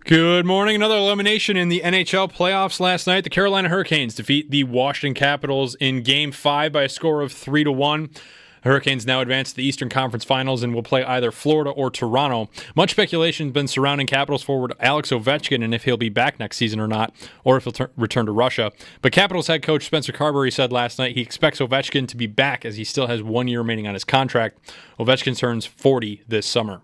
Good morning. Another elimination in the NHL playoffs last night. The Carolina Hurricanes defeat the Washington Capitals in Game 5 by a score of 3-1. The Hurricanes now advance to the Eastern Conference Finals and will play either Florida or Toronto. Much speculation has been surrounding Capitals forward Alex Ovechkin and if he'll be back next season or not, or if he'll return to Russia. But Capitals head coach Spencer Carberry said last night he expects Ovechkin to be back as he still has 1 year remaining on his contract. Ovechkin turns 40 this summer.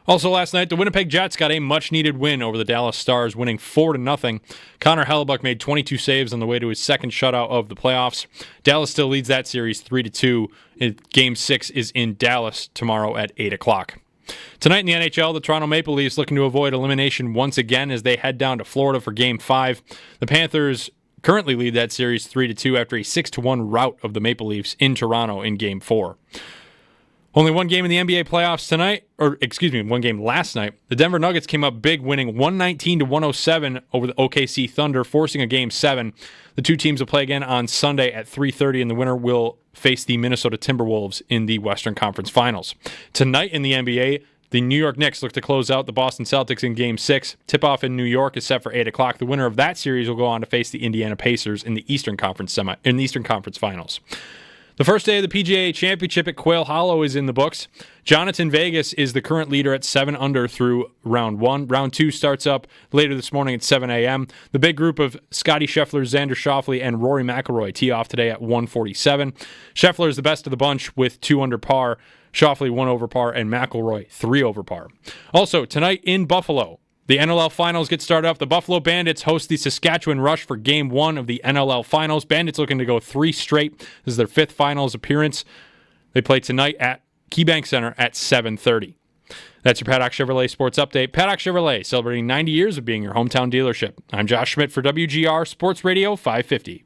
Also last night, the Winnipeg Jets got a much-needed win over the Dallas Stars, winning 4-0. Connor Hellebuck made 22 saves on the way to his second shutout of the playoffs. Dallas still leads that series 3-2. Game 6 is in Dallas tomorrow at 8 o'clock. Tonight in the NHL, the Toronto Maple Leafs looking to avoid elimination once again as they head down to Florida for Game 5. The Panthers currently lead that series 3-2 after a 6-1 rout of the Maple Leafs in Toronto in Game 4. Only one game in the NBA playoffs tonight, one game last night. The Denver Nuggets came up big, winning 119-107 over the OKC Thunder, forcing a Game 7. The two teams will play again on Sunday at 3:30, and the winner will face the Minnesota Timberwolves in the Western Conference Finals. Tonight in the NBA, the New York Knicks look to close out the Boston Celtics in Game 6. Tip-off in New York is set for 8 o'clock. The winner of that series will go on to face the Indiana Pacers in the Eastern Conference Finals. The first day of the PGA Championship at Quail Hollow is in the books. Jonathan Vegas is the current leader at 7 under through round 1. Round 2 starts up later this morning at 7 a.m. The big group of Scotty Scheffler, Xander Schauffele, and Rory McIlroy tee off today at 1:47. Scheffler is the best of the bunch with 2 under par. Schauffele 1 over par, and McIlroy 3 over par. Also, tonight in Buffalo, the NLL Finals get started up. The Buffalo Bandits host the Saskatchewan Rush for Game 1 of the NLL Finals. Bandits looking to go 3 straight. This is their 5th finals appearance. They play tonight at KeyBank Center at 7:30. That's your Paddock Chevrolet Sports Update. Paddock Chevrolet, celebrating 90 years of being your hometown dealership. I'm Josh Schmidt for WGR Sports Radio 550.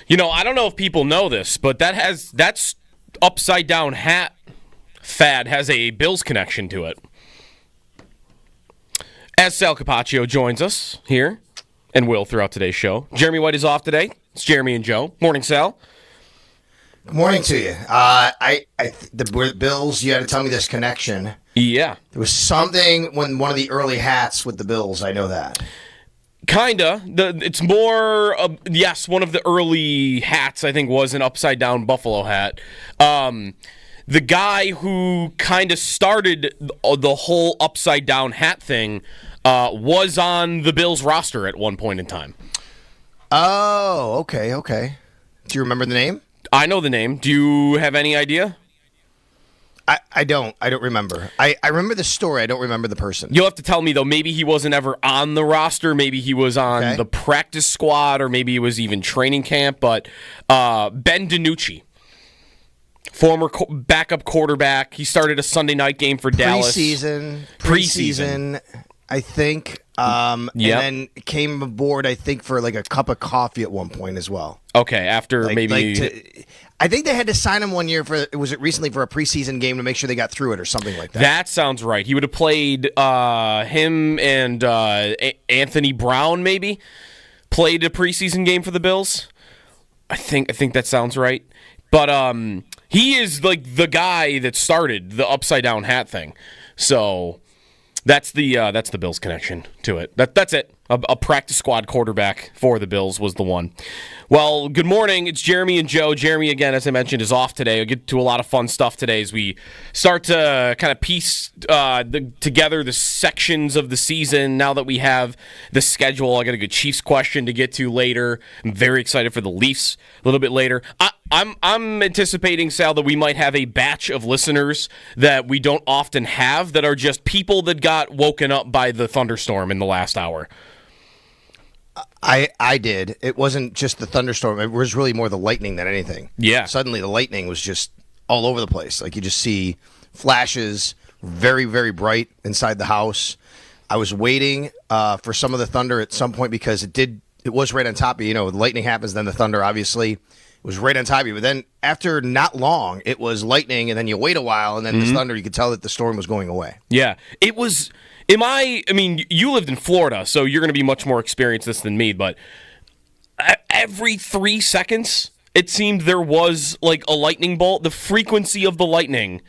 You know, I don't know if people know this, but that's upside down hat fad has a Bills connection to it. As Sal Capaccio joins us here, and will throughout today's show. Jeremy White is off today. It's Jeremy and Joe. Morning, Sal. Good morning to you. The Bills, you had to tell me this connection. Yeah. There was something when one of the early hats with the Bills, I know that. Kinda. It's more, yes, one of the early hats, I think, was an upside-down buffalo hat. The guy who kind of started the whole upside-down hat thing was on the Bills roster at one point in time. Oh, okay. Do you remember the name? I know the name. Do you have any idea? I don't remember. I remember the story. I don't remember the person. You'll have to tell me, though. Maybe he wasn't ever on the roster. Maybe he was on the practice squad, or maybe it was even training camp. But Ben DiNucci, former backup quarterback. He started a Sunday night game for Dallas. Preseason, I think. And then came aboard, I think, for like a cup of coffee at one point as well. Okay, after I think they had to sign him 1 year for recently for a preseason game to make sure they got through it or something like that. That sounds right. He would have played him and Anthony Brown maybe played a preseason game for the Bills. I think that sounds right. But he is like the guy that started the upside down hat thing. So that's the Bills connection to it. That's it. A practice squad quarterback for the Bills was the one. Well, good morning. It's Jeremy and Joe. Jeremy, again, as I mentioned, is off today. We'll get to a lot of fun stuff today as we start to kind of piece together the sections of the season now that we have the schedule. I got a good Chiefs question to get to later. I'm very excited for the Leafs a little bit later. I'm anticipating, Sal, that we might have a batch of listeners that we don't often have that are just people that got woken up by the thunderstorm in the last hour. I did. It wasn't just the thunderstorm. It was really more the lightning than anything. Yeah. Suddenly the lightning was just all over the place. Like you just see flashes, very, very bright inside the house. I was waiting for some of the thunder at some point because it was right on top of you. You know, the lightning happens, then the thunder obviously was right on top of you. But then after not long, it was lightning, and then you wait a while, and then this thunder, you could tell that the storm was going away. Yeah. It was... I mean, you lived in Florida, so you're going to be much more experienced this than me, but every 3 seconds, it seemed there was like a lightning bolt. The frequency of the lightning,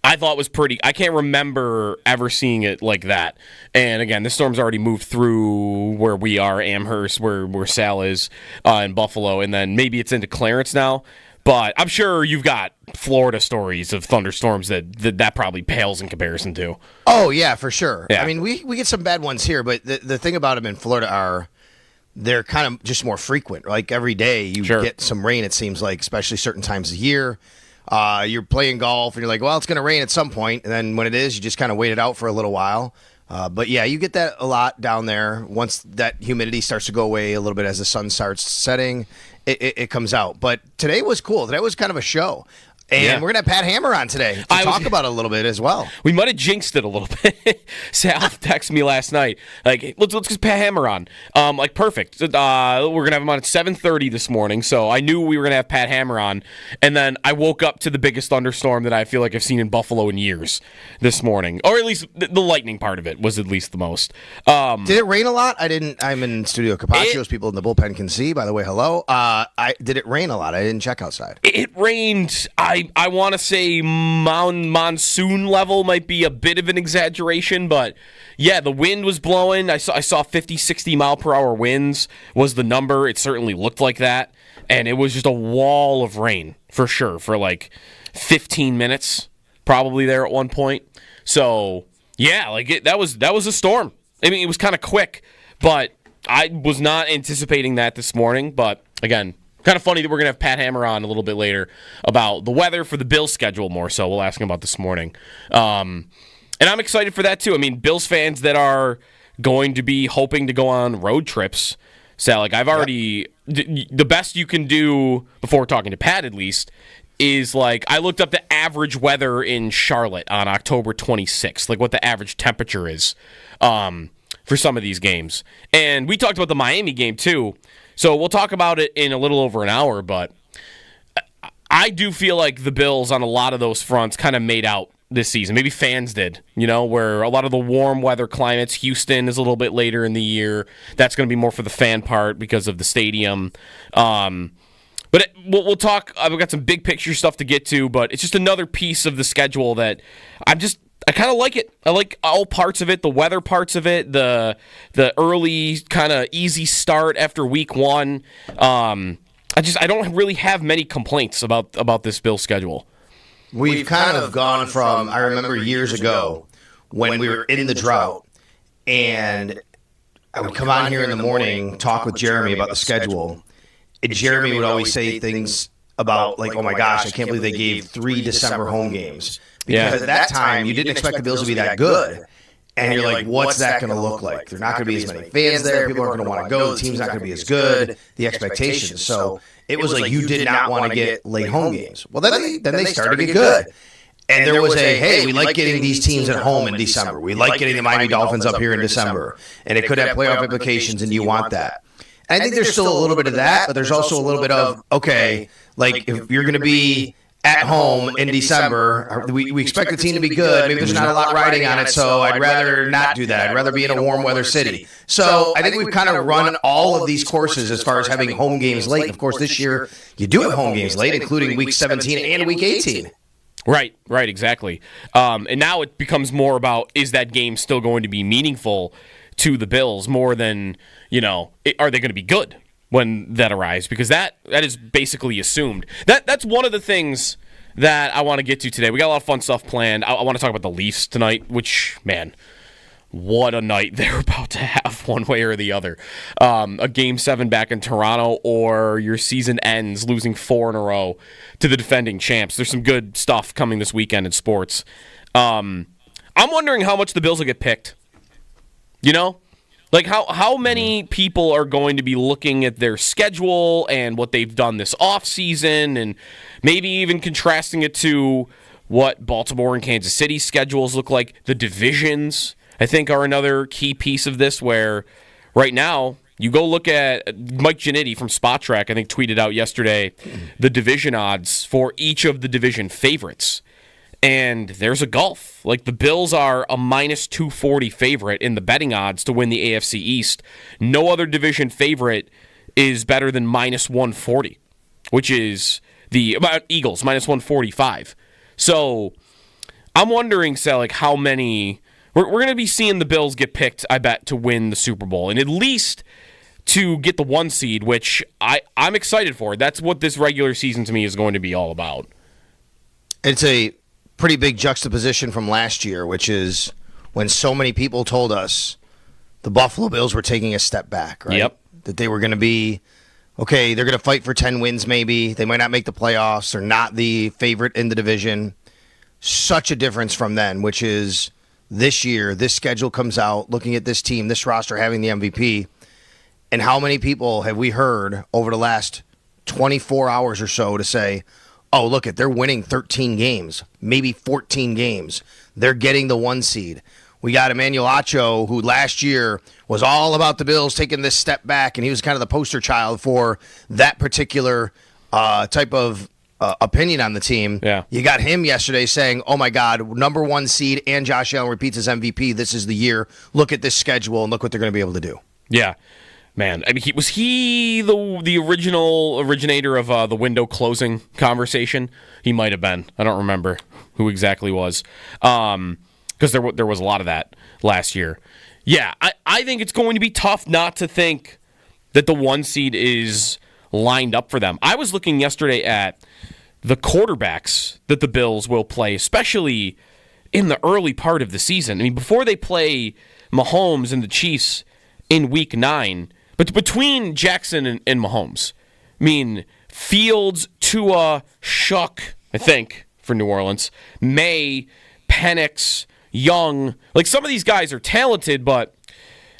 I thought was pretty. I can't remember ever seeing it like that. And again, this storm's already moved through where we are, Amherst, where Sal is, in Buffalo, and then maybe it's into Clarence now. But I'm sure you've got Florida stories of thunderstorms that probably pales in comparison to. Oh, yeah, for sure. Yeah. I mean, we get some bad ones here, but the thing about them in Florida are they're kind of just more frequent. Like every day you get some rain, it seems like, especially certain times of year. You're playing golf, and you're like, well, it's going to rain at some point. And then when it is, you just kind of wait it out for a little while. But, yeah, you get that a lot down there. Once that humidity starts to go away a little bit as the sun starts setting, it comes out. But today was cool. Today was kind of a show. And we're going to have Pat Hammer on today to talk about it a little bit as well. We might have jinxed it a little bit. Sal texted me last night. Like, hey, let's get Pat Hammer on. Like, perfect. We're going to have him on at 7:30 this morning, so I knew we were going to have Pat Hammer on. And then I woke up to the biggest thunderstorm that I feel like I've seen in Buffalo in years this morning. Or at least the lightning part of it was at least the most. Did it rain a lot? I'm in Studio Capaccio, people in the bullpen can see. By the way, hello. Did it rain a lot? I didn't check outside. It rained... I want to say monsoon level might be a bit of an exaggeration, but yeah, the wind was blowing. I saw 50, 60 mile per hour winds was the number. It certainly looked like that, and it was just a wall of rain for sure for like 15 minutes probably there at one point. So yeah, like that was a storm. I mean, it was kind of quick, but I was not anticipating that this morning. But again, kind of funny that we're going to have Pat Hammer on a little bit later about the weather for the Bills schedule more so. We'll ask him about this morning. And I'm excited for that too. I mean, Bills fans that are going to be hoping to go on road trips. So, like, I've already... The best you can do, before talking to Pat at least, is, like, I looked up the average weather in Charlotte on October 26th, like what the average temperature is for some of these games. And we talked about the Miami game too. So we'll talk about it in a little over an hour, but I do feel like the Bills on a lot of those fronts kind of made out this season. Maybe fans did, where a lot of the warm weather climates, Houston is a little bit later in the year. That's going to be more for the fan part because of the stadium. But we'll talk. I've got some big picture stuff to get to, but it's just another piece of the schedule that I kind of like it. I like all parts of it, the weather parts of it, the early kind of easy start after week one. I don't really have many complaints about this Bills schedule. We've kind of gone from, I remember years ago when we were in the drought, and I would come on here in the morning, talk with Jeremy about the schedule, and Jeremy would always say things about, like, oh my gosh, I can't believe they gave 3 December home games. Because at that time, you didn't expect the Bills to be that good. And you're like, what's that going to look like? There's not going to be as many fans there. People aren't going to want to go. The team's not going to be as good. The expectations. So it was like you did not want to get late home games. Well, then they started to get good. And there was hey, we like getting these teams at home in December. We like getting the Miami Dolphins up here in December. And it could have playoff implications, and you want that. And I think there's still a little bit of that, but there's also a little bit of, okay, like if you're going to be at home in December, we expect the team to be good. Maybe there's not a lot riding on it, so I'd rather not do that. I'd rather be in a warm weather city. So I think we've kind of run all of these courses as far as having home games late. Of course, this year you do have home games late, including week 17 and week 18. Right, exactly. And now it becomes more about, is that game still going to be meaningful to the Bills more than, are they going to be good? when that arrives, because that is basically assumed. That's one of the things that I want to get to today. We got a lot of fun stuff planned. I want to talk about the Leafs tonight, which, man, what a night they're about to have one way or the other. A Game 7 back in Toronto, or your season ends losing 4 in a row to the defending champs. There's some good stuff coming this weekend in sports. I'm wondering how much the Bills will get picked. You know? Like, how many people are going to be looking at their schedule and what they've done this offseason, and maybe even contrasting it to what Baltimore and Kansas City schedules look like. The divisions, I think, are another key piece of this, where right now, you go look at Mike Giannitti from Spot Track, I think, tweeted out yesterday the division odds for each of the division favorites. And there's a gulf. Like, the Bills are a minus 240 favorite in the betting odds to win the AFC East. No other division favorite is better than minus 140, which is the Eagles, minus 145. So I'm wondering, like, how many... We're going to be seeing the Bills get picked, I bet, to win the Super Bowl, and at least to get the 1 seed, which I'm excited for. That's what this regular season to me is going to be all about. It's a pretty big juxtaposition from last year, which is when so many people told us the Buffalo Bills were taking a step back, right? Yep. That they were going to be, okay, they're going to fight for 10 wins maybe. They might not make the playoffs. They're not the favorite in the division. Such a difference from then, which is this year, this schedule comes out, looking at this team, this roster having the MVP, and how many people have we heard over the last 24 hours or so to say, oh, look, they're winning 13 games, maybe 14 games. They're getting the 1 seed. We got Emmanuel Acho, who last year was all about the Bills taking this step back, and he was kind of the poster child for that particular type of opinion on the team. Yeah. You got him yesterday saying, oh, my God, number 1 seed, and Josh Allen repeats his MVP. This is the year. Look at this schedule, and look what they're going to be able to do. Yeah. Man, I mean, was he the original originator of the window closing conversation? He might have been. I don't remember who exactly was, because there was a lot of that last year. Yeah, I think it's going to be tough not to think that the 1 seed is lined up for them. I was looking yesterday at the quarterbacks that the Bills will play, especially in the early part of the season. I mean, before they play Mahomes and the Chiefs in Week 9. But between Jackson and Mahomes, I mean, Fields, Tua, Shuck, I think, for New Orleans, May, Penix, Young. Like, some of these guys are talented, but,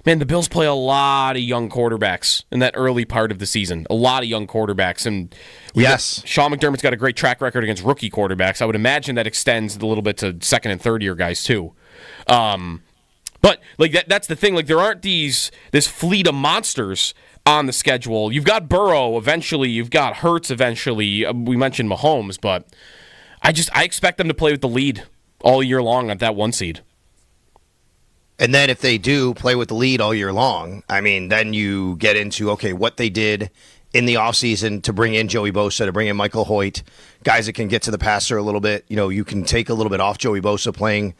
man, the Bills play a lot of young quarterbacks in that early part of the season. A lot of young quarterbacks. And yes, Sean McDermott's got a great track record against rookie quarterbacks. I would imagine that extends a little bit to second and third year guys, too. But like that's the thing. Like, there aren't this fleet of monsters on the schedule. You've got Burrow eventually. You've got Hurts eventually. We mentioned Mahomes, but I expect them to play with the lead all year long at that 1 seed. And then if they do play with the lead all year long, I mean, then you get into, okay, what they did in the offseason to bring in Joey Bosa, to bring in Michael Hoyt, guys that can get to the passer a little bit. You know, you can take a little bit off Joey Bosa playing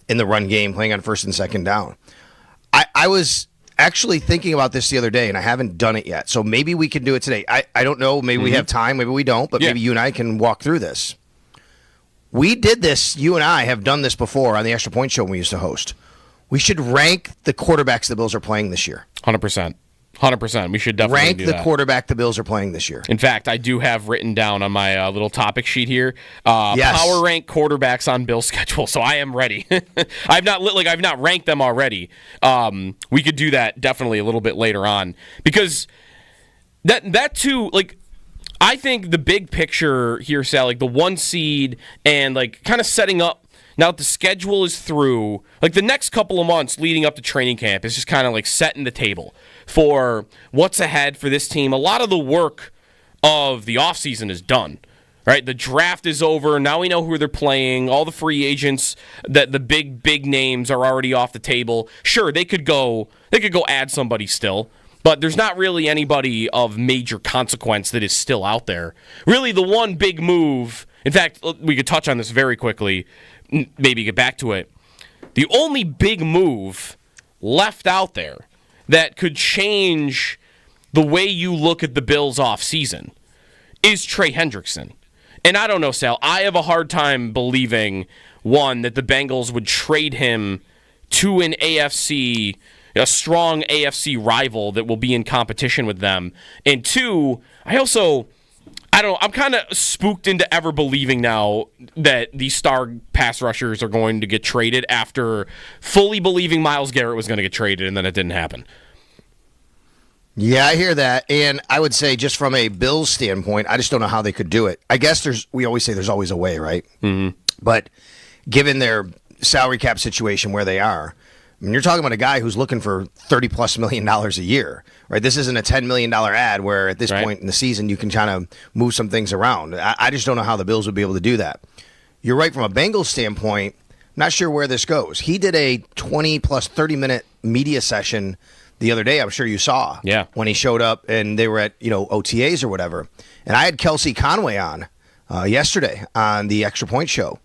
in the run game, playing on first and second down. I was actually thinking about this the other day, and I haven't done it yet. So maybe we can do it today. I don't know. Maybe we have time. Maybe we don't. But maybe you and I can walk through this. We did this. You and I have done this before on the Extra Point Show we used to host. We should rank the quarterbacks the Bills are playing this year. 100%. 100%. We should definitely rank do the that. Quarterback the Bills are playing this year. In fact, I do have written down on my little topic sheet here, Yes. power rank quarterbacks on Bill's schedule. So I am ready. I've not ranked them already. We could do that definitely a little bit later on, because that too, like, I think the big picture here, Sal, like the 1 seed and like kind of setting up. Now that the schedule is through, like the next couple of months leading up to training camp is just kind of like setting the table for what's ahead for this team. A lot of the work of the offseason is done, right? The draft is over. Now we know who they're playing. All the free agents, that the big names are already off the table. Sure, they could go add somebody still, but there's not really anybody of major consequence that is still out there. Really, the one big move, in fact, we could touch on this very quickly, maybe get back to it. The only big move left out there that could change the way you look at the Bills offseason is Trey Hendrickson. And I don't know, Sal, I have a hard time believing, one, that the Bengals would trade him to a strong AFC rival that will be in competition with them. And two, I'm kind of spooked into ever believing now that these star pass rushers are going to get traded after fully believing Myles Garrett was going to get traded, and then it didn't happen. Yeah, I hear that. And I would say just from a Bills standpoint, I just don't know how they could do it. I guess we always say there's always a way, right? Mm-hmm. But given their salary cap situation where they are, I mean, you're talking about a guy who's looking for $30+ million a year, right? This isn't a $10 million ad where at this point in the season you can kind of move some things around. I just don't know how the Bills would be able to do that. You're right, from a Bengals standpoint, not sure where this goes. He did a 20+ 30-minute media session the other day, I'm sure you saw, when he showed up and they were at OTAs or whatever. And I had Kelsey Conway on yesterday on the Extra Point Show,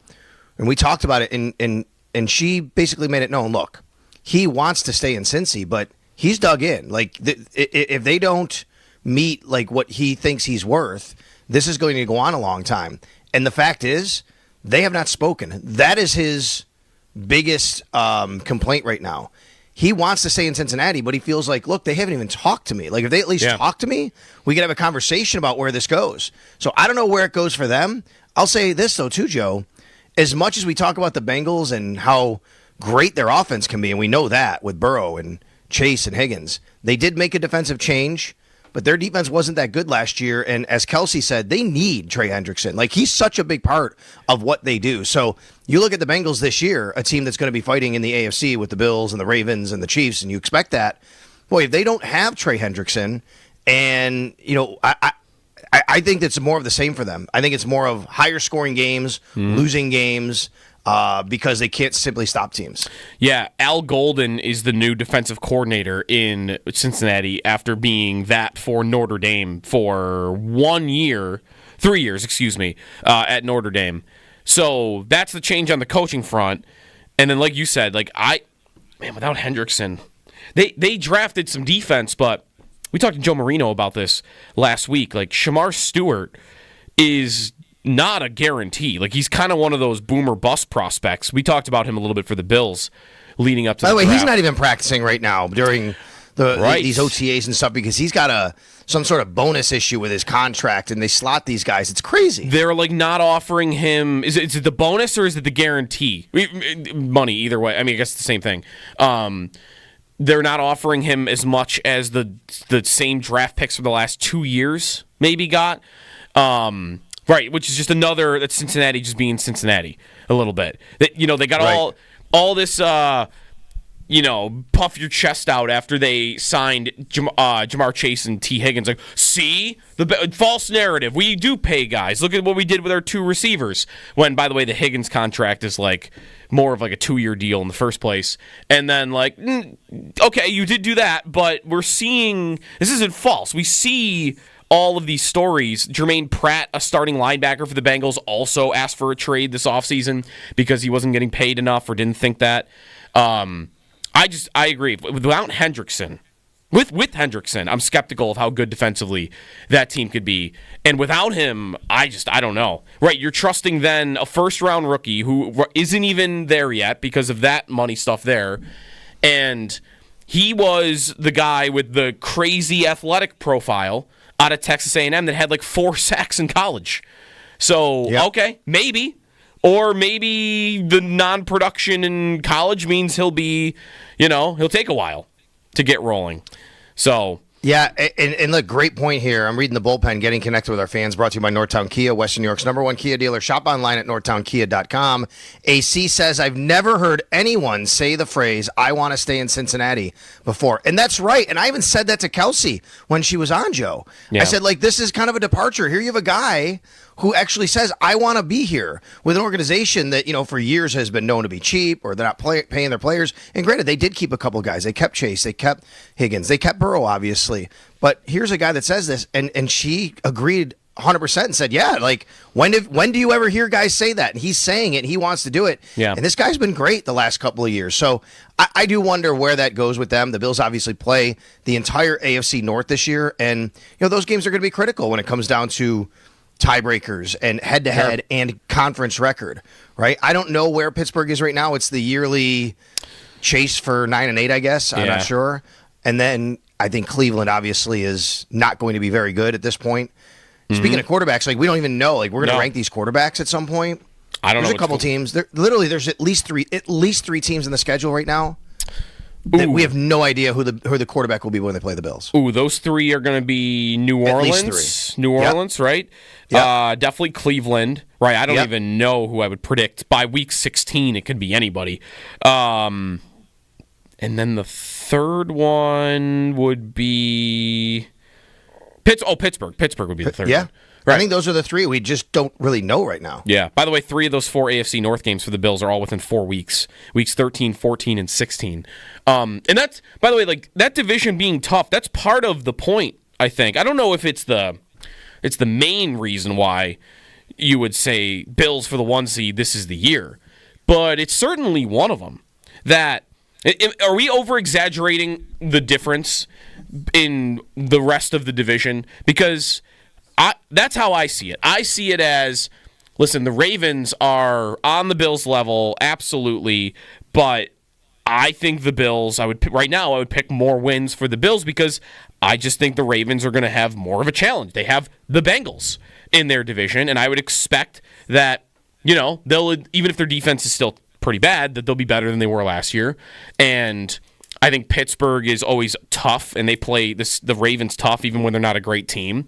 and we talked about it. And she basically made it known. Look, he wants to stay in Cincy, but he's dug in. Like if they don't meet like what he thinks he's worth, this is going to go on a long time. And the fact is, they have not spoken. That is his biggest complaint right now. He wants to stay in Cincinnati, but he feels like, look, they haven't even talked to me. Like, if they at least talk to me, we could have a conversation about where this goes. So I don't know where it goes for them. I'll say this, though, too, Joe. As much as we talk about the Bengals and how great their offense can be, and we know that with Burrow and Chase and Higgins, they did make a defensive change, but their defense wasn't that good last year. And as Kelsey said, they need Trey Hendrickson. Like, he's such a big part of what they do. So you look at the Bengals this year, a team that's going to be fighting in the AFC with the Bills and the Ravens and the Chiefs, and you expect that. Boy, if they don't have Trey Hendrickson, and, I think it's more of the same for them. I think it's more of higher scoring games, losing games, because they can't simply stop teams. Yeah, Al Golden is the new defensive coordinator in Cincinnati after being that for Notre Dame for 3 years, at Notre Dame. So that's the change on the coaching front. And then, like you said, without Hendrickson, they drafted some defense, but we talked to Joe Marino about this last week. Like, Shamar Stewart is not a guarantee. Like, he's kind of one of those boomer bust prospects. We talked about him a little bit for the Bills leading up to the draft. By the way, he's not even practicing right now during these OTAs and stuff because he's got some sort of bonus issue with his contract, and they slot these guys. It's crazy. They're not offering him. Is it the bonus or is it the guarantee? Money, either way. I mean, I guess it's the same thing. They're not offering him as much as the same draft picks for the last 2 years maybe got. Right, which is just that's Cincinnati just being Cincinnati a little bit. They got all this, puff your chest out after they signed Jamar Chase and T. Higgins. Like, see? The false narrative. We do pay guys. Look at what we did with our 2 receivers. When, by the way, the Higgins contract is more of a 2-year deal in the first place. And then, okay, you did do that, but we're seeing, this isn't false. We see all of these stories. Jermaine Pratt, a starting linebacker for the Bengals, also asked for a trade this offseason because he wasn't getting paid enough or didn't think that. I agree. Without Hendrickson, with Hendrickson, I'm skeptical of how good defensively that team could be. And without him, I don't know. Right, you're trusting then a first-round rookie who isn't even there yet because of that money stuff there. And he was the guy with the crazy athletic profile out of Texas A&M that had 4 sacks in college. So, Okay, maybe. Or maybe the non-production in college means he'll be, he'll take a while to get rolling. So, yeah, and look, great point here. I'm reading the bullpen, getting connected with our fans, brought to you by Northtown Kia, Western New York's #1 Kia dealer. Shop online at northtownkia.com. AC says, I've never heard anyone say the phrase, I want to stay in Cincinnati before. And that's right. And I even said that to Kelsey when she was on, Joe. Yeah. I said, this is kind of a departure. Here you have a guy who actually says, I want to be here with an organization that, for years has been known to be cheap or they're not paying their players. And granted, they did keep a couple guys. They kept Chase. They kept Higgins. They kept Burrow, obviously. But here's a guy that says this, and she agreed 100% and said, yeah, like when do you ever hear guys say that? And he's saying it. He wants to do it. Yeah. And this guy's been great the last couple of years. So I do wonder where that goes with them. The Bills obviously play the entire AFC North this year. And, those games are going to be critical when it comes down to tiebreakers and head-to-head and conference record, right? I don't know where Pittsburgh is right now. It's the yearly chase for 9-8, I guess. I'm not sure. And then I think Cleveland obviously is not going to be very good at this point. Speaking of quarterbacks, like we don't even know. Like we're going to rank these quarterbacks at some point. I don't know. There's a couple teams. There's at least three teams in the schedule right now that we have no idea who the quarterback will be when they play the Bills. Ooh, those three are going to be New Orleans. New Orleans, right? Yep. Definitely Cleveland, right? I don't even know who I would predict. By week 16, it could be anybody. And then the third one would be Pittsburgh. Pittsburgh would be the third one. Right. I think those are the three we just don't really know right now. Yeah. By the way, 3 of those 4 AFC North games for the Bills are all within 4 weeks. Weeks 13, 14, and 16. And that's, by the way, like that division being tough, that's part of the point, I think. I don't know if it's the main reason why you would say Bills for the 1 seed, this is the year. But it's certainly one of them. Are we over-exaggerating the difference in the rest of the division? Because that's how I see it. I see it as, listen, the Ravens are on the Bills level, absolutely, but I think the Bills, I would pick more wins for the Bills because I just think the Ravens are going to have more of a challenge. They have the Bengals in their division, and I would expect that, they'll, even if their defense is still pretty bad, that they'll be better than they were last year. And I think Pittsburgh is always tough, and they play the Ravens tough even when they're not a great team.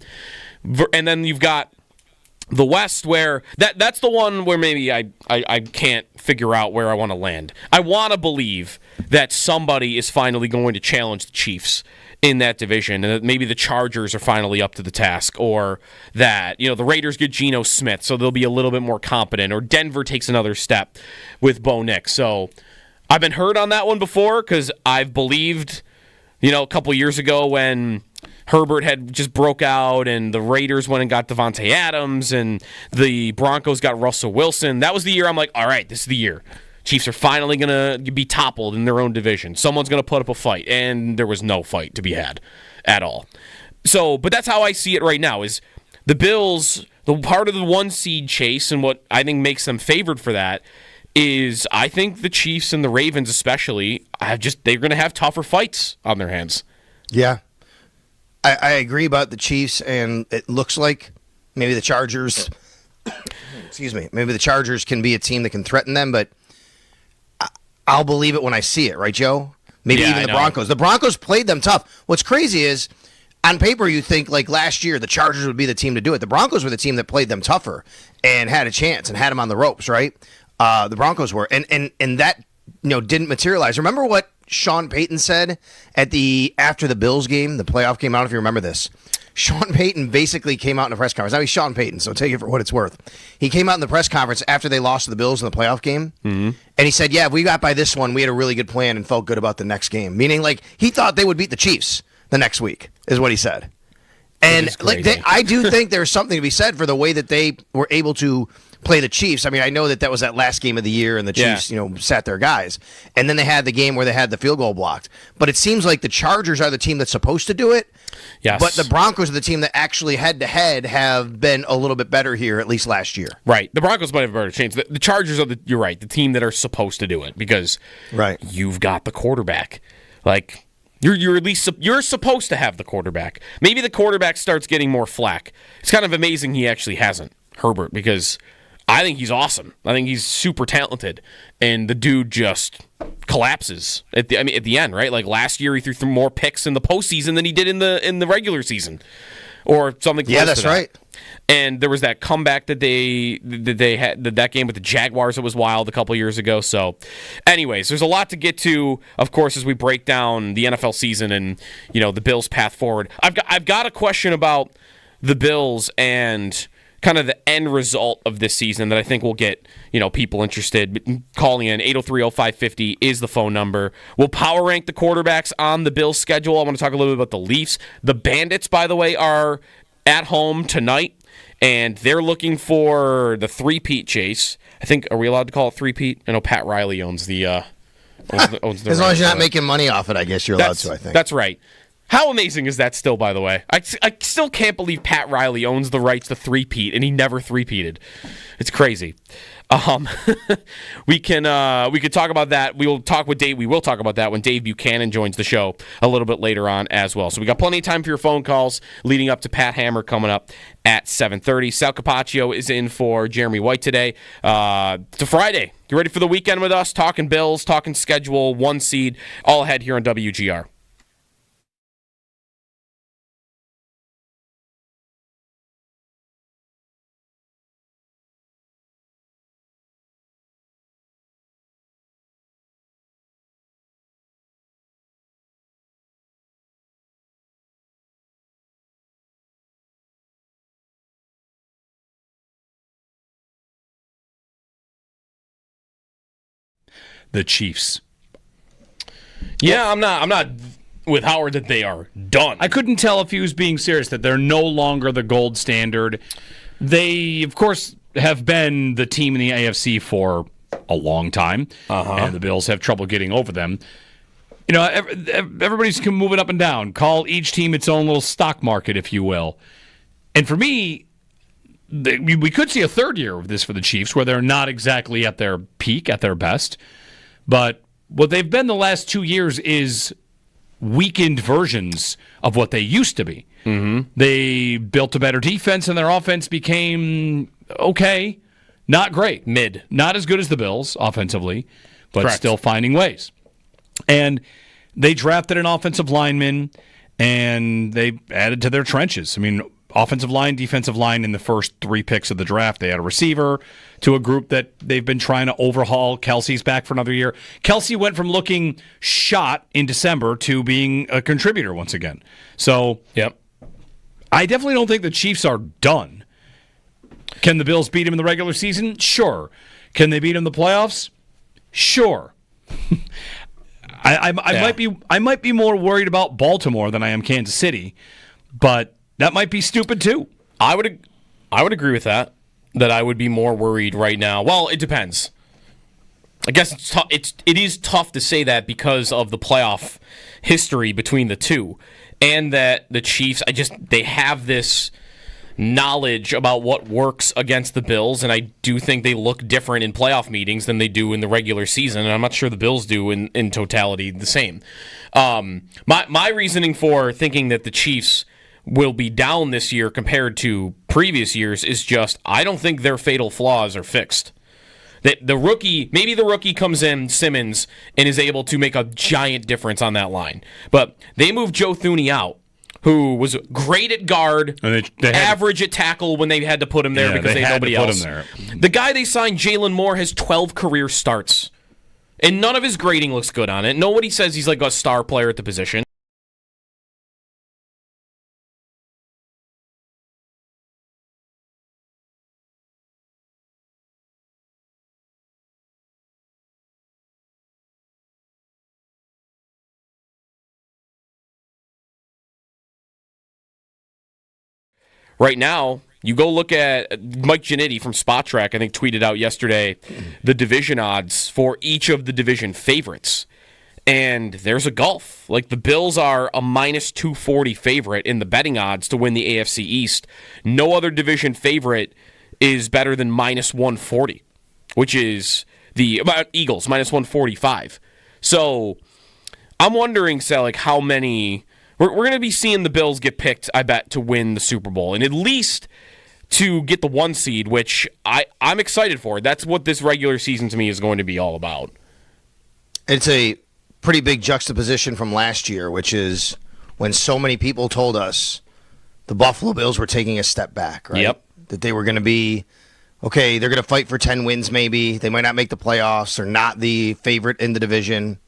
And then you've got the West, where that's the one where maybe I can't figure out where I want to land. I want to believe that somebody is finally going to challenge the Chiefs in that division, and that maybe the Chargers are finally up to the task, or that the Raiders get Geno Smith, so they'll be a little bit more competent, or Denver takes another step with Bo Nix. So I've been hurt on that one before because I've believed, a couple years ago when Herbert had just broke out and the Raiders went and got Devontae Adams and the Broncos got Russell Wilson. That was the year I'm like, all right, this is the year. Chiefs are finally going to be toppled in their own division. Someone's going to put up a fight. And there was no fight to be had at all. So, but that's how I see it right now is the Bills, the part of the 1 seed chase, and what I think makes them favored for that is I think the Chiefs and the Ravens especially, they're going to have tougher fights on their hands. Yeah. I agree about the Chiefs, and it looks like maybe the Chargers maybe the Chargers can be a team that can threaten them, but I'll believe it when I see it, right, Joe? Maybe even the Broncos. The Broncos played them tough. What's crazy is, on paper, you think like last year the Chargers would be the team to do it. The Broncos were the team that played them tougher and had a chance and had them on the ropes, right? The Broncos were, and that didn't materialize. Remember what Sean Payton said after the Bills game, the playoff game? I don't know if you remember this. Sean Payton basically came out in a press conference. Now, he's Sean Payton, so take it for what it's worth. He came out in the press conference after they lost to the Bills in the playoff game, and he said, if we got by this one, we had a really good plan and felt good about the next game. Meaning, like, he thought they would beat the Chiefs the next week, is what he said. And I do think there's something to be said for the way that they were able to play the Chiefs. I mean, I know that was that last game of the year, and the Chiefs, sat their guys. And then they had the game where they had the field goal blocked. But it seems like the Chargers are the team that's supposed to do it. Yes. But the Broncos are the team that actually head-to-head have been a little bit better here, at least last year. Right. The Broncos might have a better chance. The Chargers are you're right, the team that are supposed to do it because you've got the quarterback. Like, you're at least you're supposed to have the quarterback. Maybe the quarterback starts getting more flack. It's kind of amazing he actually hasn't, Herbert, because I think he's awesome. I think he's super talented, and the dude just collapses at the end, right? Like last year, he threw more picks in the postseason than he did in the regular season, or something. Close that's to that. right. And there was that comeback that they had, that game with the Jaguars that was wild a couple years ago. So, anyways, there's a lot to get to, of course, as we break down the NFL season and the Bills' path forward. I've got a question about the Bills and kind of the end result of this season that I think will get people interested. Calling in 803-0550 is the phone number. We'll power rank the quarterbacks on the Bills' schedule. I want to talk a little bit about the Leafs. The Bandits, by the way, are at home tonight and they're looking for the three-peat chase. I think, are we allowed to call it three-peat? I know Pat Riley owns the owns the as long as you're not rights. making money off it, I guess you're allowed to, I think. That's right. How amazing is that still, by the way? I still can't believe Pat Riley owns the rights to three-peat, and he never three-peated. It's crazy. We could talk about that. We will talk about that when Dave Buchanan joins the show a little bit later on as well. So we got plenty of time for your phone calls leading up to Pat Hammer coming up at 7:30. Sal Capaccio is in for Jeremy White today. It's a Friday. You ready for the weekend with us? Talking Bills, talking schedule, one seed, all ahead here on WGR. The Chiefs. Yeah, I'm not with Howard that they are done. I couldn't tell if he was being serious, that they're no longer the gold standard. They, of course, have been the team in the AFC for a long time, and the Bills have trouble getting over them. You know, everybody's moving up and down. Call each team its own little stock market, if you will. And for me, we could see a third year of this for the Chiefs, where they're not exactly at their peak, at their best. But what they've been the last 2 years is weakened versions of what they used to be. Mm-hmm. They built a better defense, and their offense became okay, not great. Mid. Not as good as the Bills offensively, but Correct. Still finding ways. And they drafted an offensive lineman, and they added to their trenches. I mean, offensive line, defensive line in the first 3 picks of the draft. They had a receiver to a group that they've been trying to overhaul. Kelsey's back for another year. Kelsey went from looking shot in December to being a contributor once again. So, Yep. I definitely don't think the Chiefs are done. Can the Bills beat them in the regular season? Sure. Can they beat them in the playoffs? Sure. I might be more worried about Baltimore than I am Kansas City, but that might be stupid too. I would agree with that. That I would be more worried right now. Well, it depends. I guess it is tough to say that because of the playoff history between the two, and that the Chiefs, they have this knowledge about what works against the Bills, and I do think they look different in playoff meetings than they do in the regular season, and I'm not sure the Bills do in totality the same. My reasoning for thinking that the Chiefs will be down this year compared to previous years is just I don't think their fatal flaws are fixed. That maybe the rookie comes in, Simmons, and is able to make a giant difference on that line. But they moved Joe Thuney out, who was great at guard, and they average at tackle when they had to put him there because they had nobody else. The guy they signed, Jalen Moore, has 12 career starts, and none of his grading looks good on it. Nobody says he's like a star player at the position. Right now, you go look at Mike Giannitti from Spot Track, I think tweeted out yesterday the division odds for each of the division favorites. And there's a gulf. Like the Bills are a minus 240 favorite in the betting odds to win the AFC East. No other division favorite is better than minus 140, which is the Eagles, minus 145. So I'm wondering, Sal, like how many... We're going to be seeing the Bills get picked, I bet, to win the Super Bowl, and at least to get the 1 seed, which I'm excited for. That's what this regular season to me is going to be all about. It's a pretty big juxtaposition from last year, which is when so many people told us the Buffalo Bills were taking a step back, right? Yep. That they were going to be, okay, they're going to fight for 10 wins maybe. They might not make the playoffs. They're not the favorite in the division.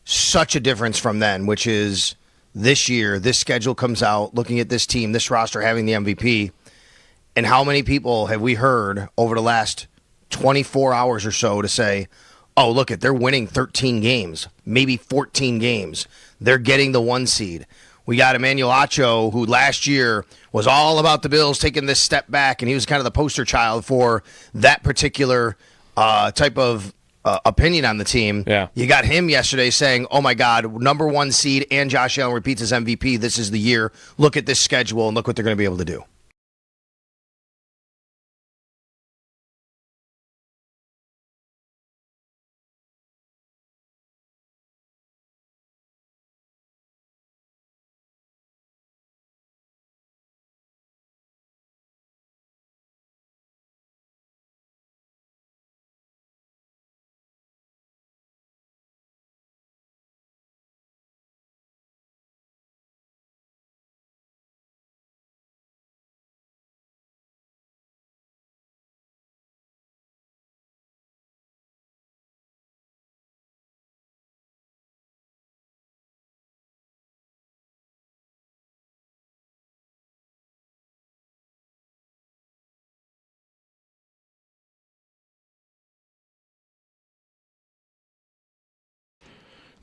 Such a difference from then, which is... This year, this schedule comes out, looking at this team, this roster having the MVP, and how many people have we heard over the last 24 hours or so to say, oh, look, they're winning 13 games, maybe 14 games. They're getting the 1 seed. We got Emmanuel Acho, who last year was all about the Bills taking this step back, and he was kind of the poster child for that particular type of opinion on the team. Yeah. You got him yesterday saying, oh, my God, number one seed, and Josh Allen repeats his MVP. This is the year. Look at this schedule, and look what they're going to be able to do.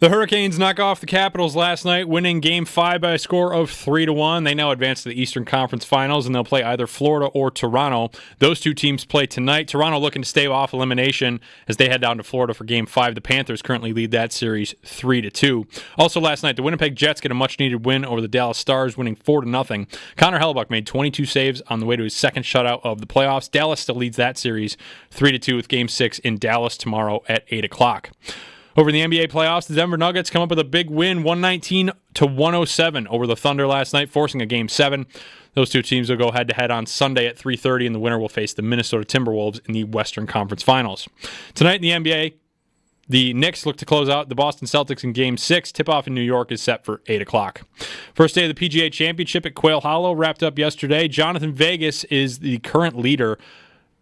The Hurricanes knock off the Capitals last night, winning Game 5 by a score of 3-1. They now advance to the Eastern Conference Finals, and they'll play either Florida or Toronto. Those two teams play tonight. Toronto looking to stave off elimination as they head down to Florida for Game 5. The Panthers currently lead that series 3-2. Also last night, the Winnipeg Jets get a much-needed win over the Dallas Stars, winning 4-0. Connor Hellebuyck made 22 saves on the way to his second shutout of the playoffs. Dallas still leads that series 3-2 with Game 6 in Dallas tomorrow at 8 o'clock. Over in the NBA playoffs, the Denver Nuggets come up with a big win, 119-107 over the Thunder last night, forcing a Game 7. Those two teams will go head-to-head on Sunday at 3:30, and the winner will face the Minnesota Timberwolves in the Western Conference Finals. Tonight in the NBA, the Knicks look to close out the Boston Celtics in Game 6. Tip-off in New York is set for 8 o'clock. First day of the PGA Championship at Quail Hollow wrapped up yesterday. Jonathan Vegas is the current leader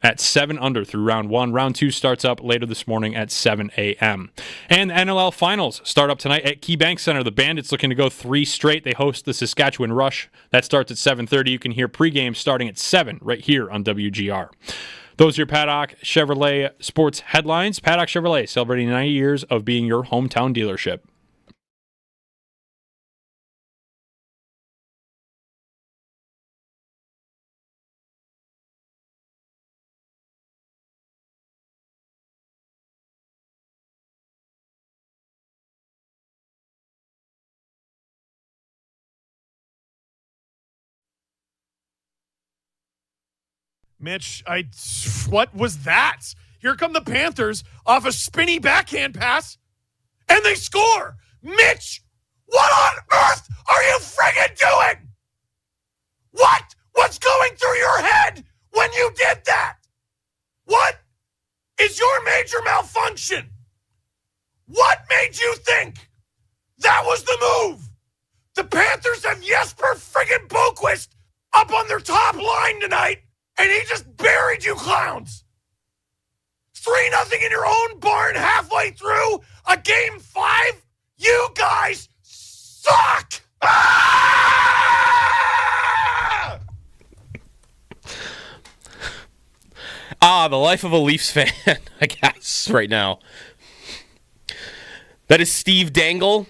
at 7 under through round 1. Round 2 starts up later this morning at 7 a.m. And the NLL Finals start up tonight at KeyBank Center. The Bandits looking to go 3 straight. They host the Saskatchewan Rush. That starts at 7:30. You can hear pregame starting at 7 right here on WGR. Those are your Paddock Chevrolet sports headlines. Paddock Chevrolet, celebrating 90 years of being your hometown dealership. Mitch, what was that? Here come the Panthers off a spinny backhand pass, and they score. Mitch, what on earth are you friggin' doing? What's going through your head when you did that? What is your major malfunction? What made you think that was the move? The Panthers have Jesper friggin' Boquist up on their top line tonight, and he just buried you clowns. 3-0 in your own barn halfway through a Game 5? You guys suck! The life of a Leafs fan, I guess, right now. That is Steve Dangle,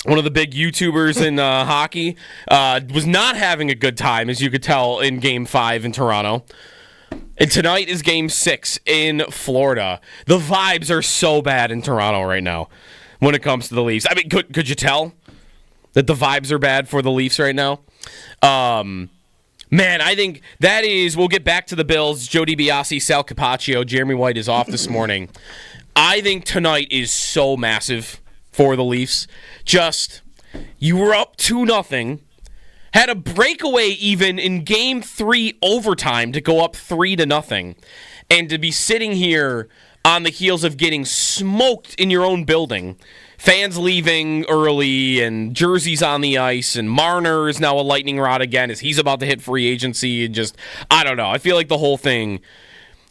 one of the big YouTubers in hockey. Was not having a good time, as you could tell, in Game 5 in Toronto. And tonight is Game 6 in Florida. The vibes are so bad in Toronto right now when it comes to the Leafs. I mean, could you tell that the vibes are bad for the Leafs right now? Man, I think that is... We'll get back to the Bills. Joe DiBiase, Sal Capaccio, Jeremy White is off this morning. I think tonight is so massive for the Leafs. Just, you were up 2-0, had a breakaway even in Game 3 overtime to go up 3-0, and to be sitting here on the heels of getting smoked in your own building, fans leaving early and jerseys on the ice, and Marner is now a lightning rod again as he's about to hit free agency, and just, I don't know. I feel like the whole thing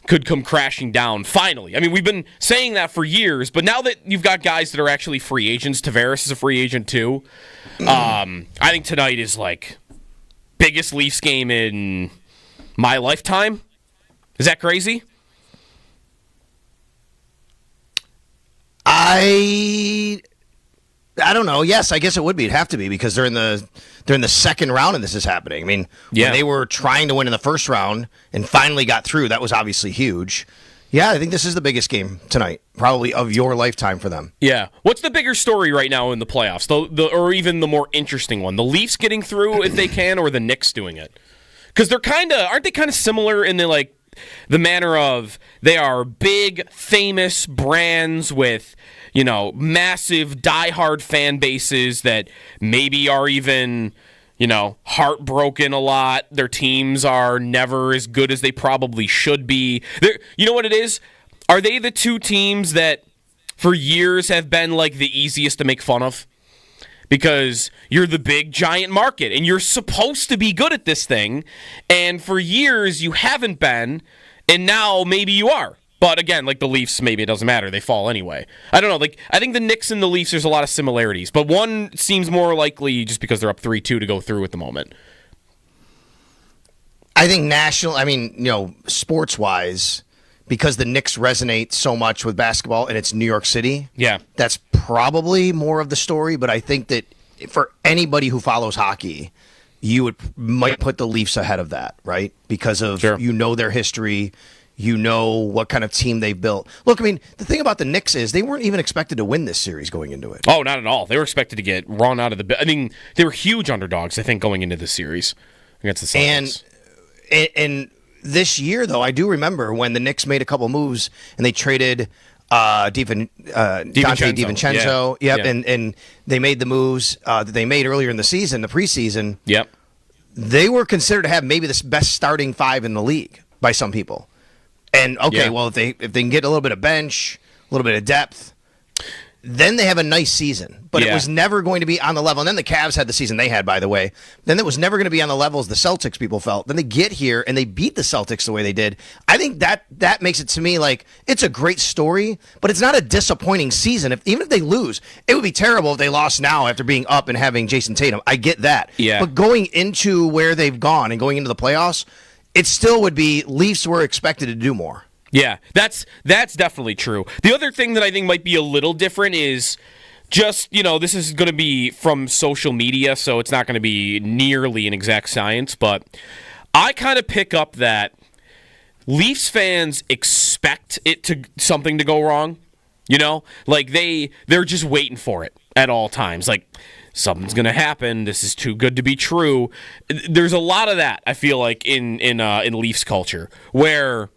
could come crashing down finally. I mean, we've been saying that for years, but now that you've got guys that are actually free agents, Tavares is a free agent too. I think tonight is like biggest Leafs game in my lifetime. Is that crazy? I I don't know. Yes, I guess it would be. It'd have to be because they're in the second round and this is happening. I mean, when they were trying to win in the first round and finally got through, that was obviously huge. Yeah, I think this is the biggest game tonight, probably of your lifetime for them. Yeah. What's the bigger story right now in the playoffs? Or even the more interesting one? The Leafs getting through if they can, or the Knicks doing it? Because aren't they kind of similar in the manner of they are big, famous brands with, massive, diehard fan bases that maybe are even, heartbroken a lot. Their teams are never as good as they probably should be. You know what it is? Are they the two teams that for years have been the easiest to make fun of? Because you're the big, giant market, and you're supposed to be good at this thing, and for years you haven't been, and now maybe you are. But again, the Leafs, maybe it doesn't matter. They fall anyway. I don't know. I think the Knicks and the Leafs, there's a lot of similarities. But one seems more likely just because they're up 3-2 to go through at the moment. I think sports-wise, because the Knicks resonate so much with basketball and it's New York City, that's probably more of the story. But I think that for anybody who follows hockey, you might put the Leafs ahead of that, right? Because of their history. You know what kind of team they've built. Look, the thing about the Knicks is they weren't even expected to win this series going into it. Oh, not at all. They were expected to get run out of the... they were huge underdogs, I think, going into this series against the Celtics. And this year, though, I do remember when the Knicks made a couple moves and they traded Dante DiVincenzo. Yeah. Yep, and they made the moves that they made earlier in the season, the preseason. Yep. They were considered to have maybe the best starting five in the league by some people. And well, if they can get a little bit of bench, a little bit of depth, then they have a nice season. But it was never going to be on the level. And then the Cavs had the season they had, by the way. Then it was never going to be on the level as the Celtics people felt. Then they get here and they beat the Celtics the way they did. I think that makes it to me it's a great story, but it's not a disappointing season. Even if they lose, it would be terrible if they lost now after being up and having Jason Tatum. I get that. Yeah. But going into where they've gone and going into the playoffs, it still would be Leafs were expected to do more. Yeah, that's definitely true. The other thing that I think might be a little different is just, this is going to be from social media, so it's not going to be nearly an exact science, but I kind of pick up that Leafs fans expect something to go wrong. They're just waiting for it at all times. Something's going to happen. This is too good to be true. There's a lot of that, I feel in Leafs culture, where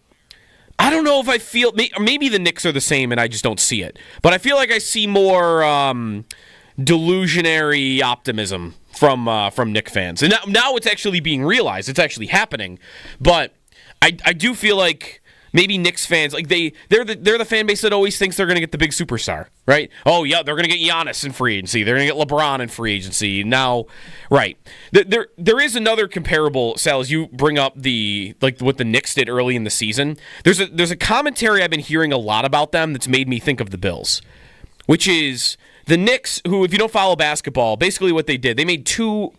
I don't know if I feel maybe the Knicks are the same and I just don't see it. But I feel like I see more delusionary optimism from Knicks fans. And now it's actually being realized. It's actually happening. But I do feel like maybe Knicks fans, they're the fan base that always thinks they're going to get the big superstar, right? Oh, yeah, they're going to get Giannis in free agency. They're going to get LeBron in free agency. Now, right. There is another comparable, Sal, as you bring up what the Knicks did early in the season. There's a commentary I've been hearing a lot about them that's made me think of the Bills, which is the Knicks, who, if you don't follow basketball, basically what they did, they made two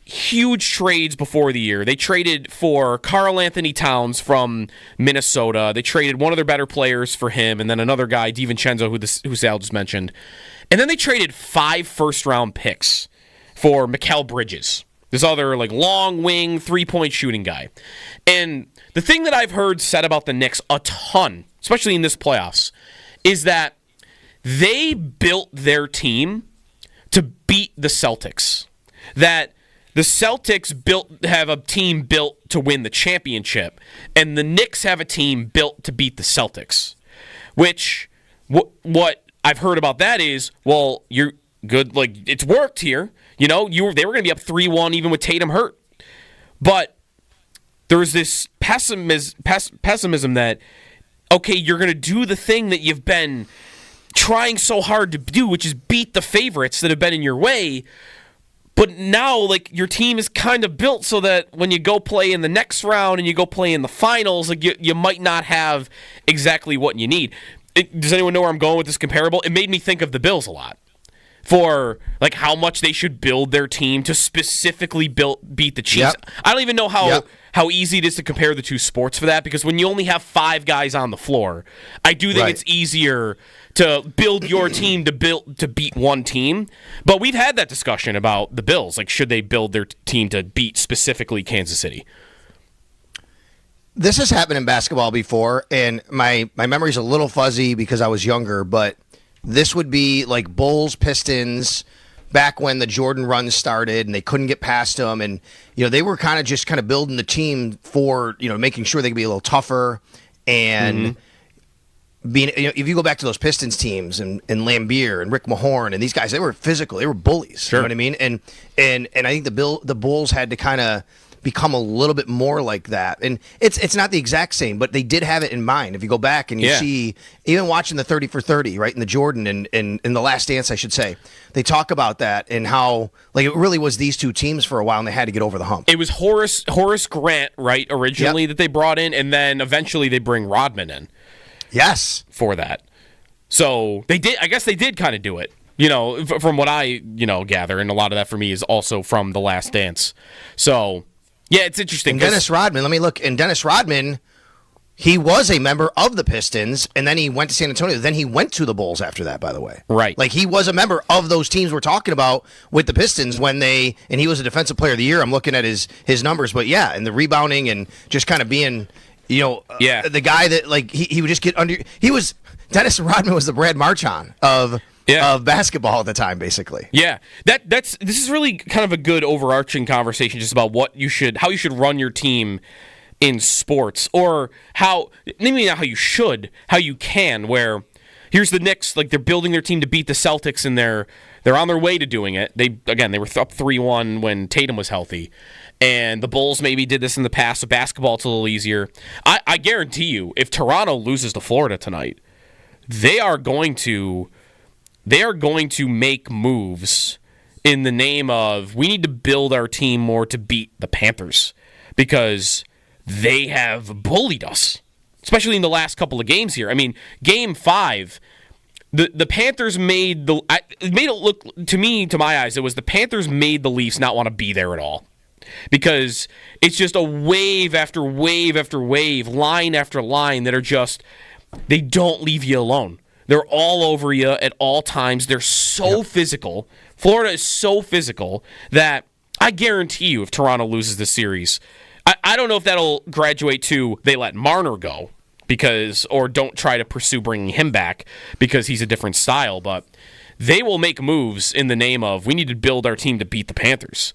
huge trades before the year. They traded for Karl Anthony Towns from Minnesota. They traded one of their better players for him, and then another guy, DiVincenzo, who Sal just mentioned. And then they traded 5 first-round picks for Mikal Bridges, this other long wing 3-point shooting guy. And the thing that I've heard said about the Knicks a ton, especially in this playoffs, is that they built their team to beat the Celtics. That the Celtics have a team built to win the championship, and the Knicks have a team built to beat the Celtics. Which, what I've heard about that is, well, you're good. It's worked here. They were going to be up 3-1 even with Tatum hurt. But there's this pessimism that, okay, you're going to do the thing that you've been trying so hard to do, which is beat the favorites that have been in your way. But now, your team is kind of built so that when you go play in the next round and you go play in the finals, you might not have exactly what you need. Does anyone know where I'm going with this comparable? It made me think of the Bills a lot. for like how much they should build their team to specifically beat the Chiefs. Yep. I don't even know how easy it is to compare the two sports for that, because when you only have 5 guys on the floor, I do think it's easier to build your team to beat one team. But we've had that discussion about the Bills. Like, should they build their team to beat specifically Kansas City? This has happened in basketball before, and my memory's a little fuzzy because I was younger, but this would be like Bulls, Pistons, back when the Jordan run started and they couldn't get past them. And, they were kind of building the team for, making sure they could be a little tougher. And being, if you go back to those Pistons teams and Lambeer and Rick Mahorn and these guys, they were physical. They were bullies. Sure. You know what I mean? And I think the Bulls had to kind of become a little bit more like that. And it's not the exact same, but they did have it in mind. If you go back and you see, even watching the 30 for 30, right, in the Jordan and in the Last Dance, I should say, they talk about that and how like it really was these two teams for a while and they had to get over the hump. It was Horace Grant, right, originally that they brought in, and then eventually they bring Rodman in. Yes. For that. So they did, I guess they did kind of do it. From what I, gather, and a lot of that for me is also from The Last Dance. So, yeah, it's interesting. And Dennis Rodman, let me look. And Dennis Rodman, he was a member of the Pistons, and then he went to San Antonio. Then he went to the Bulls after that, by the way. Right. Like, he was a member of those teams we're talking about with the Pistons and he was a Defensive Player of the Year. I'm looking at his numbers. But, yeah, and the rebounding and just kind of being, the guy that, like, he would just get under. Dennis Rodman was the Brad Marchand of basketball at the time, basically. Yeah, this is really kind of a good overarching conversation just about how you should run your team in sports, or maybe not how you can. Where here's the Knicks, like they're building their team to beat the Celtics, and they're on their way to doing it. They were up 3-1 when Tatum was healthy. And the Bulls maybe did this in the past, so basketball it's a little easier. I guarantee you, if Toronto loses to Florida tonight, they are going to make moves in the name of, we need to build our team more to beat the Panthers, because they have bullied us, especially in the last couple of games here. I mean, Game 5, the Panthers made it look, to me, to my eyes, it was the Panthers made the Leafs not want to be there at all. Because it's just a wave after wave after wave, line after line that are just, they don't leave you alone. They're all over you at all times. They're so physical. Florida is so physical that I guarantee you if Toronto loses the series, I don't know if that'll graduate to they let Marner go or don't try to pursue bringing him back because he's a different style, but they will make moves in the name of, we need to build our team to beat the Panthers.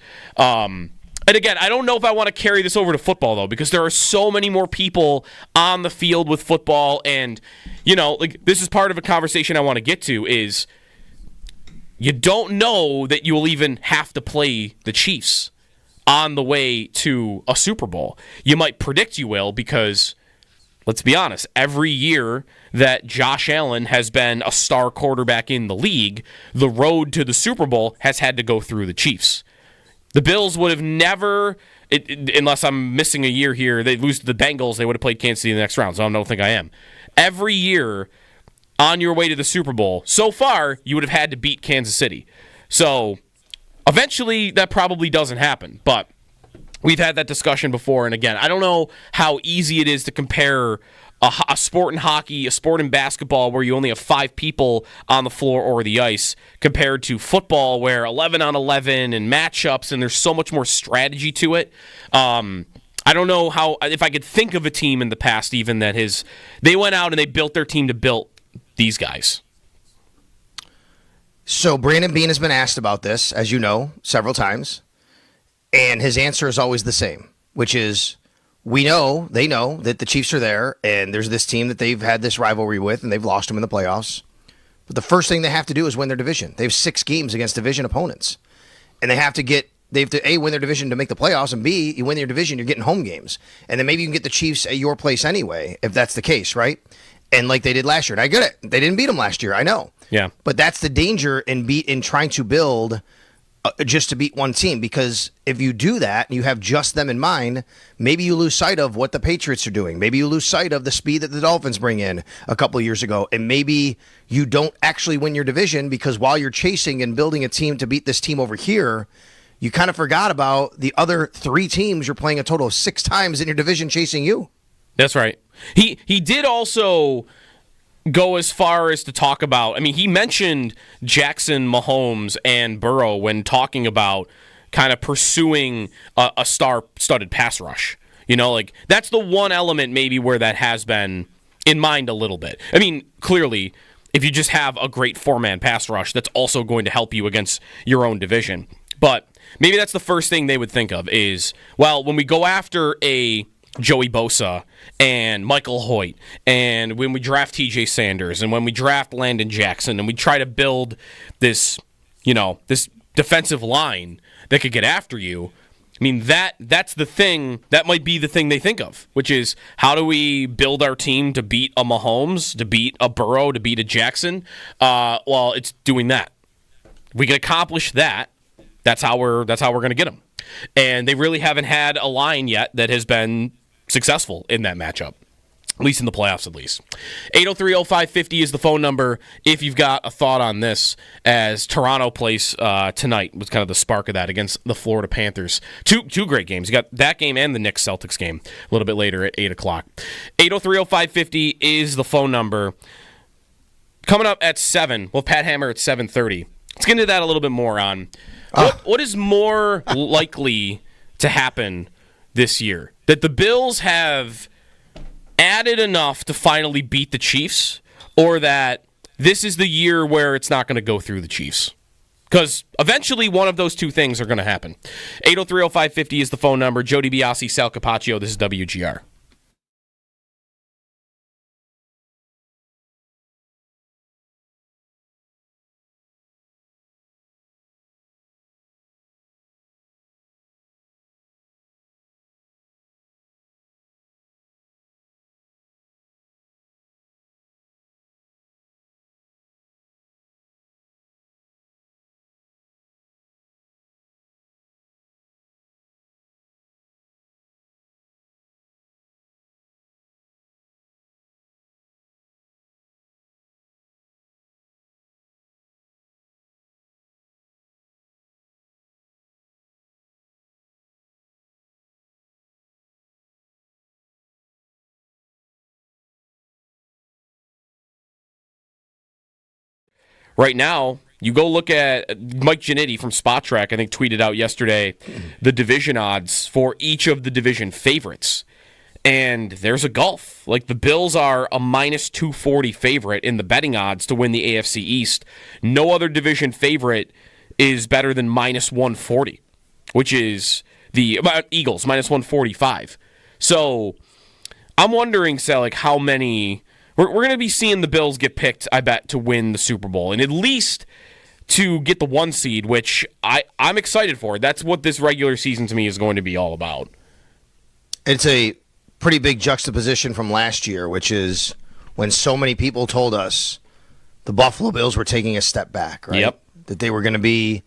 And again, I don't know if I want to carry this over to football, though, because there are so many more people on the field with football. And, this is part of a conversation I want to get to is you don't know that you will even have to play the Chiefs on the way to a Super Bowl. You might predict you will because, let's be honest, every year that Josh Allen has been a star quarterback in the league, the road to the Super Bowl has had to go through the Chiefs. The Bills would have never, unless I'm missing a year here, they lose to the Bengals, they would have played Kansas City in the next round, so I don't think I am. Every year on your way to the Super Bowl, so far, you would have had to beat Kansas City. So eventually, that probably doesn't happen, but we've had that discussion before, and again, I don't know how easy it is to compare a sport in hockey, a sport in basketball where you only have 5 people on the floor or the ice, compared to football where 11 on 11 and matchups, and there's so much more strategy to it. I don't know if I could think of a team in the past even that they went out and they built their team to build these guys. So Brandon Beane has been asked about this, as you know, several times, and his answer is always the same, which is, they know that the Chiefs are there, and there's this team that they've had this rivalry with, and they've lost them in the playoffs. But the first thing they have to do is win their division. They have 6 games against division opponents, and they have to A, win their division to make the playoffs, and B, you win your division, you're getting home games. And then maybe you can get the Chiefs at your place anyway, if that's the case, right? And like they did last year. And I get it. They didn't beat them last year, I know. Yeah. But that's the danger in trying to build just to beat one team, because if you do that and you have just them in mind, maybe you lose sight of what the Patriots are doing. Maybe you lose sight of the speed that the Dolphins bring in a couple of years ago, and maybe you don't actually win your division because while you're chasing and building a team to beat this team over here, you kind of forgot about the other 3 teams you're playing a total of 6 times in your division chasing you. That's right. He did also go as far as to talk about, I mean, he mentioned Jackson, Mahomes, and Burrow when talking about kind of pursuing a star-studded pass rush. You know, like, that's the one element maybe where that has been in mind a little bit. I mean, clearly, if you just have a great 4-man pass rush, that's also going to help you against your own division. But maybe that's the first thing they would think of is, well, when we go after a Joey Bosa and Michael Hoyt, and when we draft TJ Sanders, and when we draft Landon Jackson, and we try to build this, this defensive line that could get after you, I mean, that's the thing, that might be the thing they think of, which is how do we build our team to beat a Mahomes, to beat a Burrow, to beat a Jackson? Well, it's doing that. If we can accomplish that, that's how we're going to get them. And they really haven't had a line yet that has been successful in that matchup, at least in the playoffs, at least. 803-0550 is the phone number if you've got a thought on this, as Toronto plays tonight, was kind of the spark of that against the Florida Panthers. Two great games. You got that game and the Knicks-Celtics game a little bit later at 8 o'clock. 803-0550 is the phone number. Coming up at 7, we'll have Pat Hammer at 7:30. Let's get into that a little bit more on what is more likely to happen this year. That the Bills have added enough to finally beat the Chiefs, or that this is the year where it's not going to go through the Chiefs? Because eventually one of those two things are going to happen. 803-0550 is the phone number. Joe DiBiase, Sal Capaccio, this is WGR. Right now, you go look at Mike Giannitti from Spot Track, I think tweeted out yesterday the division odds for each of the division favorites. And there's a gulf. Like, the Bills are a minus 240 favorite in the betting odds to win the AFC East. No other division favorite is better than minus 140, which is the Eagles, minus 145. So I'm wondering, Sal, like, how many... We're going to be seeing the Bills get picked, I bet, to win the Super Bowl, and at least to get the 1 seed, which I'm excited for. That's what this regular season to me is going to be all about. It's a pretty big juxtaposition from last year, which is when so many people told us the Buffalo Bills were taking a step back, right? Yep. That they were going to be,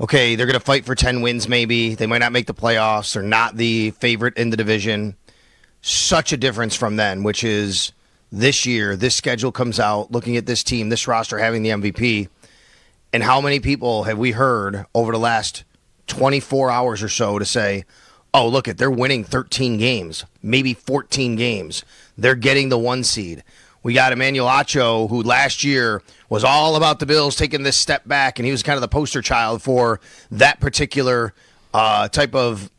okay, they're going to fight for 10 wins maybe. They might not make the playoffs. They're not the favorite in the division. Such a difference from then, which is... This year, this schedule comes out, looking at this team, this roster having the MVP, and how many people have we heard over the last 24 hours or so to say, oh, look, they're winning 13 games, maybe 14 games. They're getting the 1 seed. We got Emmanuel Acho, who last year was all about the Bills taking this step back, and he was kind of the poster child for that particular type of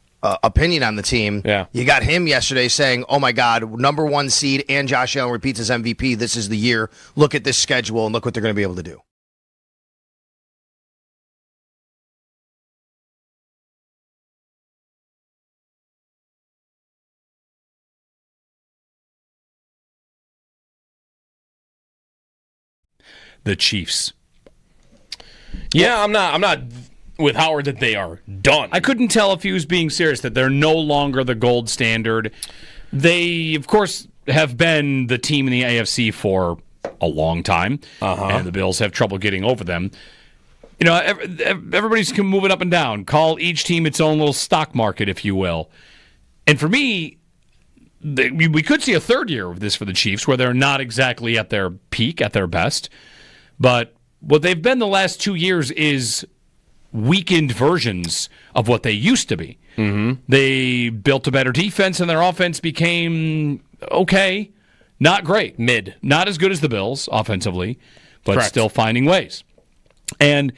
opinion on the team. Yeah. You got him yesterday saying, oh my God, number 1 seed and Josh Allen repeats his MVP. This is the year. Look at this schedule and look what they're going to be able to do. The Chiefs. Yeah, I'm not with Howard that they are done. I couldn't tell if he was being serious, that they're no longer the gold standard. They, of course, have been the team in the AFC for a long time, and the Bills have trouble getting over them. everybody's moving up and down. Call each team its own little stock market, if you will. And for me, we could see a third year of this for the Chiefs where they're not exactly at their peak, at their best. But what they've been the last 2 years is weakened versions of what they used to be. Mm-hmm. They built a better defense, and their offense became okay, not great. Mid. Not as good as the Bills offensively, but Correct. Still finding ways. And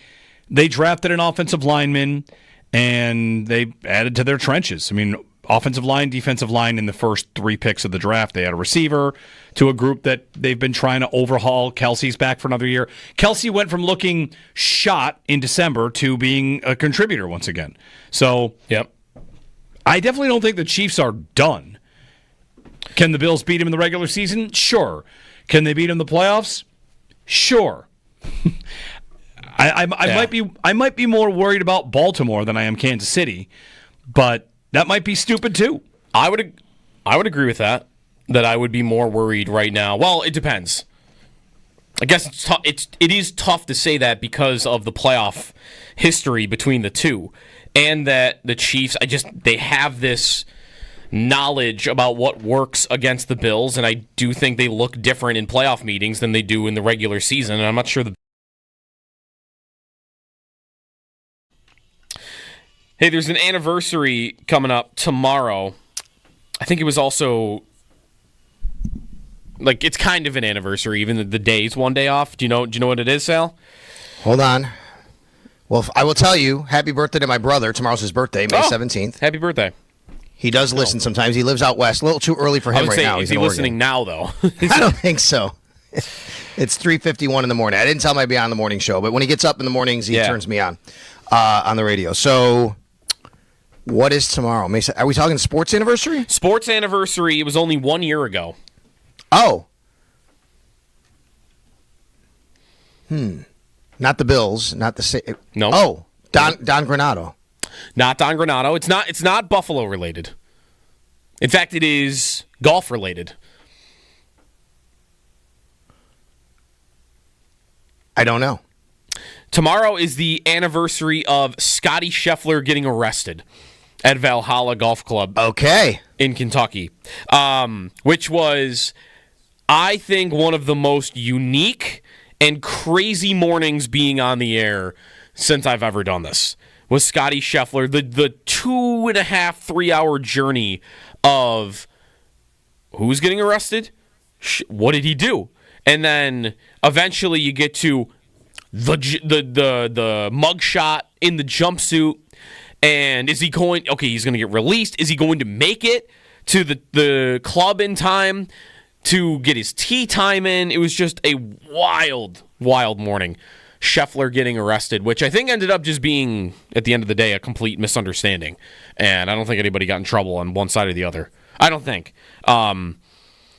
they drafted an offensive lineman, and they added to their trenches. I mean, offensive line, defensive line in the first 3 picks of the draft. They had a receiver to a group that they've been trying to overhaul. Kelsey's back for another year. Kelsey went from looking shot in December to being a contributor once again. So, Yep. I definitely don't think the Chiefs are done. Can the Bills beat them in the regular season? Sure. Can they beat them in the playoffs? Sure. I might be more worried about Baltimore than I am Kansas City, but that might be stupid too. I would agree with that. That I would be more worried right now. Well, it depends. I guess it is tough to say that because of the playoff history between the two, and that the Chiefs, they have this knowledge about what works against the Bills, and I do think they look different in playoff meetings than they do in the regular season. And I'm not sure Hey, there's an anniversary coming up tomorrow. I think it was also it's kind of an anniversary, even the day's one day off. Do you know what it is, Sal? Hold on. Well, I will tell you, happy birthday to my brother. Tomorrow's his birthday, May 17th. Happy birthday. He does listen sometimes. He lives out west. A little too early for him right now. Is he listening now, though? I don't think so. It's 3:51 in the morning. I didn't tell him I'd be on the morning show, but when he gets up in the mornings, he turns me on the radio. So what is tomorrow? Are we talking sports anniversary? Sports anniversary. It was only 1 year ago. Oh. Not the Bills. Not the No. Oh, Don Granado. Not Don Granado. It's not Buffalo related. In fact, it is golf related. I don't know. Tomorrow is the anniversary of Scotty Scheffler getting arrested at Valhalla Golf Club. Okay. In Kentucky, which was, I think, one of the most unique and crazy mornings being on the air since I've ever done this. Was Scotty Scheffler, the 2.5, 3 hour journey of who's getting arrested? What did he do? And then eventually you get to the mugshot in the jumpsuit. And is he going? Okay, he's going to get released. Is he going to make it to the club in time to get his tee time in? It was just a wild, wild morning. Scheffler getting arrested, which I think ended up just being, at the end of the day, a complete misunderstanding. And I don't think anybody got in trouble on one side or the other. I don't think.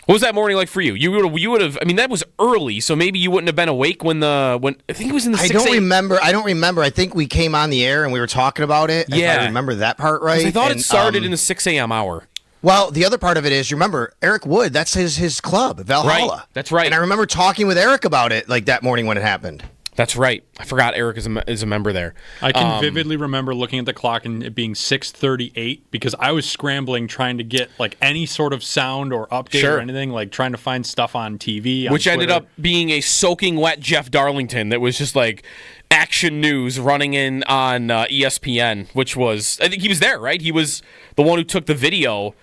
What was that morning like for you? You would have. I mean, that was early, so maybe you wouldn't have been awake when I think it was in the. I don't remember. I think we came on the air and we were talking about it. Yeah, I remember that part right. I thought it started in the 6 a.m. hour. Well, the other part of it is, you remember Eric Wood? That's his club, Valhalla. Right. That's right. And I remember talking with Eric about it that morning when it happened. That's right. I forgot Eric is a member there. I can vividly remember looking at the clock and it being 6:38 because I was scrambling trying to get any sort of sound or update or anything, trying to find stuff on TV. Which ended up being a soaking wet Jeff Darlington that was just action news running in on ESPN, which was, I think he was there, right? He was the one who took the video.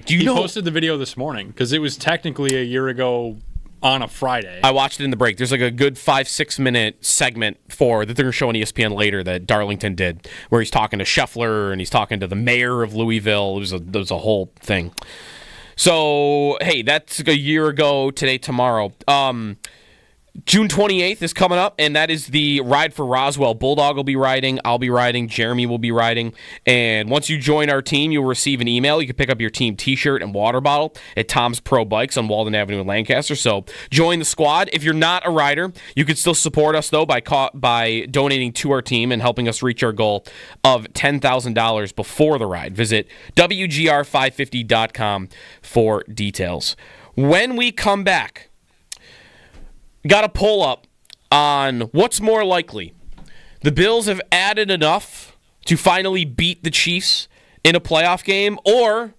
He posted the video this morning because it was technically a year ago on a Friday. I watched it in the break. There's a good 5-6 minute segment that they're going to show on ESPN later that Darlington did, where he's talking to Scheffler and he's talking to the mayor of Louisville. It was a whole thing. So, hey, that's a year ago today, tomorrow. June 28th is coming up, and that is the Ride for Roswell. Bulldog will be riding, I'll be riding, Jeremy will be riding, and once you join our team, you'll receive an email. You can pick up your team t-shirt and water bottle at Tom's Pro Bikes on Walden Avenue in Lancaster, so join the squad. If you're not a rider, you can still support us, though, by donating to our team and helping us reach our goal of $10,000 before the ride. Visit WGR550.com for details. When we come back, got a poll up on what's more likely, the Bills have added enough to finally beat the Chiefs in a playoff game, or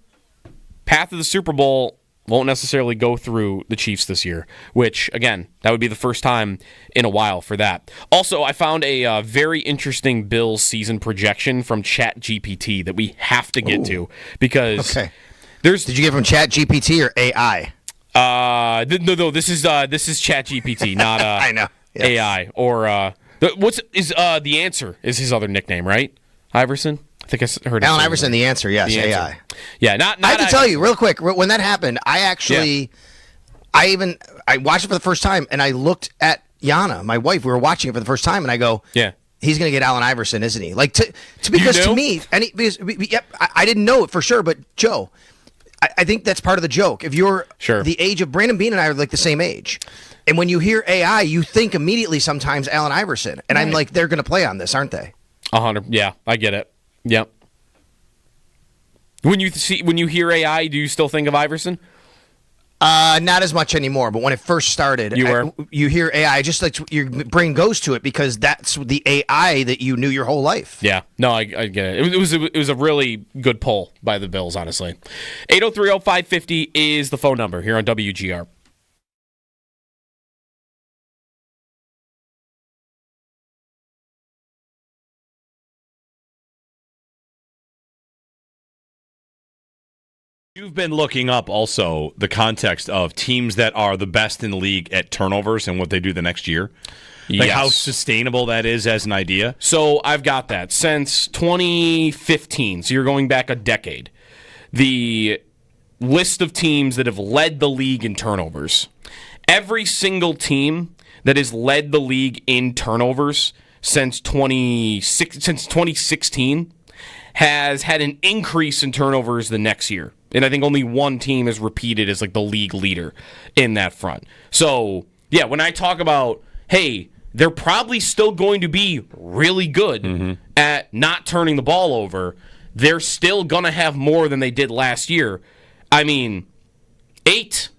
path to the Super Bowl won't necessarily go through the Chiefs this year, which, again, that would be the first time in a while for that. Also, I found a very interesting Bills season projection from ChatGPT that we have to get to, because Did you get from ChatGPT or AI? No, this is ChatGPT, not I know. Yes. AI, or the answer is his other nickname, right? Iverson? I think I heard Allen Iverson, the answer, yes, the answer. AI. Yeah, not I have to Iverson. tell you real quick, when that happened, I actually, I watched it for the first time, and I looked at Yana, my wife. We were watching it for the first time, and I go, yeah, he's going to get Allen Iverson, isn't he? Like, because to me, I didn't know it for sure, but Joe, I think that's part of the joke. If you're the age of Brandon Bean and I are like the same age, and when you hear AI, you think immediately sometimes Allen Iverson, and I'm like, they're going to play on this, aren't they? 100. Yeah, I get it. Yep. When you hear AI, do you still think of Iverson? Not as much anymore, but when it first started, you hear AI, just like your brain goes to it because that's the AI that you knew your whole life. Yeah, no, I get it. It was a really good poll by the Bills, honestly. 803-0550 is the phone number here on WGR. You've been looking up also the context of teams that are the best in the league at turnovers and what they do the next year. Like how sustainable that is as an idea. So I've got that. Since 2015, so you're going back a decade, the list of teams that have led the league in turnovers. Every single team that has led the league in turnovers since 2016 has had an increase in turnovers the next year. And I think only one team is repeated as like the league leader in that front. So, yeah, when I talk about, hey, they're probably still going to be really good at not turning the ball over, they're still going to have more than they did last year. I mean, 8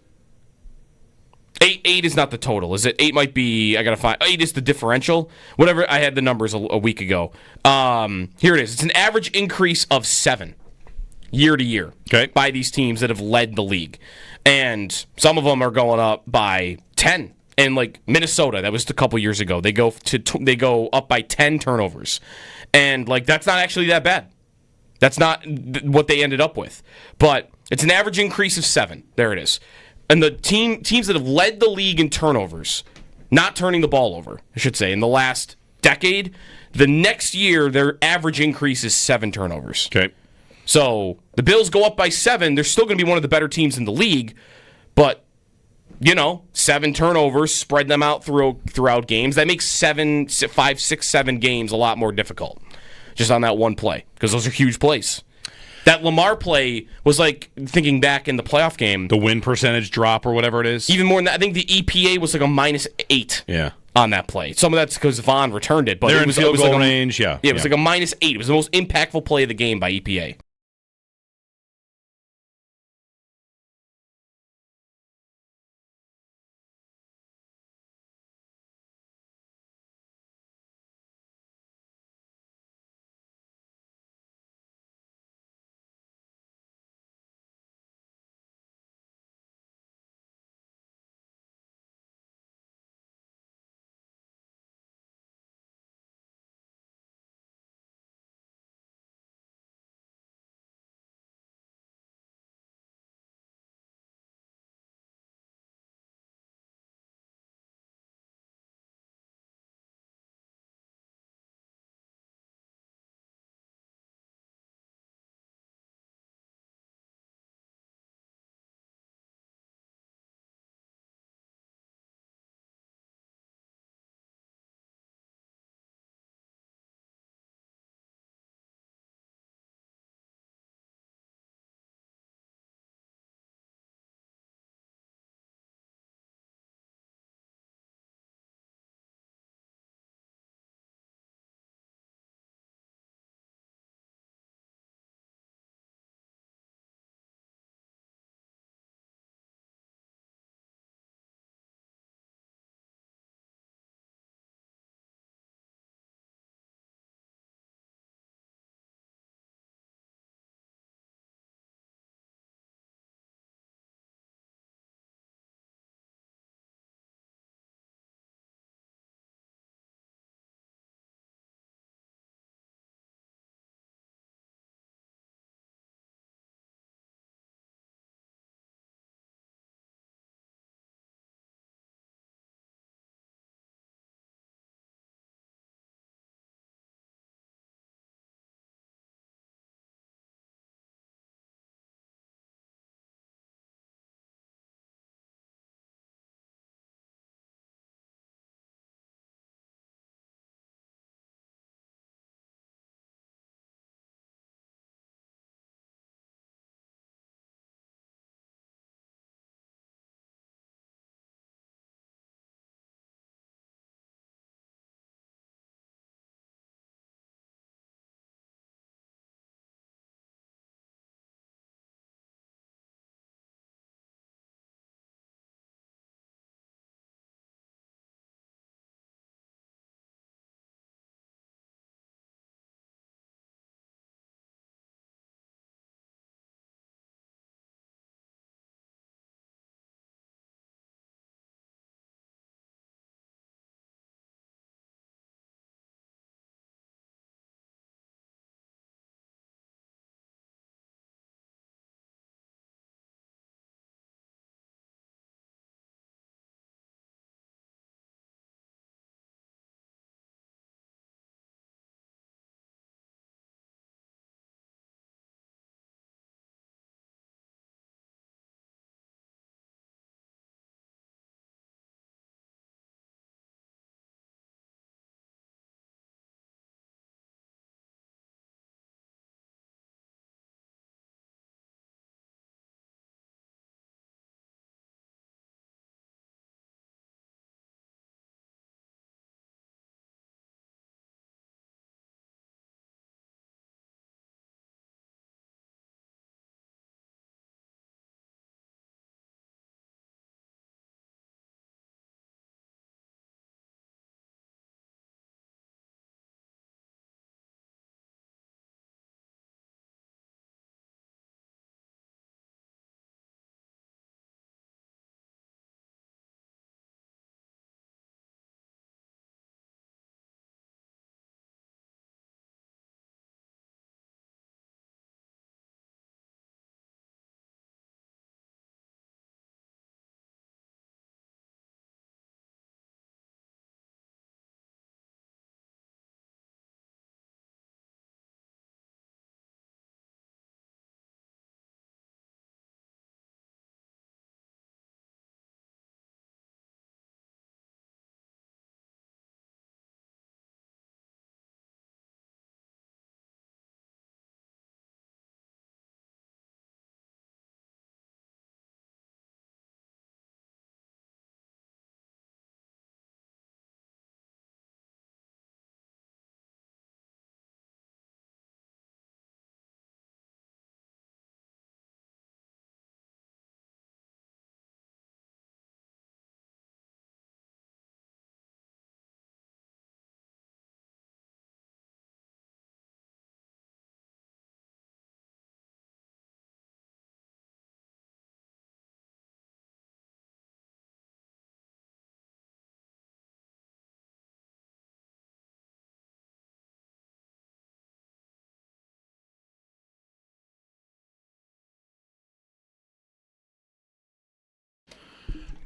is not the total, is it? 8 might be, I got to find, 8 is the differential. Whatever, I had the numbers a week ago. Here it is. It's an average increase of 7 year to year by these teams that have led the league. And some of them are going up by 10. And like Minnesota, that was a couple years ago. They go up by 10 turnovers. And like that's not actually that bad. That's not what they ended up with. But it's an average increase of 7. There it is. And the teams that have led the league in turnovers, not turning the ball over, I should say, in the last decade, the next year their average increase is 7 turnovers. Okay. So the Bills go up by 7. They're still going to be one of the better teams in the league, but 7 turnovers, spread them out throughout games. That makes 5, 6, 7 games a lot more difficult just on that one play because those are huge plays. That Lamar play was like, thinking back in the playoff game, the win percentage drop or whatever it is. Even more than that, I think the EPA was like a -8 on that play. Some of that's because Vaughn returned it, but they're it was in field goal like range. It was like a -8. It was the most impactful play of the game by EPA.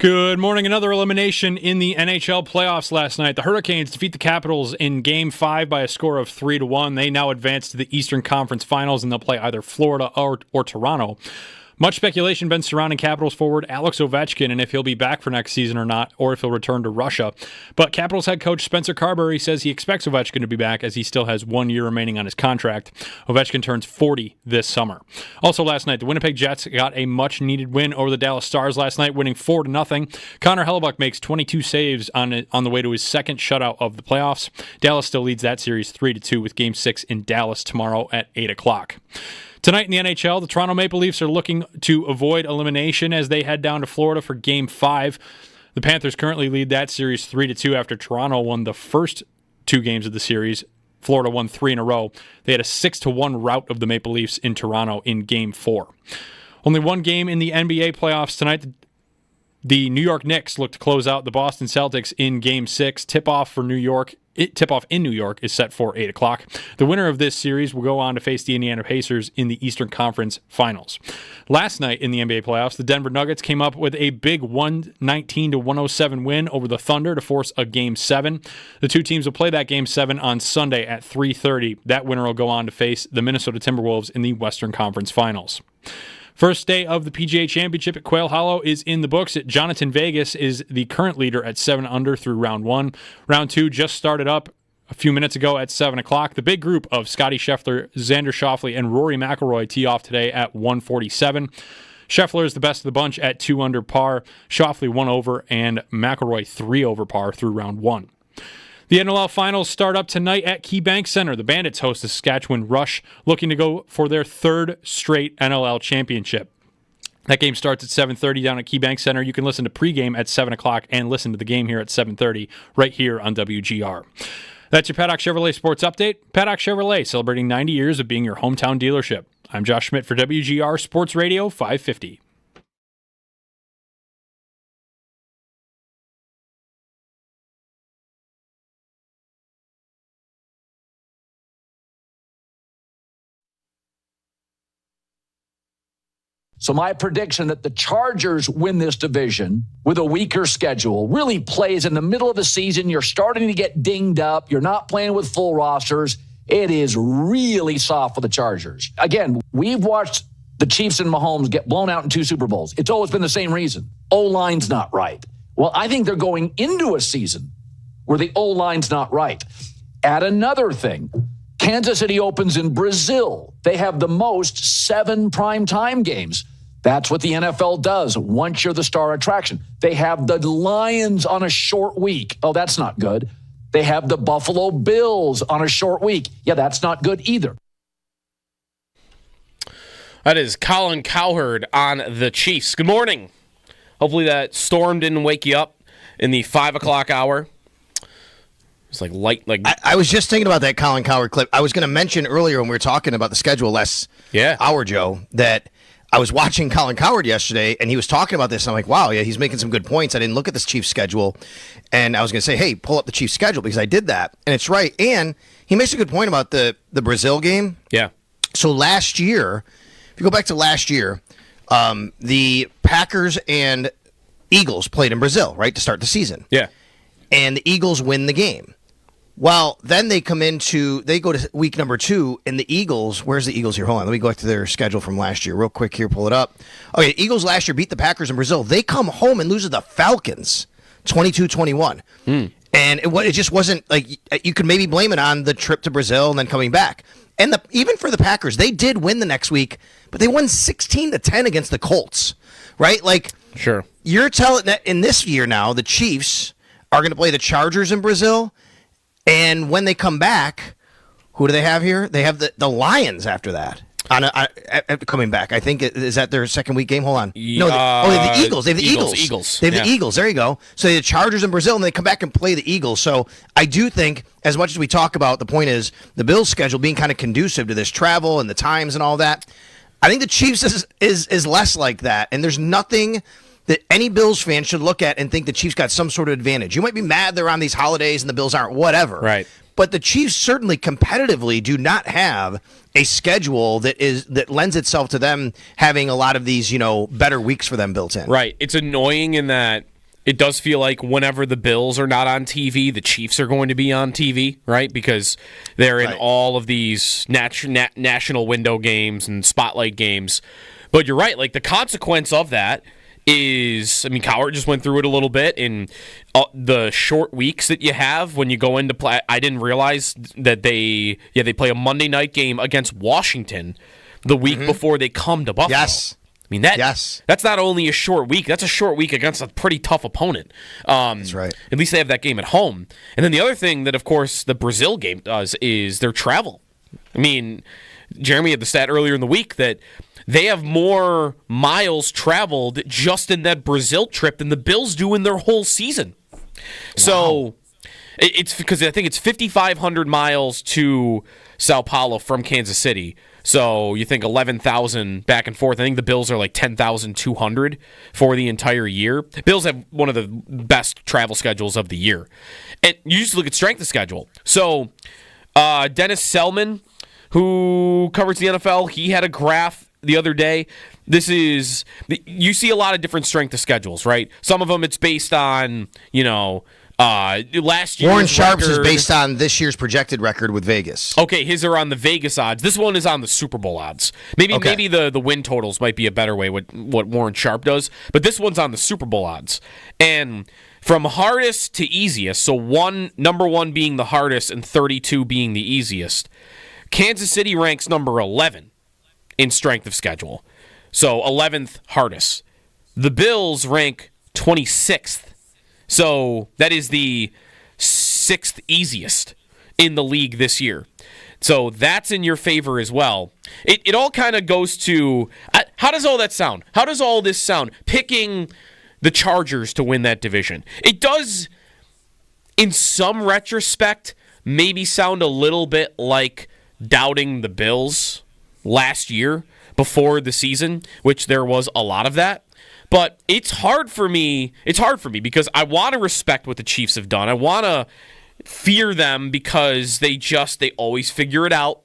Good morning. Another elimination in the NHL playoffs last night. The Hurricanes defeat the Capitals in Game 5 by a score of 3-1. They now advance to the Eastern Conference Finals, and they'll play either Florida or Toronto. Much speculation been surrounding Capitals forward Alex Ovechkin and if he'll be back for next season or not, or if he'll return to Russia. But Capitals head coach Spencer Carberry says he expects Ovechkin to be back as he still has 1 year remaining on his contract. Ovechkin turns 40 this summer. Also last night, the Winnipeg Jets got a much-needed win over the Dallas Stars last night, winning 4-0. Connor Hellebuyck makes 22 saves on the way to his second shutout of the playoffs. Dallas still leads that series 3-2 with Game 6 in Dallas tomorrow at 8 o'clock. Tonight in the NHL, the Toronto Maple Leafs are looking to avoid elimination as they head down to Florida for Game 5. The Panthers currently lead that series 3-2 after Toronto won the first 2 games of the series. Florida won 3 in a row. They had a 6-1 rout of the Maple Leafs in Toronto in Game 4. Only one game in the NBA playoffs tonight. The New York Knicks look to close out the Boston Celtics in Game 6. Tip-off in New York is set for 8 o'clock. The winner of this series will go on to face the Indiana Pacers in the Eastern Conference Finals. Last night in the NBA playoffs, the Denver Nuggets came up with a big 119-107 win over the Thunder to force a Game 7. The two teams will play that Game 7 on Sunday at 3:30. That winner will go on to face the Minnesota Timberwolves in the Western Conference Finals. First day of the PGA Championship at Quail Hollow is in the books. Jonathan Vegas is the current leader at 7 under through round 1. Round 2 just started up a few minutes ago at 7 o'clock. The big group of Scotty Scheffler, Xander Schauffele, and Rory McIlroy tee off today at 1:47. Scheffler is the best of the bunch at 2 under par, Schauffele 1 over, and McIlroy 3 over par through round 1. The NLL Finals start up tonight at KeyBank Center. The Bandits host the Saskatchewan Rush, looking to go for their 3rd straight NLL championship. That game starts at 7:30 down at KeyBank Center. You can listen to pregame at 7 o'clock and listen to the game here at 7:30 right here on WGR. That's your Paddock Chevrolet Sports Update. Paddock Chevrolet, celebrating 90 years of being your hometown dealership. I'm Josh Schmidt for WGR Sports Radio 550. So my prediction that the Chargers win this division with a weaker schedule really plays in the middle of the season. You're starting to get dinged up. You're not playing with full rosters. It is really soft for the Chargers. Again, we've watched the Chiefs and Mahomes get blown out in 2 Super Bowls. It's always been the same reason. O-line's not right. Well, I think they're going into a season where the O-line's not right. Add another thing. Kansas City opens in Brazil. They have the most 7 primetime games. That's what the NFL does once you're the star attraction. They have the Lions on a short week. Oh, that's not good. They have the Buffalo Bills on a short week. Yeah, that's not good either. That is Colin Cowherd on the Chiefs. Good morning. Hopefully that storm didn't wake you up in the 5 o'clock hour. It's like light. I was just thinking about that Colin Cowherd clip. I was going to mention earlier when we were talking about the schedule last hour, Joe, that I was watching Colin Cowherd yesterday, and he was talking about this, and I'm like, wow, yeah, he's making some good points. I didn't look at this Chiefs schedule, and I was going to say, hey, pull up the Chiefs schedule, because I did that, and it's right. And he makes a good point about the Brazil game. Yeah. So last year, if you go back to last year, the Packers and Eagles played in Brazil, right, to start the season. Yeah. And the Eagles win the game. Well, then they go to week number 2, and the Eagles, where's the Eagles here? Hold on, let me go back to their schedule from last year real quick here, pull it up. Okay, Eagles last year beat the Packers in Brazil. They come home and lose to the Falcons, 22-21. And it just wasn't, like, you could maybe blame it on the trip to Brazil and then coming back. And even for the Packers, they did win the next week, but they won 16-10 against the Colts, right? Like, sure. You're telling that in this year now, the Chiefs are going to play the Chargers in Brazil. And when they come back, who do they have here? They have the Lions after that. Coming back. I think, is that their second week game? Hold on. No, they have the Eagles. They have the Eagles. They have the Eagles. There you go. So they have the Chargers in Brazil, and they come back and play the Eagles. So I do think, as much as we talk about, the point is the Bills' schedule being kind of conducive to this travel and the times and all that. I think the Chiefs is less like that, and there's nothing that any Bills fan should look at and think the Chiefs got some sort of advantage. You might be mad they're on these holidays and the Bills aren't, whatever. Right. But the Chiefs certainly competitively do not have a schedule that lends itself to them having a lot of these, better weeks for them built in. Right. It's annoying in that it does feel like whenever the Bills are not on TV, the Chiefs are going to be on TV, right? Because they're in all of these national window games and spotlight games. But you're right, like the consequence of that is, I mean, Cowart just went through it a little bit in the short weeks that you have when you go into play. I didn't realize that they play a Monday night game against Washington the week before they come to Buffalo. Yes. I mean, that's not only a short week, that's a short week against a pretty tough opponent. That's right. At least they have that game at home. And then the other thing that, of course, the Brazil game does is their travel. I mean, Jeremy had the stat earlier in the week that they have more miles traveled just in that Brazil trip than the Bills do in their whole season. Wow. So it's because I think it's 5,500 miles to Sao Paulo from Kansas City. So you think 11,000 back and forth. I think the Bills are like 10,200 for the entire year. Bills have one of the best travel schedules of the year. And you just look at strength of schedule. So Dennis Selman, who covers the NFL, he had a graph the other day. You see a lot of different strength of schedules, right? Some of them it's based on, last year's Warren Sharp's record. is based on this year's projected record with Vegas. Okay, his are on the Vegas odds. This one is on the Super Bowl odds. Maybe the win totals might be a better way what Warren Sharp does, but this one's on the Super Bowl odds. And from hardest to easiest, so number 1 being the hardest and 32 being the easiest, Kansas City ranks number 11 in strength of schedule. So 11th hardest. The Bills rank 26th. So that is the 6th easiest in the league this year. So that's in your favor as well. It all kind of goes to, how does all that sound? How does all this sound? Picking the Chargers to win that division. It does, in some retrospect, maybe sound a little bit like doubting the Bills last year before the season, which there was a lot of that. But it's hard for me because I want to respect what the Chiefs have done. I want to fear them because they always figure it out.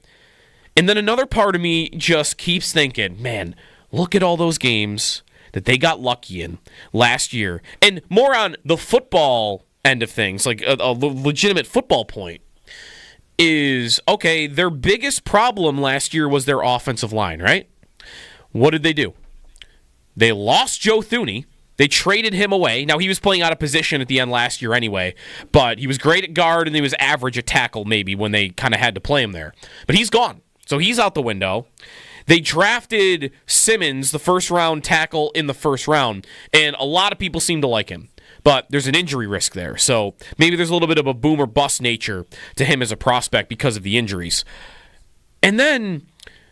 And then another part of me just keeps thinking, man, look at all those games that they got lucky in last year. And more on the football end of things, like a legitimate football point, is, okay, their biggest problem last year was their offensive line, right? What did they do? They lost Joe Thuney. They traded him away. Now, he was playing out of position at the end last year anyway, but he was great at guard and he was average at tackle maybe when they kind of had to play him there. But he's gone, so he's out the window. They drafted Simmons, the first-round tackle in the first round, and a lot of people seem to like him. But there's an injury risk there, so maybe there's a little bit of a boom or bust nature to him as a prospect because of the injuries. And then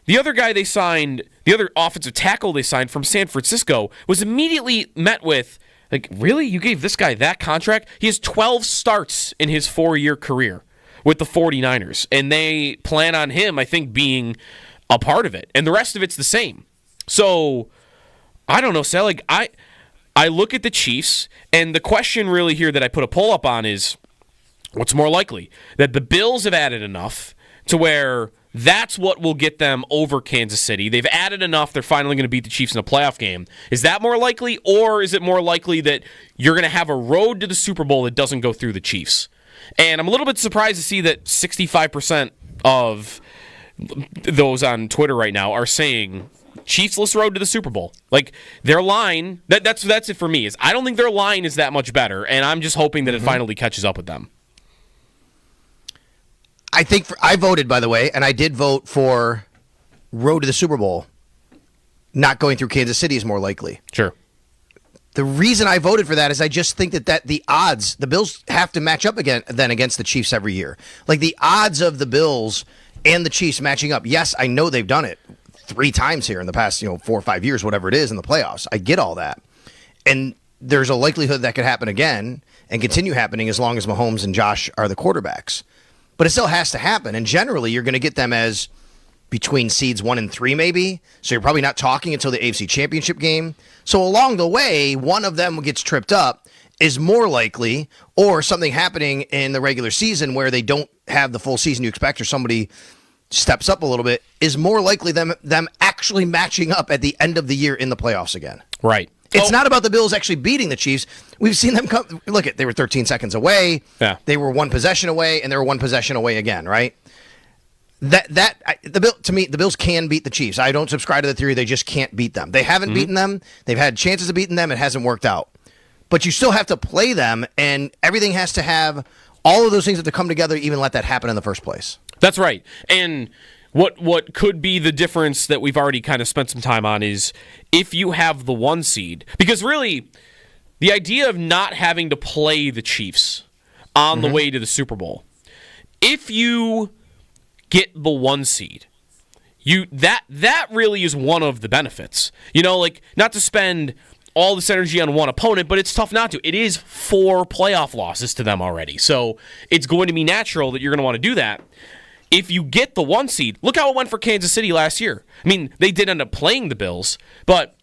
the other guy they signed, the other offensive tackle they signed from San Francisco, was immediately met with, like, really? You gave this guy that contract? He has 12 starts in his 4-year career with the 49ers, and they plan on him, I think, being a part of it. And the rest of it's the same. So, I don't know, Sal, like, I look at the Chiefs, and the question really here that I put a poll up on is, what's more likely? That the Bills have added enough to where that's what will get them over Kansas City. They've added enough, they're finally going to beat the Chiefs in a playoff game. Is that more likely, or is it more likely that you're going to have a road to the Super Bowl that doesn't go through the Chiefs? And I'm a little bit surprised to see that 65% of those on Twitter right now are saying Chiefs-less road to the Super Bowl. Like, their line, that's it for me, is I don't think their line is that much better, and I'm just hoping that it finally catches up with them. I voted, by the way, and I did vote for road to the Super Bowl. Not going through Kansas City is more likely. Sure. The reason I voted for that is I just think that the odds, the Bills have to match up again then against the Chiefs every year. Like, the odds of the Bills and the Chiefs matching up. Yes, I know they've done it 3 times here in the past, 4 or 5 years, whatever it is, in the playoffs. I get all that. And there's a likelihood that could happen again and continue happening as long as Mahomes and Josh are the quarterbacks. But it still has to happen. And generally, you're going to get them as between seeds 1 and 3, maybe. So you're probably not talking until the AFC Championship game. So along the way, one of them gets tripped up is more likely, or something happening in the regular season where they don't have the full season you expect, or somebody steps up a little bit, is more likely them actually matching up at the end of the year in the playoffs again. Right. It's not about the Bills actually beating the Chiefs. We've seen them come. Look, they were 13 seconds away. Yeah. They were one possession away, and they were one possession away again, right? To me, the Bills can beat the Chiefs. I don't subscribe to the theory they just can't beat them. They haven't beaten them. They've had chances of beating them. It hasn't worked out. But you still have to play them, and everything has to have all of those things have to come together to even let that happen in the first place. That's right. And what could be the difference that we've already kind of spent some time on is if you have the 1 seed. Because really, the idea of not having to play the Chiefs on the way to the Super Bowl, if you get the 1 seed, that really is one of the benefits. Like, not to spend all this energy on one opponent, but it's tough not to. It is 4 playoff losses to them already. So it's going to be natural that you're going to want to do that. If you get the 1 seed, look how it went for Kansas City last year. I mean, they did end up playing the Bills, but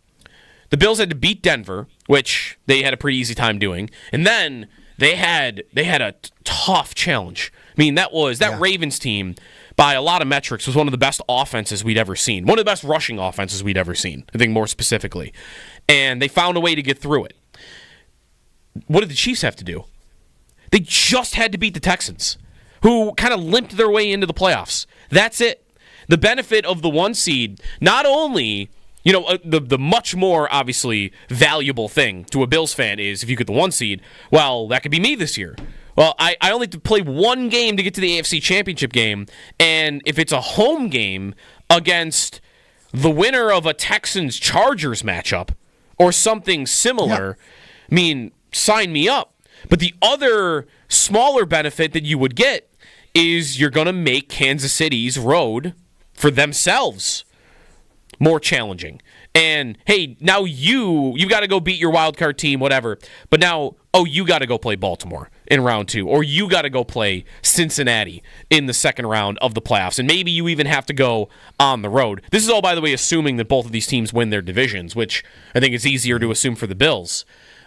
the Bills had to beat Denver, which they had a pretty easy time doing. And then they had a tough challenge. I mean, that Ravens team, by a lot of metrics, was one of the best offenses we'd ever seen. One of the best rushing offenses we'd ever seen, I think more specifically. And they found a way to get through it. What did the Chiefs have to do? They just had to beat the Texans, who kind of limped their way into the playoffs. That's it. The benefit of the 1 seed, not only, the much more obviously valuable thing to a Bills fan is if you get the 1 seed, well, that could be me this year. Well, I only have to play 1 game to get to the AFC Championship game, and if it's a home game against the winner of a Texans-Chargers matchup or something similar, I mean, sign me up. But the other smaller benefit that you would get is you're going to make Kansas City's road for themselves more challenging. And, hey, now you've got to go beat your wild card team, whatever. But now, you got to go play Baltimore in round 2. Or you got to go play Cincinnati in the second round of the playoffs. And maybe you even have to go on the road. This is all, by the way, assuming that both of these teams win their divisions, which I think is easier to assume for the Bills.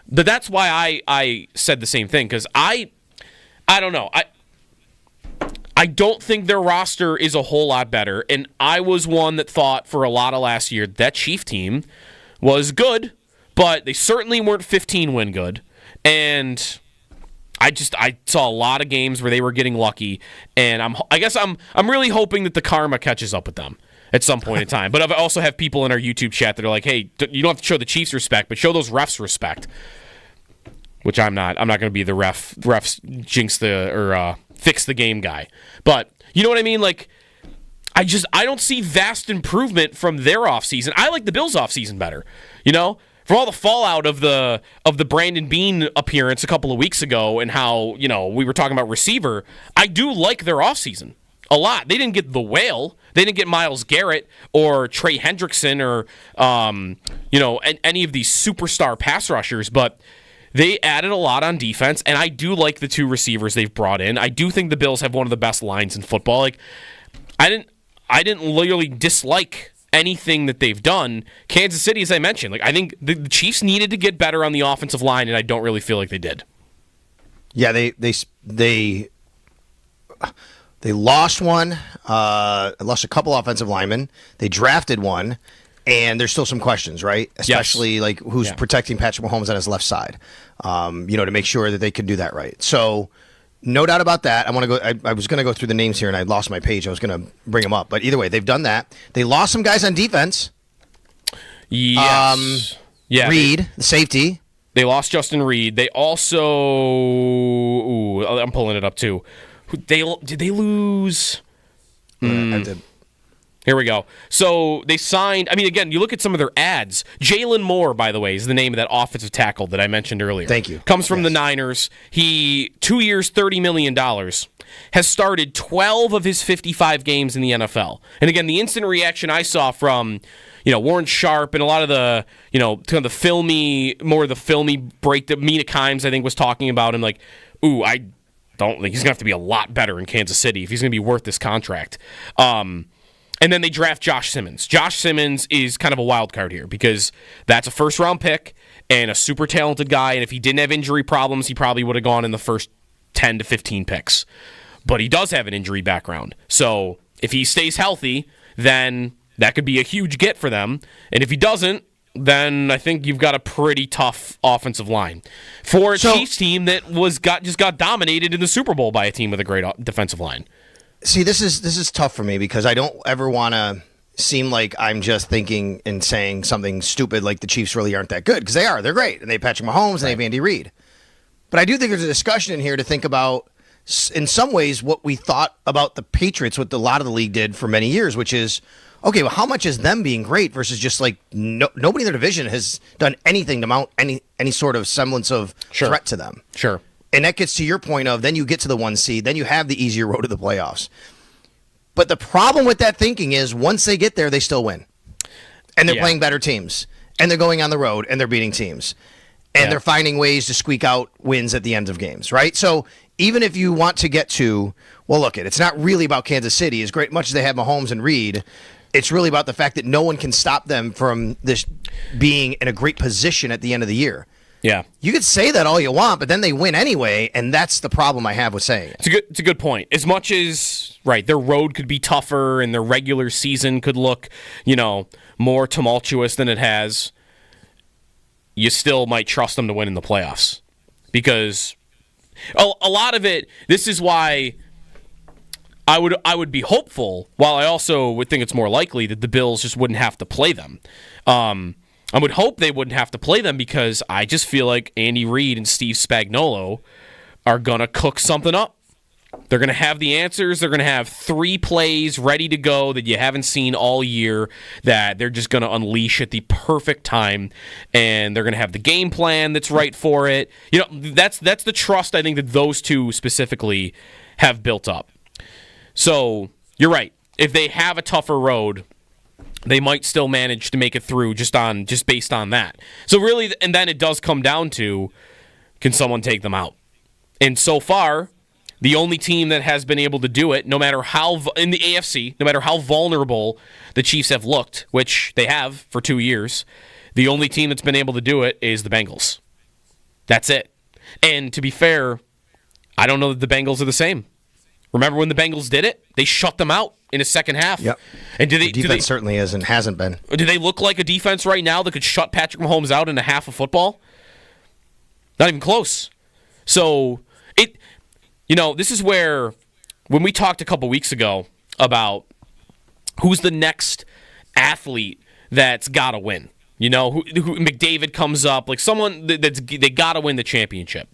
But that's why I said the same thing, because I don't know. I don't think their roster is a whole lot better, and I was one that thought for a lot of last year that Chief team was good, but they certainly weren't 15-win good, and I saw a lot of games where they were getting lucky, and I guess I'm really hoping that the karma catches up with them at some point in time. But I also have people in our YouTube chat that are like, hey, you don't have to show the Chiefs respect, but show those refs respect. Which I'm not. I'm not going to be the refs jinx fix the game guy. But you know what I mean? Like, I don't see vast improvement from their offseason. I like the Bills' offseason better. From all the fallout of the Brandon Beane appearance a couple of weeks ago and how, we were talking about receiver, I do like their offseason a lot. They didn't get the whale. They didn't get Myles Garrett or Trey Hendrickson or any of these superstar pass rushers, but they added a lot on defense, and I do like the 2 receivers they've brought in. I do think the Bills have one of the best lines in football. Like, I didn't literally dislike anything that they've done. Kansas City, as I mentioned, like, I think the Chiefs needed to get better on the offensive line, and I don't really feel like they did. Yeah, they lost one, lost a couple offensive linemen. They drafted one. And there's still some questions, right? Especially like who's protecting Patrick Mahomes on his left side, to make sure that they can do that right. So, no doubt about that. I was going to go through the names here, and I lost my page. I was going to bring them up, but either way, they've done that. They lost some guys on defense. Yes. Reed, the safety. They lost Justin Reed. They also, I'm pulling it up too. Did they lose? I did. Here we go. So they signed, again, you look at some of their ads. Jalen Moore, by the way, is the name of that offensive tackle that I mentioned earlier. Thank you. Comes from the Niners. He, 2 years, $30 million, has started 12 of his 55 games in the NFL. And again, the instant reaction I saw from, Warren Sharp and a lot of the, kind of the filmy break that Mina Kimes, I think, was talking about. And like, I don't think he's going to have to be a lot better in Kansas City if he's going to be worth this contract. And then they draft Josh Simmons. Josh Simmons is kind of a wild card here because that's a first-round pick and a super talented guy, and if he didn't have injury problems, he probably would have gone in the first 10 to 15 picks. But he does have an injury background. So if he stays healthy, then that could be a huge get for them. And if he doesn't, then I think you've got a pretty tough offensive line for a Chiefs team that just got dominated in the Super Bowl by a team with a great defensive line. See, this is tough for me because I don't ever want to seem like I'm just thinking and saying something stupid like the Chiefs really aren't that good, because they are. They're great, and they have Patrick Mahomes and they have Andy Reid. But I do think there's a discussion in here to think about, in some ways, what we thought about the Patriots, what a lot of the league did for many years, which is, okay, well, how much is them being great versus just like nobody in their division has done anything to mount any sort of semblance of threat to them. Sure. And that gets to your point of, then you get to the 1 seed, then you have the easier road to the playoffs. But the problem with that thinking is once they get there, they still win. And they're playing better teams. And they're going on the road and they're beating teams. And they're finding ways to squeak out wins at the end of games, right? So even if you want to get to, well, look, it's not really about Kansas City. As great much as they have Mahomes and Reed, it's really about the fact that no one can stop them from this being in a great position at the end of the year. Yeah. You could say that all you want, but then they win anyway, and that's the problem I have with saying it. It's a good point. As much as, their road could be tougher and their regular season could look, more tumultuous than it has, you still might trust them to win in the playoffs. Because a lot of it, this is why I would be hopeful, while I also would think it's more likely that the Bills just wouldn't have to play them. I would hope they wouldn't have to play them because I just feel like Andy Reid and Steve Spagnuolo are going to cook something up. They're going to have the answers. They're going to have 3 plays ready to go that you haven't seen all year that they're just going to unleash at the perfect time, and they're going to have the game plan that's right for it. That's the trust I think that those two specifically have built up. So you're right. If they have a tougher road, they might still manage to make it through just based on that. So really, and then it does come down to, can someone take them out? And so far, the only team that has been able to do it, no matter how, in the AFC, no matter how vulnerable the Chiefs have looked, which they have for 2 years, the only team that's been able to do it is the Bengals. That's it. And to be fair, I don't know that the Bengals are the same. Remember when the Bengals did it? They shut them out in the second half. Yep. And the defense certainly is and hasn't been. Do they look like a defense right now that could shut Patrick Mahomes out in a half of football? Not even close. So this is where, when we talked a couple weeks ago about who's the next athlete that's got to win, who McDavid comes up, like someone they got to win the championship,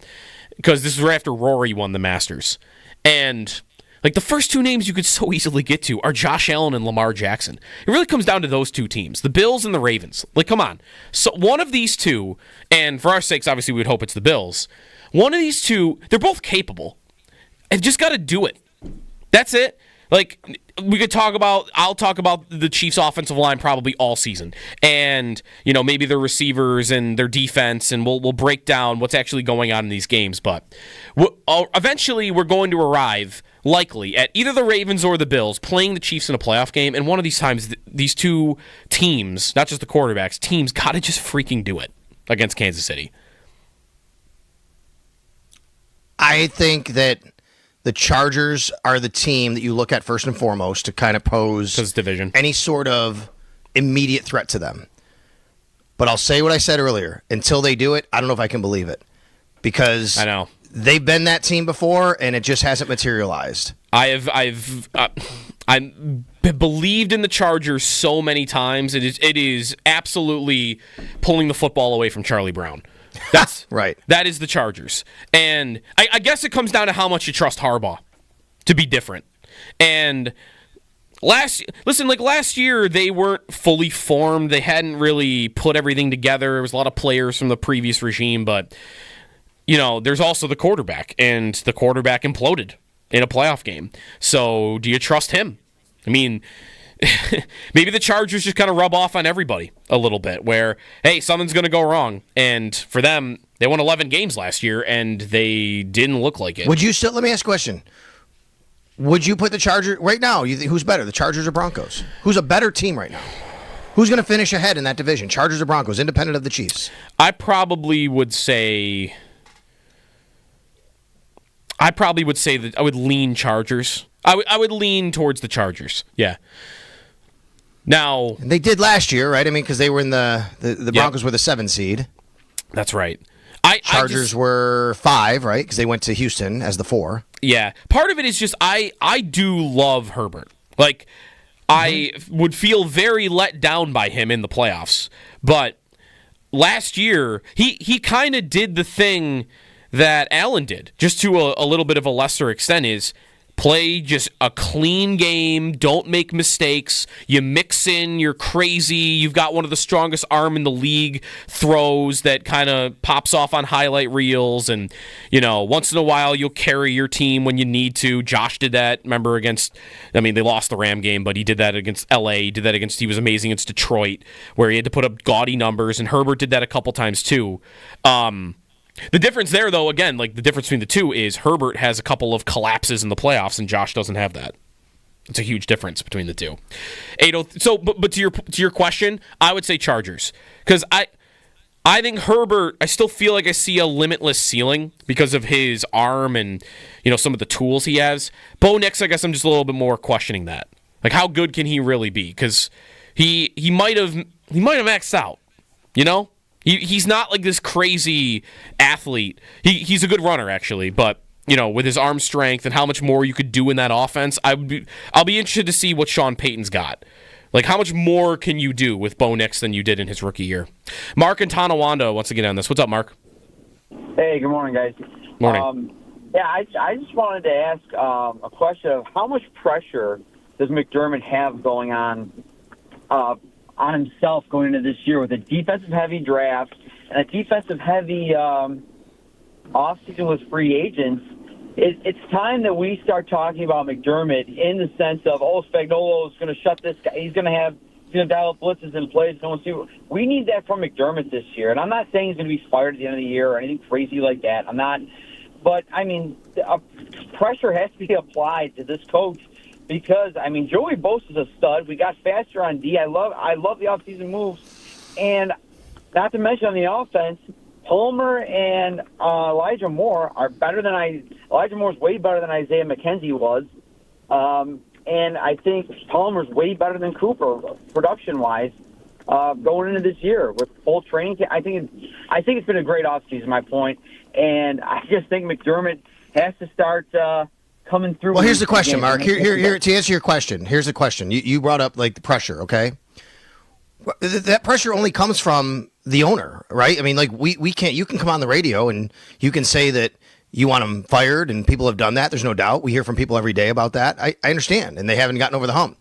because this is right after Rory won the Masters, and the first 2 names you could so easily get to are Josh Allen and Lamar Jackson. It really comes down to those 2 teams, the Bills and the Ravens. Come on. So one of these 2, and for our sakes, obviously, we'd hope it's the Bills. One of these 2, they're both capable. They've just got to do it. That's it. I'll talk about the Chiefs' offensive line probably all season. And, maybe their receivers and their defense, and we'll break down what's actually going on in these games. But eventually we're going to arrive, likely, at either the Ravens or the Bills playing the Chiefs in a playoff game. And one of these times, these 2 teams, not just the quarterbacks, teams got to just freaking do it against Kansas City. I think that the Chargers are the team that you look at first and foremost to kind of pose division. Any sort of immediate threat to them. But I'll say what I said earlier. Until they do it, I don't know if I can believe it. Because I know they've been that team before, and it just hasn't materialized. I've believed in the Chargers so many times. It is absolutely pulling the football away from Charlie Brown. That's right. That is the Chargers. And I guess it comes down to how much you trust Harbaugh to be different. And last year, they weren't fully formed. They hadn't really put everything together. There was a lot of players from the previous regime, but there's also the quarterback, and the quarterback imploded in a playoff game. So do you trust him? I mean, maybe the Chargers just kind of rub off on everybody a little bit, where, hey, something's going to go wrong. And for them, they won 11 games last year, and they didn't look like it. Would you still, let me ask a question. Would you put the Chargers, right now, you think, who's better, the Chargers or Broncos? Who's a better team right now? Who's going to finish ahead in that division, Chargers or Broncos, independent of the Chiefs? I probably would say that I would lean Chargers. I would lean towards the Chargers, yeah. Now they did last year, right? I mean, because they were in the Broncos were the 7 seed. That's right. Chargers were 5, right? Because they went to Houston as the 4. Yeah. Part of it is just I do love Herbert. Like, I would feel very let down by him in the playoffs. But last year, he kind of did the thing that Allen did, just to a little bit of a lesser extent, is play just a clean game, don't make mistakes, you mix in, you're crazy, you've got one of the strongest arm in the league, throws that kind of pops off on highlight reels, and, once in a while you'll carry your team when you need to. Josh did that, remember, they lost the Ram game, but he did that against LA, he was amazing against Detroit, where he had to put up gaudy numbers, and Herbert did that a couple times too. The difference there, though, again, like the difference between the two is Herbert has a couple of collapses in the playoffs, and Josh doesn't have that. It's a huge difference between the two. But to your question, I would say Chargers, because I think Herbert, I still feel like I see a limitless ceiling because of his arm and some of the tools he has. Bo Nix, I guess I'm just a little bit more questioning that. Like, how good can he really be? Because he might have maxed out, He's not like this crazy athlete. He's a good runner, actually, but with his arm strength and how much more you could do in that offense, I'll be interested to see what Sean Payton's got. Like, how much more can you do with Bo Nix than you did in his rookie year? Mark and Tonawanda wants to get on this. What's up, Mark? Hey, good morning, guys. Morning. I just wanted to ask a question of how much pressure does McDermott have going on himself going into this year with a defensive-heavy draft and a defensive-heavy offseason with free agents. It's time that we start talking about McDermott in the sense of, Spagnuolo is going to shut this guy. He's going to dial up blitzes in place. We need that from McDermott this year. And I'm not saying he's going to be fired at the end of the year or anything crazy like that. I'm not. But, pressure has to be applied to this coach. Because, Joey Bosa's a stud. We got faster on D. I love the offseason moves. And not to mention on the offense, Palmer and Elijah Moore are better than Elijah Moore's way better than Isaiah McKenzie was. And I think Palmer's way better than Cooper production-wise going into this year with full training. I think it's been a great offseason, my point. And I just think McDermott has to start coming through. Well, here's the question, Mark. Here to answer your question. Here's the question. You brought up like the pressure, okay? That pressure only comes from the owner, right? We can't. You can come on the radio and you can say that you want him fired, and people have done that. There's no doubt. We hear from people every day about that. I understand, and they haven't gotten over the hump.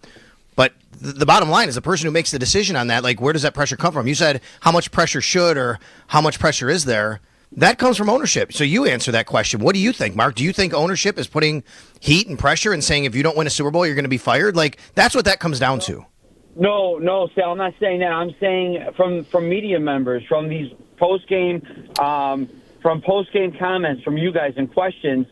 But the bottom line is the person who makes the decision on that. Like, where does that pressure come from? You said how much pressure should or how much pressure is there? That comes from ownership. So you answer that question. What do you think, Mark? Do you think ownership is putting heat and pressure and saying if you don't win a Super Bowl, you're going to be fired? Like, that's what that comes down to. No, Sal, I'm not saying that. I'm saying from media members, from these post-game comments from you guys and questions.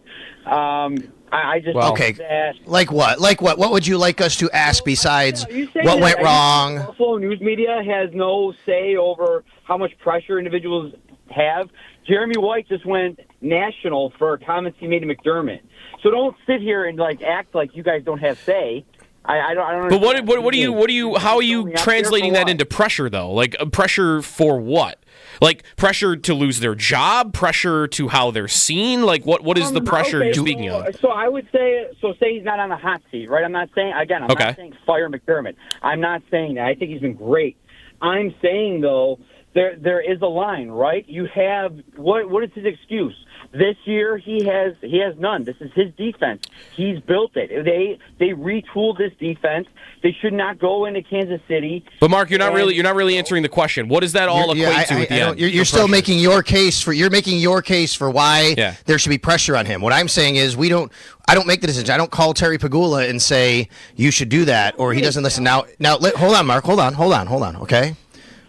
I just okay. That, like what? What would you like us to ask besides what went wrong? Buffalo news media has no say over how much pressure individuals have. Jeremy White just went national for comments he made to McDermott. So don't sit here and act like you guys don't have say. I don't. But how are you translating that into pressure though? Like pressure for what? Like pressure to lose their job, pressure to how they're seen. Like what is the pressure you're speaking of? So I would say he's not on the hot seat, right? I'm not saying not saying fire McDermott. I'm not saying that. I think he's been great. I'm saying though. There is a line, right? You have what is his excuse? This year he has none. This is his defense. He's built it. They retooled this defense. They should not go into Kansas City. But Mark, you're not really answering the question. What does that all equate to at the end? You're still making your case for why there should be pressure on him. What I'm saying is I don't make the decision. I don't call Terry Pagula and say you should do that or he doesn't listen. Now hold on, Mark. Hold on. Okay,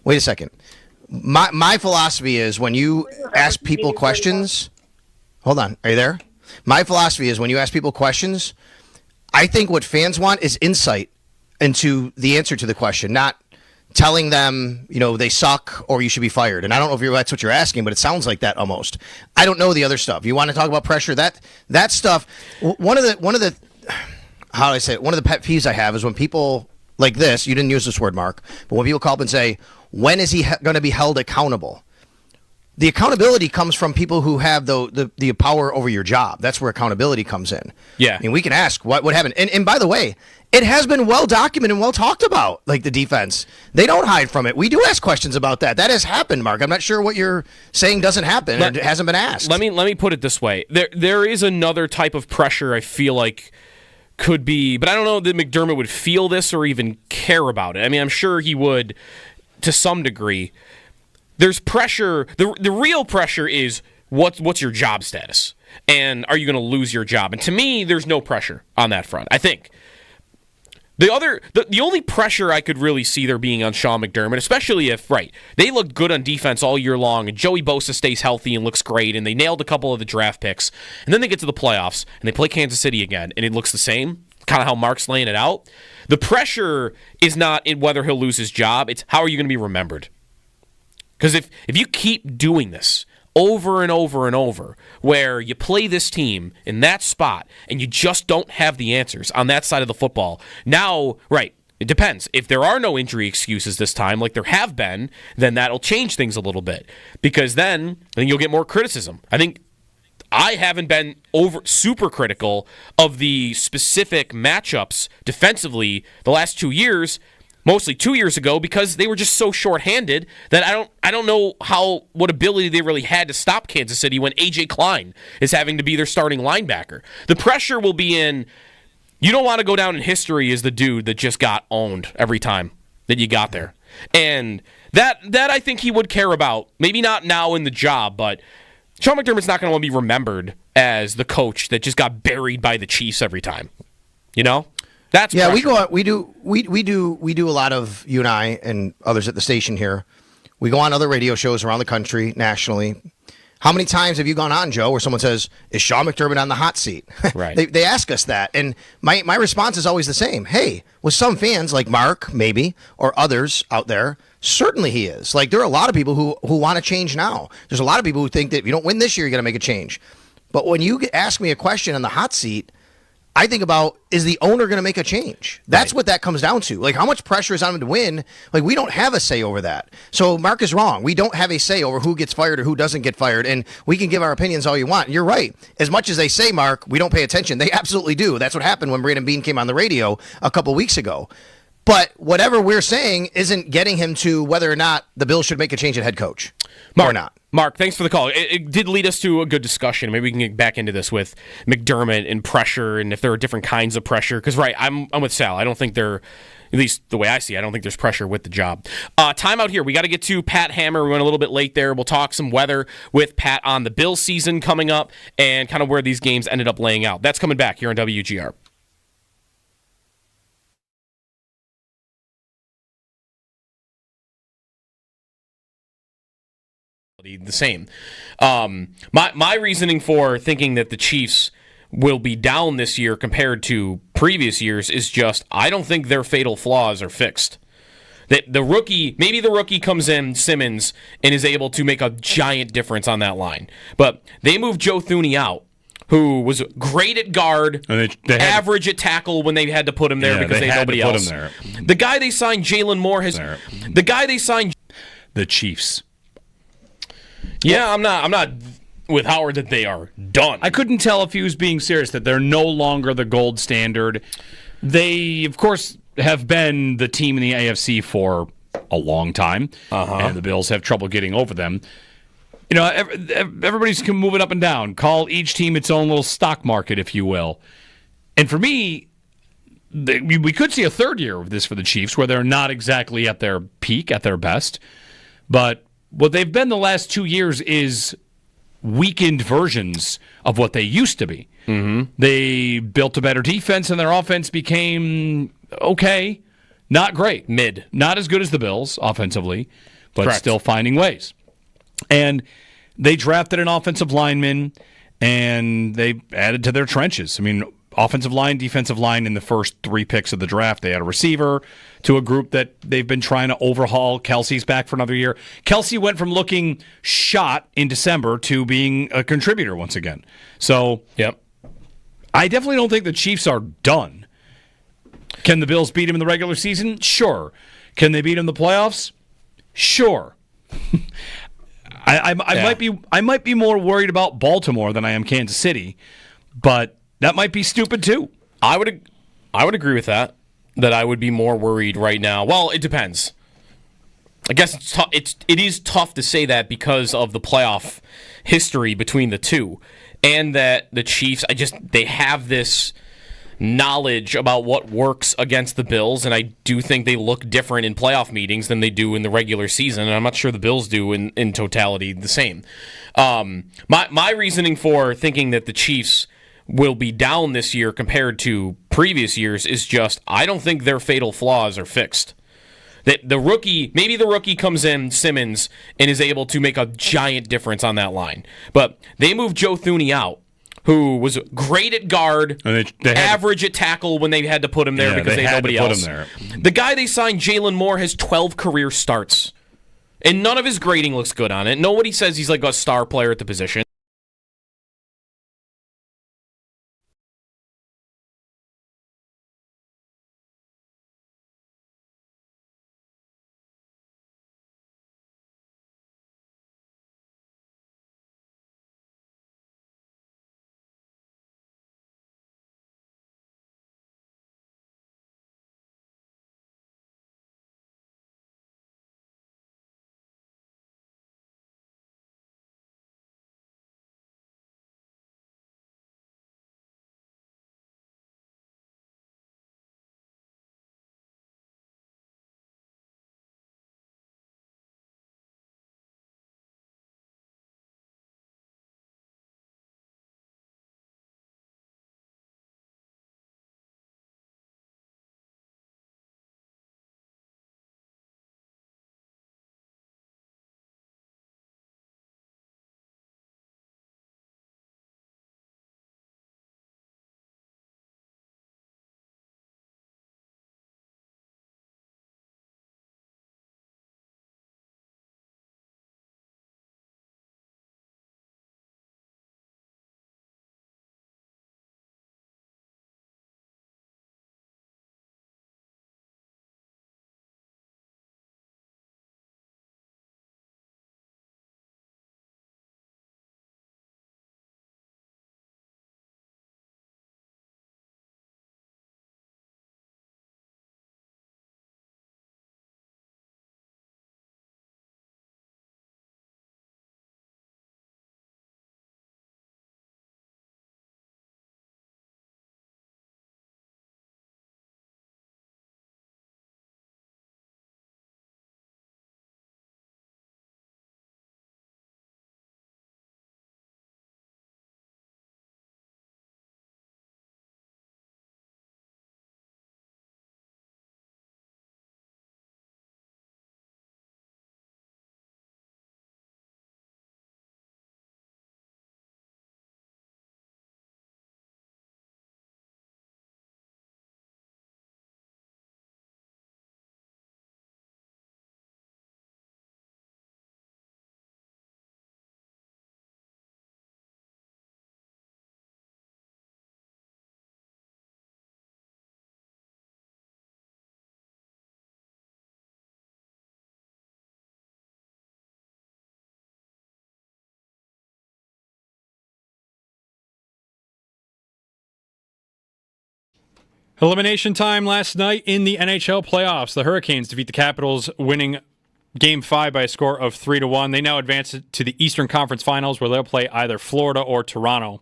wait a second. My philosophy is when you ask people questions. Hold on, are you there? My philosophy is when you ask people questions, I think what fans want is insight into the answer to the question, not telling them, they suck or you should be fired. And I don't know if that's what you're asking, but it sounds like that almost. I don't know the other stuff. You want to talk about pressure? That stuff. One of the how do I say it? One of the pet peeves I have is when people like this, you didn't use this word, Mark, but when people call up and say, when is he going to be held accountable? The accountability comes from people who have the power over your job. That's where accountability comes in. Yeah. I mean, we can ask what happened. And by the way, it has been well documented and well talked about, like the defense. They don't hide from it. We do ask questions about that. That has happened, Mark. I'm not sure what you're saying doesn't happen. It hasn't been asked. Let me put it this way. There is another type of pressure I feel like could be, but I don't know that McDermott would feel this or even care about it. I mean, I'm sure he would to some degree. There's pressure. The real pressure is what's your job status, and are you going to lose your job? And to me, there's no pressure on that front. I think the only pressure I could really see there being on Sean McDermott, especially if they looked good on defense all year long, and Joey Bosa stays healthy and looks great, and they nailed a couple of the draft picks, and then they get to the playoffs and they play Kansas City again, and it looks the same. Kind of how Mark's laying it out. The pressure is not in whether he'll lose his job; it's how are you going to be remembered. Because if you keep doing this over and over and over, where you play this team in that spot and you just don't have the answers on that side of the football, now, it depends. If there are no injury excuses this time, like there have been, then that'll change things a little bit. Because then I think you'll get more criticism. I think I haven't been super critical of the specific matchups defensively the last 2 years, mostly 2 years ago, because they were just so shorthanded that I don't know what ability they really had to stop Kansas City when A.J. Klein is having to be their starting linebacker. The pressure will be in, you don't want to go down in history as the dude that just got owned every time that you got there. And that I think he would care about. Maybe not now in the job, but Sean McDermott's not going to want to be remembered as the coach that just got buried by the Chiefs every time. You know? That's pressure. We do a lot of, you and I and others at the station here. We go on other radio shows around the country, nationally. How many times have you gone on, Joe, where someone says, is Sean McDermott on the hot seat? Right. They ask us that. And my response is always the same. Hey, with some fans like Mark, maybe, or others out there, certainly he is. Like, there are a lot of people who want to change now. There's a lot of people who think that if you don't win this year, you're going to make a change. But when you ask me a question on the hot seat, I think about, is the owner going to make a change? That's what that comes down to. Like, how much pressure is on him to win? Like, we don't have a say over that. So Mark is wrong. We don't have a say over who gets fired or who doesn't get fired. And we can give our opinions all you want. You're right. As much as they say, Mark, we don't pay attention. They absolutely do. That's what happened when Brandon Beane came on the radio a couple weeks ago. But whatever we're saying isn't getting him to whether or not the Bills should make a change at head coach or not. Mark, thanks for the call. It did lead us to a good discussion. Maybe we can get back into this with McDermott and pressure, and if there are different kinds of pressure. Because, I'm with Sal. I don't think there, at least the way I see it, I don't think there's pressure with the job. Time out here. We got to get to Pat Hammer. We went a little bit late there. We'll talk some weather with Pat on the Bills season coming up and kind of where these games ended up laying out. That's coming back here on WGR. The same. My reasoning for thinking that the Chiefs will be down this year compared to previous years is just I don't think their fatal flaws are fixed. That maybe the rookie comes in, Simmons, and is able to make a giant difference on that line. But they moved Joe Thuney out, who was great at guard, and they average at tackle when they had to put him there because they had nobody else. There. The guy they signed, Jalen Moore, the Chiefs. Yeah, I'm not with Howard that they are done. I couldn't tell if he was being serious, that they're no longer the gold standard. They, of course, have been the team in the AFC for a long time, and the Bills have trouble getting over them. You know, everybody's moving up and down. Call each team its own little stock market, if you will. And for me, we could see a third year of this for the Chiefs, where they're not exactly at their peak, at their best, but what they've been the last 2 years is weakened versions of what they used to be. Mm-hmm. They built a better defense, and their offense became okay, not great. Mid. Not as good as the Bills offensively, but still finding ways. And they drafted an offensive lineman, and they added to their trenches. I mean, offensive line, defensive line in the first 3 picks of the draft. They had a receiver to a group that they've been trying to overhaul. Kelsey's back for another year. Kelsey went from looking shot in December to being a contributor once again. So, I definitely don't think the Chiefs are done. Can the Bills beat him in the regular season? Sure. Can they beat him in the playoffs? Sure. I might be more worried about Baltimore than I am Kansas City, but that might be stupid too. I would agree with that. That I would be more worried right now. Well, it depends. I guess it is tough to say that because of the playoff history between the two, and that the Chiefs, they have this knowledge about what works against the Bills, and I do think they look different in playoff meetings than they do in the regular season, and I'm not sure the Bills do in totality the same. My reasoning for thinking that the Chiefs will be down this year compared to previous years is just I don't think their fatal flaws are fixed. That maybe the rookie comes in, Simmons, and is able to make a giant difference on that line. But they moved Joe Thuney out, who was great at guard, average at tackle when they had to put him there because they had nobody else. The guy they signed, Jalen Moore, has 12 career starts, and none of his grading looks good on it. Nobody says he's like a star player at the position. Elimination time last night in the NHL playoffs. The Hurricanes defeat the Capitals, winning Game 5 by a score of 3-1. They now advance to the Eastern Conference Finals, where they'll play either Florida or Toronto.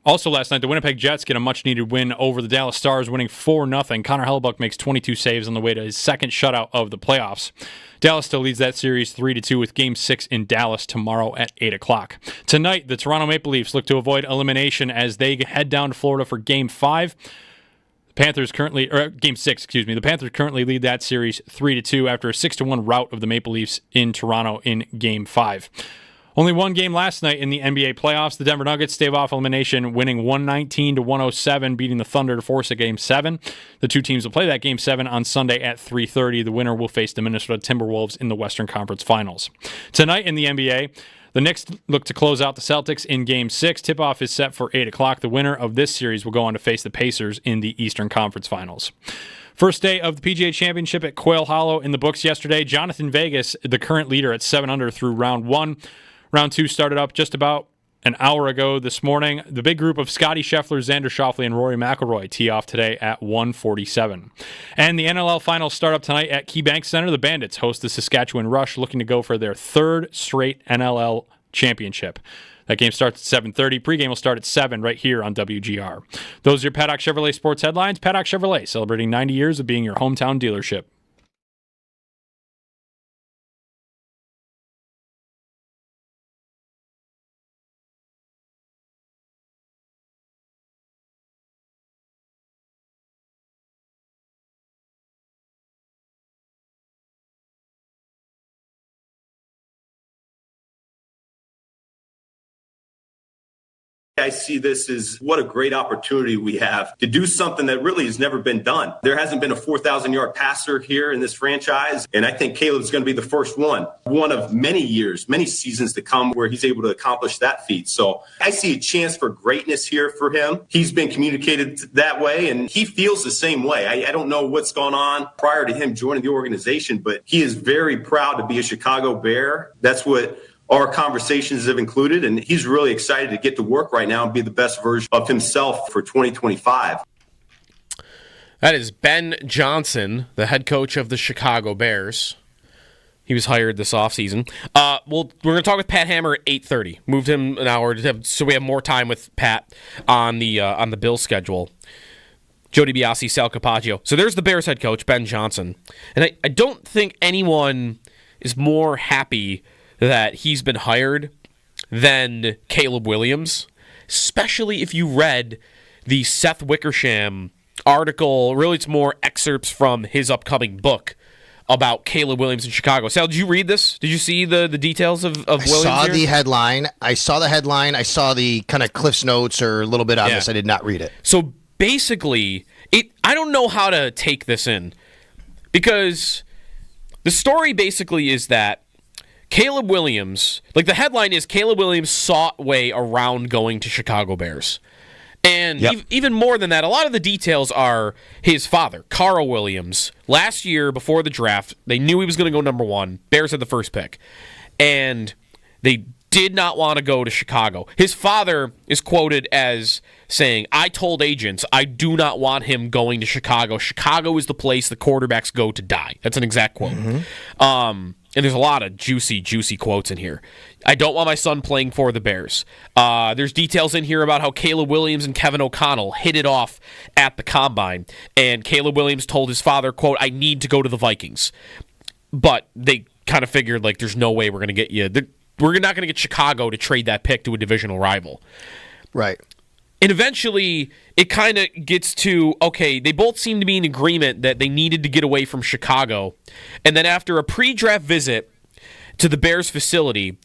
Also last night, the Winnipeg Jets get a much-needed win over the Dallas Stars, winning 4-0. Connor Hellebuyck makes 22 saves on the way to his second shutout of the playoffs. Dallas still leads that series 3-2 with Game 6 in Dallas tomorrow at 8 o'clock. Tonight, the Toronto Maple Leafs look to avoid elimination as they head down to Florida for Game 5. Game 6, The Panthers currently lead that series 3-2 after a 6-1 rout of the Maple Leafs in Toronto in Game 5. Only one game last night in the NBA playoffs. The Denver Nuggets stave off elimination, winning 119-107, beating the Thunder to force a Game 7. The two teams will play that Game 7 on Sunday at 3:30. The winner will face the Minnesota Timberwolves in the Western Conference Finals. Tonight in the NBA, The Knicks look to close out the Celtics in Game 6. Tip-off is set for 8 o'clock. The winner of this series will go on to face the Pacers in the Eastern Conference Finals. First day of the PGA Championship at Quail Hollow in the books yesterday. Jonathan Vegas, the current leader at 7 under through round 1. Round 2 started up just about an hour ago this morning. The big group of Scotty Scheffler, Xander Schauffele, and Rory McIlroy tee off today at 1:47. And the NLL finals start up tonight at KeyBank Center. The Bandits host the Saskatchewan Rush, looking to go for their third straight NLL championship. That game starts at 7:30. Pre-game will start at 7 right here on WGR. Those are your Paddock Chevrolet sports headlines. Paddock Chevrolet, celebrating 90 years of being your hometown dealership. I see this as what a great opportunity we have to do something that really has never been done. There hasn't been a 4,000-yard passer here in this franchise, and I think Caleb's going to be the first one of many years, many seasons to come where he's able to accomplish that feat. So I see a chance for greatness here for him. He's been communicated that way, and he feels the same way. I don't know what's gone on prior to him joining the organization, but he is very proud to be a Chicago Bear. That's what our conversations have included, and he's really excited to get to work right now and be the best version of himself for 2025. That is Ben Johnson, the head coach of the Chicago Bears. He was hired this offseason. We're going to talk with Pat Hammer at 8:30. Moved him an hour so we have more time with Pat on the Bills schedule. Joe DiBiase, Sal Capaccio. So there's the Bears head coach, Ben Johnson. And I don't think anyone is more happy that he's been hired than Caleb Williams, especially if you read the Seth Wickersham article. Really, it's more excerpts from his upcoming book about Caleb Williams in Chicago. Sal, did you read this? Did you see the details of Williams? I saw here? the headline. I saw the kind of Cliff's Notes or a little bit on this. I did not read it. So basically, I don't know how to take this in, because the story basically is that Caleb Williams, like the headline is, Caleb Williams sought way around going to Chicago Bears. And even more than that, a lot of the details are his father, Carl Williams. Last year, before the draft, they knew he was going to go number 1. Bears had the first pick. And they did not want to go to Chicago. His father is quoted as saying, "I told agents I do not want him going to Chicago. Chicago is the place the quarterbacks go to die." That's an exact quote. And there's a lot of juicy quotes in here. "I don't want my son playing for the Bears." There's details in here about how Caleb Williams and Kevin O'Connell hit it off at the Combine. And Caleb Williams told his father, quote, "I need to go to the Vikings." But they kind of figured, like, there's no way we're going to get you. We're not going to get Chicago to trade that pick to a divisional rival. Right. And eventually, it kind of gets to, okay, they both seem to be in agreement that they needed to get away from Chicago. And then after a pre-draft visit to the Bears facility,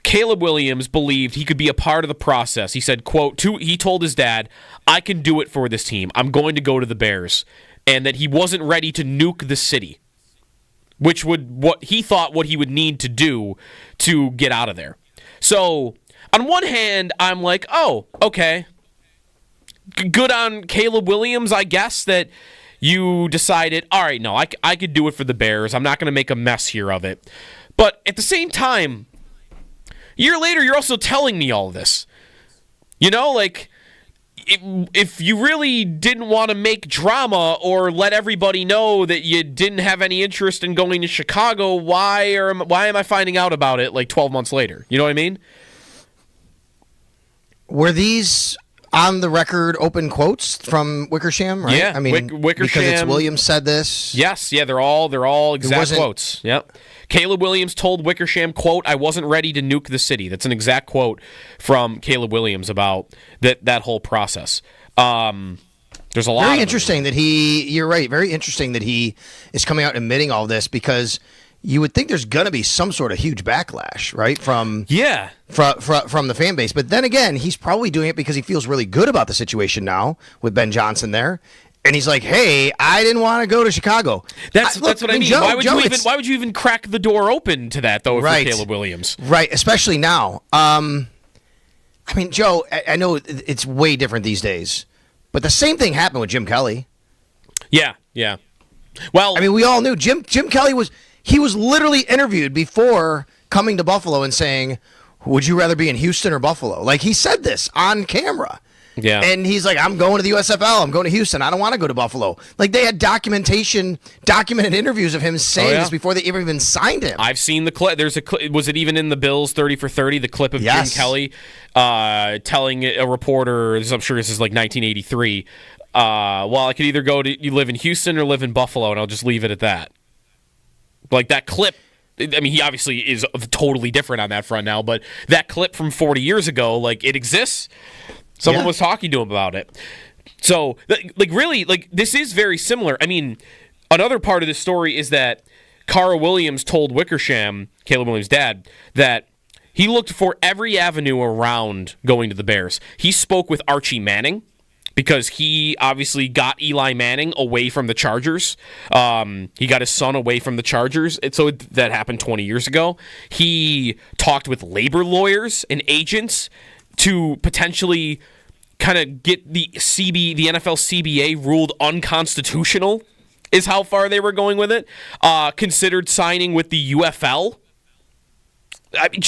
Caleb Williams believed he could be a part of the process. He said, quote, he told his dad, "I can do it for this team. I'm going to go to the Bears." And that he wasn't ready to nuke the city, which what he would need to do to get out of there. So, on one hand, I'm like, oh, okay. Good on Caleb Williams, I guess, that you decided, all right, no, I could do it for the Bears. I'm not going to make a mess here of it. But at the same time, a year later, you're also telling me all this. You know, like, if you really didn't want to make drama or let everybody know that you didn't have any interest in going to Chicago, why am I finding out about it like 12 months later? You know what I mean? Were these on the record open quotes from Wickersham, right? Yeah, I mean, Wickersham, because it's Williams said this. Yes, yeah, they're all exact quotes. Yep. Caleb Williams told Wickersham, quote, "I wasn't ready to nuke the city." That's an exact quote from Caleb Williams about that whole process. There's a lot. Very interesting that you're right. Very interesting that he is coming out admitting all this, because you would think there's going to be some sort of huge backlash, right? From the fan base. But then again, he's probably doing it because he feels really good about the situation now with Ben Johnson there. And he's like, "Hey, I didn't want to go to Chicago." That's what I mean. Joe, why would you even crack the door open to that though? Right. For Caleb Williams, right? Especially now. I mean, Joe, I know it's way different these days, but the same thing happened with Jim Kelly. Yeah. Well, I mean, we all knew Jim Kelly was literally interviewed before coming to Buffalo and saying, "Would you rather be in Houston or Buffalo?" Like, he said this on camera. Yeah. And he's like, "I'm going to the USFL. I'm going to Houston. I don't want to go to Buffalo." Like, they had documented interviews of him saying this before they even signed him. I've seen the clip. There's a clip. Was it even in the Bills 30 for 30? The clip of Jim Kelly telling a reporter, I'm sure this is like 1983, well, I could either you live in Houston or live in Buffalo, and I'll just leave it at that. Like, that clip, I mean, he obviously is totally different on that front now, but that clip from 40 years ago, like, it exists. Someone was talking to him about it. So, really, this is very similar. I mean, another part of this story is that Carl Williams told Wickersham, Caleb Williams' dad, that he looked for every avenue around going to the Bears. He spoke with Archie Manning because he obviously got Eli Manning away from the Chargers. He got his son away from the Chargers. And so that happened 20 years ago. He talked with labor lawyers and agents to potentially kind of get the NFL CBA ruled unconstitutional, is how far they were going with it. Considered signing with the UFL. I mean,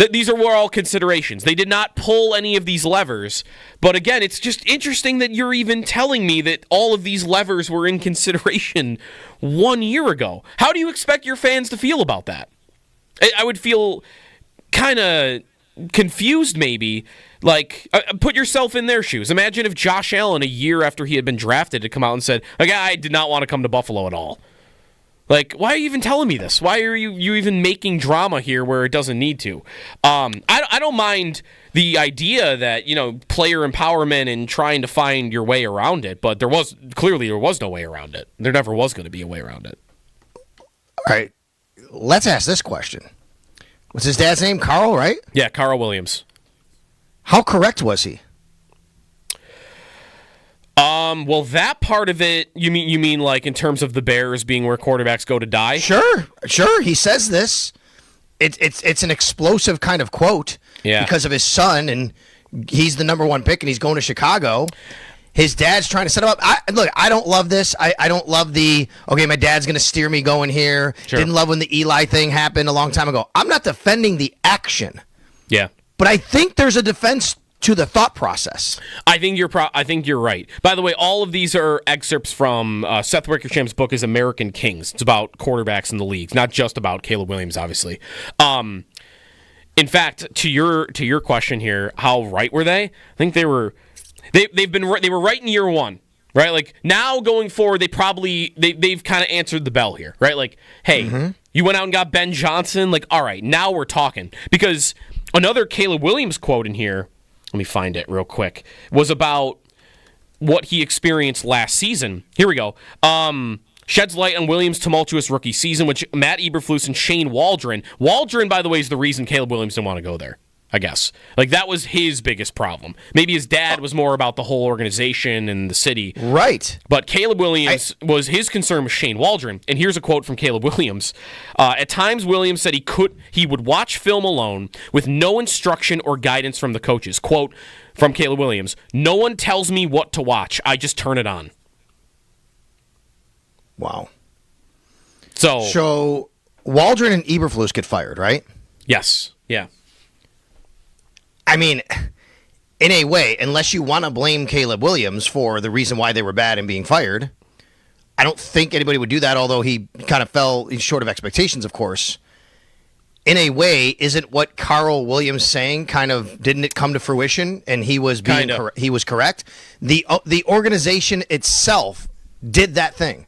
these were all considerations. They did not pull any of these levers. But again, it's just interesting that you're even telling me that all of these levers were in consideration 1 year ago. How do you expect your fans to feel about that? I would feel kind of confused, maybe. Like, put yourself in their shoes. Imagine if Josh Allen, a year after he had been drafted, had come out and said, I did not want to come to Buffalo at all. Like, why are you even telling me this? Why are you even making drama here where it doesn't need to? I don't mind the idea that, player empowerment and trying to find your way around it, but there was no way around it. There never was going to be a way around it. All right, let's ask this question. What's his dad's name? Carl, right? Yeah, Carl Williams. How correct was he? Well, that part of it, you mean like in terms of the Bears being where quarterbacks go to die? Sure. He says this. It's an explosive kind of quote because of his son, and he's the number one pick, and he's going to Chicago. His dad's trying to set him up. I don't love this. I don't love my dad's going to steer me going here. Sure. Didn't love when the Eli thing happened a long time ago. I'm not defending the action. Yeah. But I think there's a defense to the thought process. I think you're right. By the way, all of these are excerpts from Seth Wickersham's book is American Kings. It's about quarterbacks in the league, not just about Caleb Williams, obviously. In fact, to your question here, how right were they? I think they were right in year one, right? Like, now going forward, they've kind of answered the bell here, right? Like, hey, you went out and got Ben Johnson. Like, all right, now we're talking. Because another Caleb Williams quote in here, let me find it real quick, was about what he experienced last season. Here we go. Sheds light on Williams' tumultuous rookie season, which Matt Eberflus and Shane Waldron. Waldron, by the way, is the reason Caleb Williams didn't want to go there, I guess. Like, that was his biggest problem. Maybe his dad was more about the whole organization and the city. Right. But Caleb Williams was his concern with Shane Waldron. And here's a quote from Caleb Williams. At times, Williams said he would watch film alone with no instruction or guidance from the coaches. Quote from Caleb Williams, "No one tells me what to watch. I just turn it on." Wow. So Waldron and Eberflus get fired, right? Yes. Yeah. I mean, in a way, unless you want to blame Caleb Williams for the reason why they were bad and being fired, I don't think anybody would do that, although he kind of fell short of expectations, of course. In a way, isn't what Carl Williams saying didn't it come to fruition and he was he was correct? The organization itself did that thing.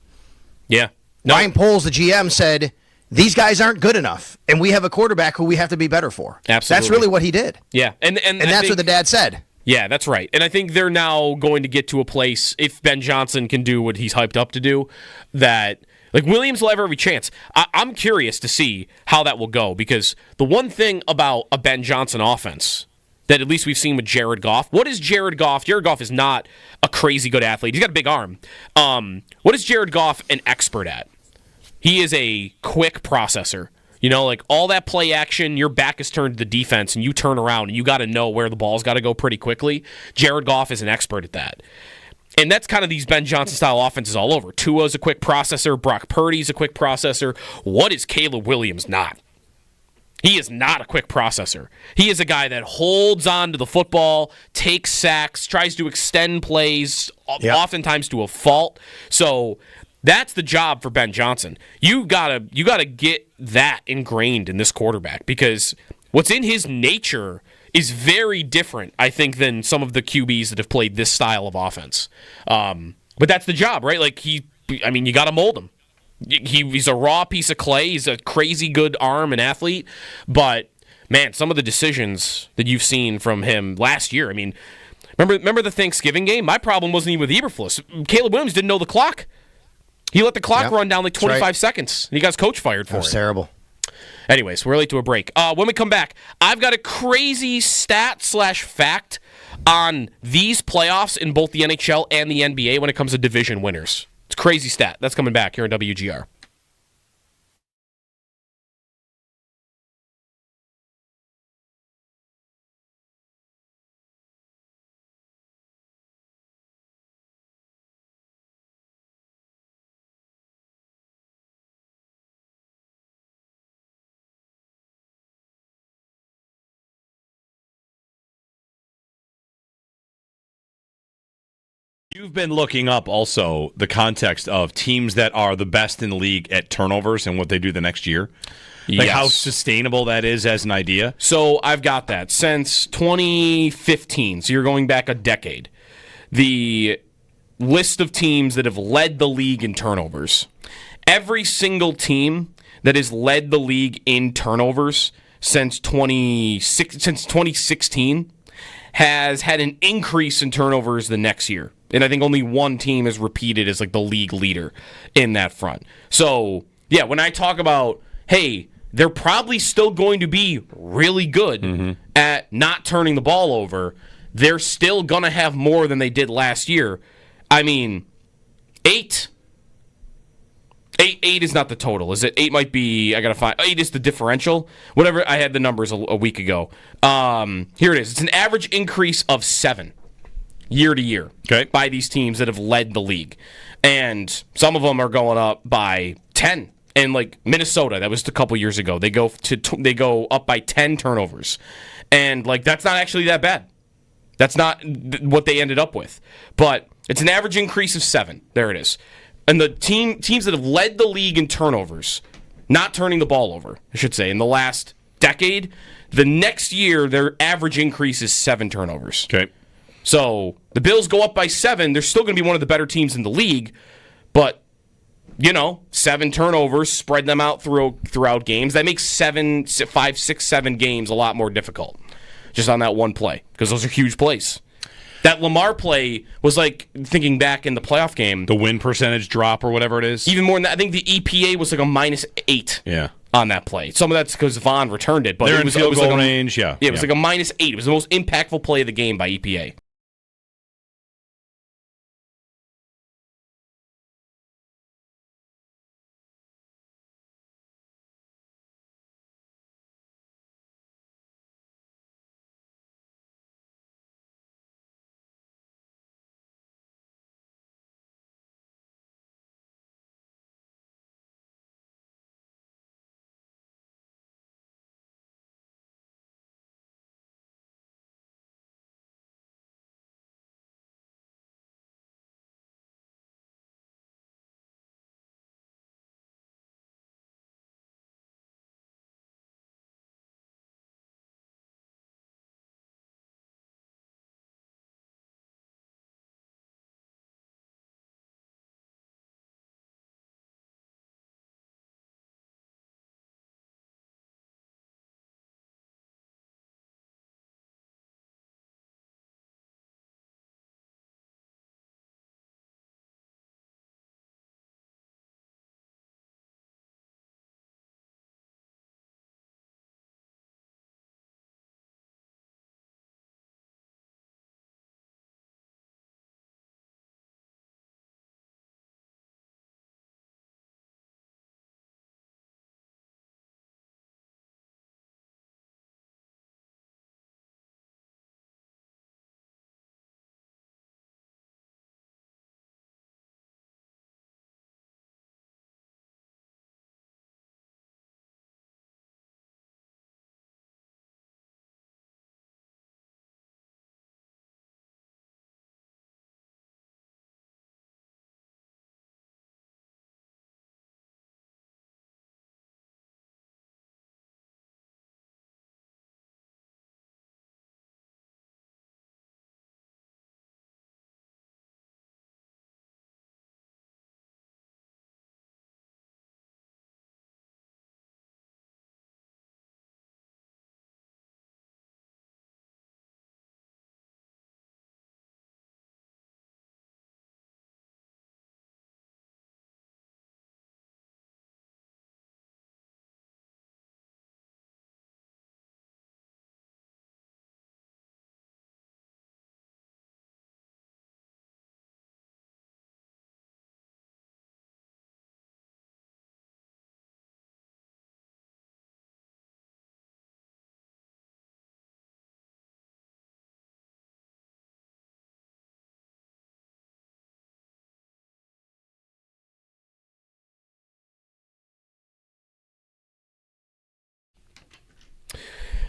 Yeah. No. Ryan Poles, the GM, said, these guys aren't good enough, and we have a quarterback who we have to be better for. Absolutely. That's really what he did. Yeah. And that's what the dad said. Yeah, that's right. And I think they're now going to get to a place, if Ben Johnson can do what he's hyped up to do, that Williams will have every chance. I'm curious to see how that will go, because the one thing about a Ben Johnson offense that at least we've seen with Jared Goff. What is Jared Goff? Jared Goff is not a crazy good athlete. He's got a big arm. What is Jared Goff an expert at? He is a quick processor. You know, like all that play action, your back is turned to the defense, and you turn around, and you got to know where the ball's got to go pretty quickly. Jared Goff is an expert at that. And that's kind of these Ben Johnson-style offenses all over. Tua's a quick processor. Brock Purdy's a quick processor. What is Caleb Williams not? He is not a quick processor. He is a guy that holds on to the football, takes sacks, tries to extend plays, oftentimes to a fault. So that's the job for Ben Johnson. You gotta get that ingrained in this quarterback, because what's in his nature is very different, I think, than some of the QBs that have played this style of offense. But that's the job, right? Like you got to mold him. He's a raw piece of clay. He's a crazy good arm and athlete. But, man, some of the decisions that you've seen from him last year, I mean, remember the Thanksgiving game? My problem wasn't even with Eberflus. Caleb Williams didn't know the clock. He let the clock run down like 25 seconds. And he got his coach fired for it. That was terrible. Anyways, we're late to a break. When we come back, I've got a crazy stat/fact on these playoffs in both the NHL and the NBA when it comes to division winners. It's a crazy stat. That's coming back here on WGR. You've been looking up also the context of teams that are the best in the league at turnovers and what they do the next year. Like how sustainable that is as an idea. So I've got that since 2015. So you're going back a decade. The list of teams that have led the league in turnovers. Every single team that has led the league in turnovers since 2016 has had an increase in turnovers the next year. And I think only one team is repeated as like the league leader in that front. So, yeah, when I talk about, hey, they're probably still going to be really good at not turning the ball over, they're still going to have more than they did last year. I mean, 8 is not the total, is it? 8 might be, I got to find, 8 is the differential. Whatever, I had the numbers a week ago. Here it is. It's an average increase of 7. Year to year, by these teams that have led the league. And some of them are going up by 10. And like Minnesota, that was a couple years ago. They go up by 10 turnovers. And like that's not actually that bad. That's not what they ended up with. But it's an average increase of 7. There it is. And the teams that have led the league in turnovers, not turning the ball over, I should say, in the last decade, the next year their average increase is 7 turnovers. Okay. So the Bills go up by 7. They're still going to be one of the better teams in the league, but 7 turnovers, spread them out throughout games. That makes 5, 6, 7 games a lot more difficult just on that one play because those are huge plays. That Lamar play was like, thinking back in the playoff game, the win percentage drop or whatever it is. Even more than that, I think the EPA was like a -8. Yeah. On that play. Some of that's because Vaughn returned it, but they're it was in field goal like range. Yeah, it was like a -8. It was the most impactful play of the game by EPA.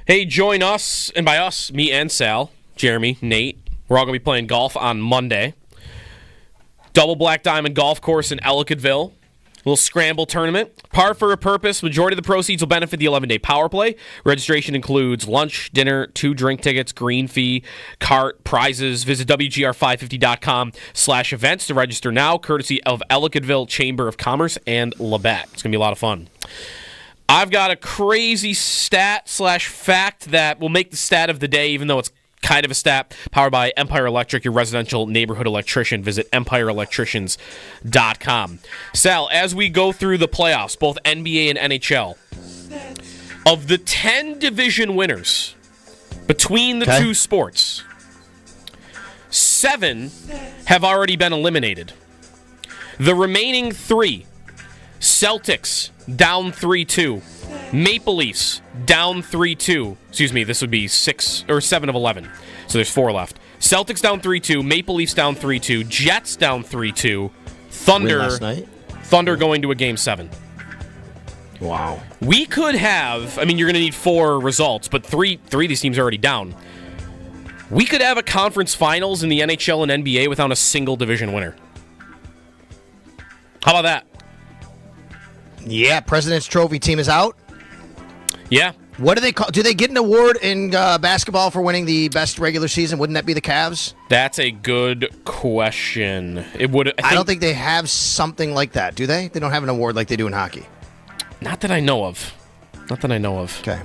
Hey, join us, and by us, me and Sal, Jeremy, Nate. We're all going to be playing golf on Monday. Double Black Diamond Golf Course in Ellicottville. Little scramble tournament. Par for a purpose. Majority of the proceeds will benefit the 11-day power play. Registration includes lunch, dinner, 2 drink tickets, green fee, cart, prizes. Visit WGR550.com/events to register now, courtesy of Ellicottville Chamber of Commerce and Labatt. It's going to be a lot of fun. I've got a crazy stat/fact that will make the stat of the day, even though it's kind of a stat, powered by Empire Electric, your residential neighborhood electrician. Visit empireelectricians.com. Sal, as we go through the playoffs, both NBA and NHL, of the 10 division winners between the two sports, 7 have already been eliminated. The remaining 3, Celtics down 3-2. Maple Leafs down 3-2. Excuse me, this would be 6 or 7 of 11. So there's 4 left. Celtics down 3-2. Maple Leafs down 3-2. Jets down 3-2. Win last night? Thunder going to a Game 7. Wow. We could have, I mean, you're going to need 4 results, but three of these teams are already down. We could have a conference finals in the NHL and NBA without a single division winner. How about that? Yeah, President's Trophy team is out. Yeah. What do they call? Do they get an award in basketball for winning the best regular season? Wouldn't that be the Cavs? That's a good question. It would. I don't think they have something like that, do they? They don't have an award like they do in hockey. Not that I know of. Okay.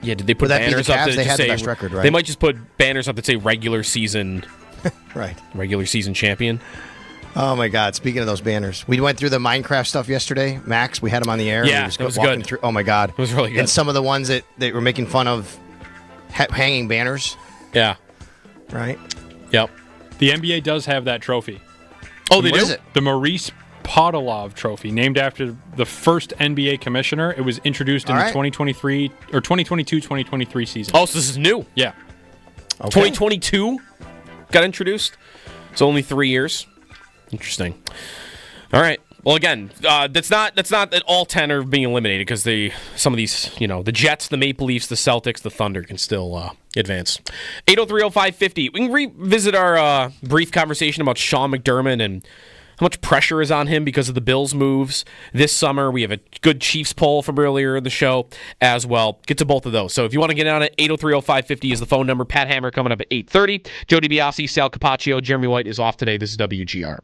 Yeah, did they put banners up that they had say the best record, right? They might just put banners up that say regular season, right? Regular season champion. Oh my God! Speaking of those banners, we went through the Minecraft stuff yesterday. Max, we had him on the air. Yeah, it was good. Oh my God, it was really good. And some of the ones that they were making fun of hanging banners. Yeah. Right. Yep. The NBA does have that trophy. Oh, they do? What is it? The Maurice Podolov Trophy, named after the first NBA commissioner. It was introduced in the 2023 or 2022-2023 season. Oh, so this is new. Yeah. Okay. 2022 got introduced. So only 3 years. Interesting. All right. Well, again, that's not that all 10 are being eliminated because some of these, the Jets, the Maple Leafs, the Celtics, the Thunder can still advance. 803-0550. We can revisit our brief conversation about Sean McDermott and how much pressure is on him because of the Bills' moves this summer. We have a good Chiefs poll from earlier in the show as well. Get to both of those. So if you want to get on it, 803-0550 is the phone number. Pat Hammer coming up at 8:30. Joe DiBiase, Sal Capaccio, Jeremy White is off today. This is WGR.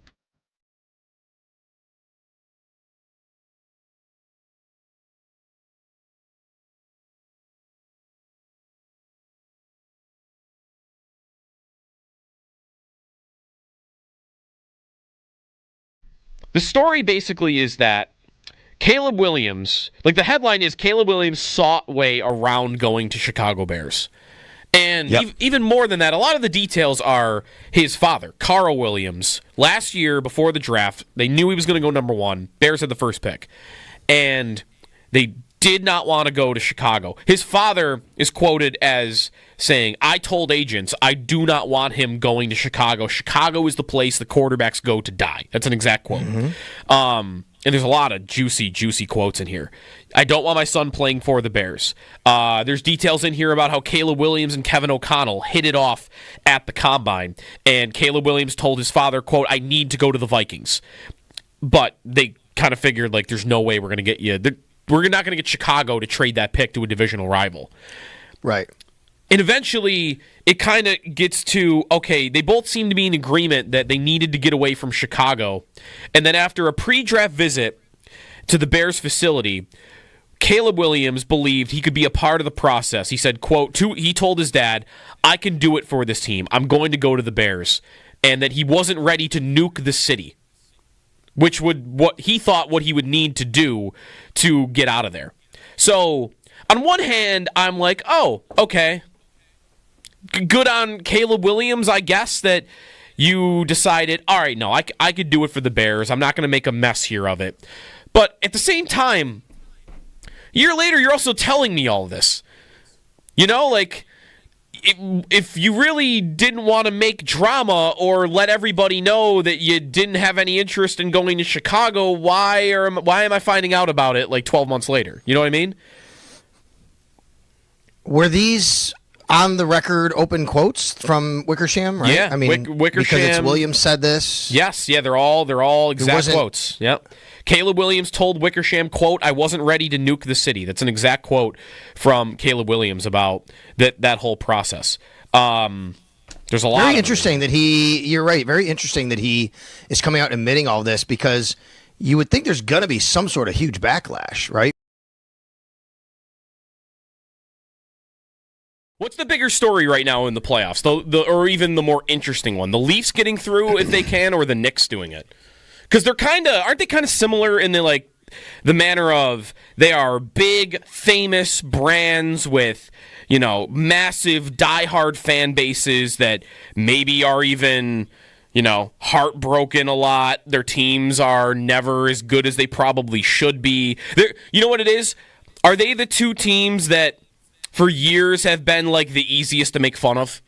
The story basically is that Caleb Williams, the headline is Caleb Williams sought way around going to Chicago Bears. And even more than that, a lot of the details are his father, Carl Williams. Last year, before the draft, they knew he was going to go number 1. Bears had the first pick. And they did not want to go to Chicago. His father is quoted as saying, I told agents I do not want him going to Chicago. Chicago is the place the quarterbacks go to die. That's an exact quote. And there's a lot of juicy quotes in here. I don't want my son playing for the Bears. There's details in here about how Caleb Williams and Kevin O'Connell hit it off at the Combine. And Caleb Williams told his father, quote, I need to go to the Vikings. But they kind of figured, there's no way we're going to get you. We're not going to get Chicago to trade that pick to a divisional rival. Right. And eventually, it kind of gets to, okay, they both seem to be in agreement that they needed to get away from Chicago. And then after a pre-draft visit to the Bears facility, Caleb Williams believed he could be a part of the process. He said, quote, he told his dad, I can do it for this team. I'm going to go to the Bears. And that he wasn't ready to nuke the city, which what he would need to do to get out of there. So, on one hand, I'm like, oh, okay. Good on Caleb Williams, I guess, that you decided, all right, no, I could do it for the Bears. I'm not going to make a mess here of it. But at the same time, a year later, you're also telling me all of this. if you really didn't want to make drama or let everybody know that you didn't have any interest in going to Chicago, why am I finding out about it like 12 months later? You know what I mean? Were these on the record open quotes from Wickersham, right? Yeah, I mean, Wickersham, because it's Williams said this. Yes, yeah, they're all exact quotes. Yep. Caleb Williams told Wickersham, quote, "I wasn't ready to nuke the city." That's an exact quote from Caleb Williams about that whole process. There's a lot. Very interesting that you're right. Very interesting that he is coming out and admitting all this, because you would think there's going to be some sort of huge backlash, right? What's the bigger story right now in the playoffs, or even the more interesting one? The Leafs getting through if they can, or the Knicks doing it? Because aren't they kind of similar in the manner of they are big, famous brands with massive, diehard fan bases that maybe are even heartbroken a lot. Their teams are never as good as they probably should be. You know what it is? Are they the two teams that for years have been like the easiest to make fun of?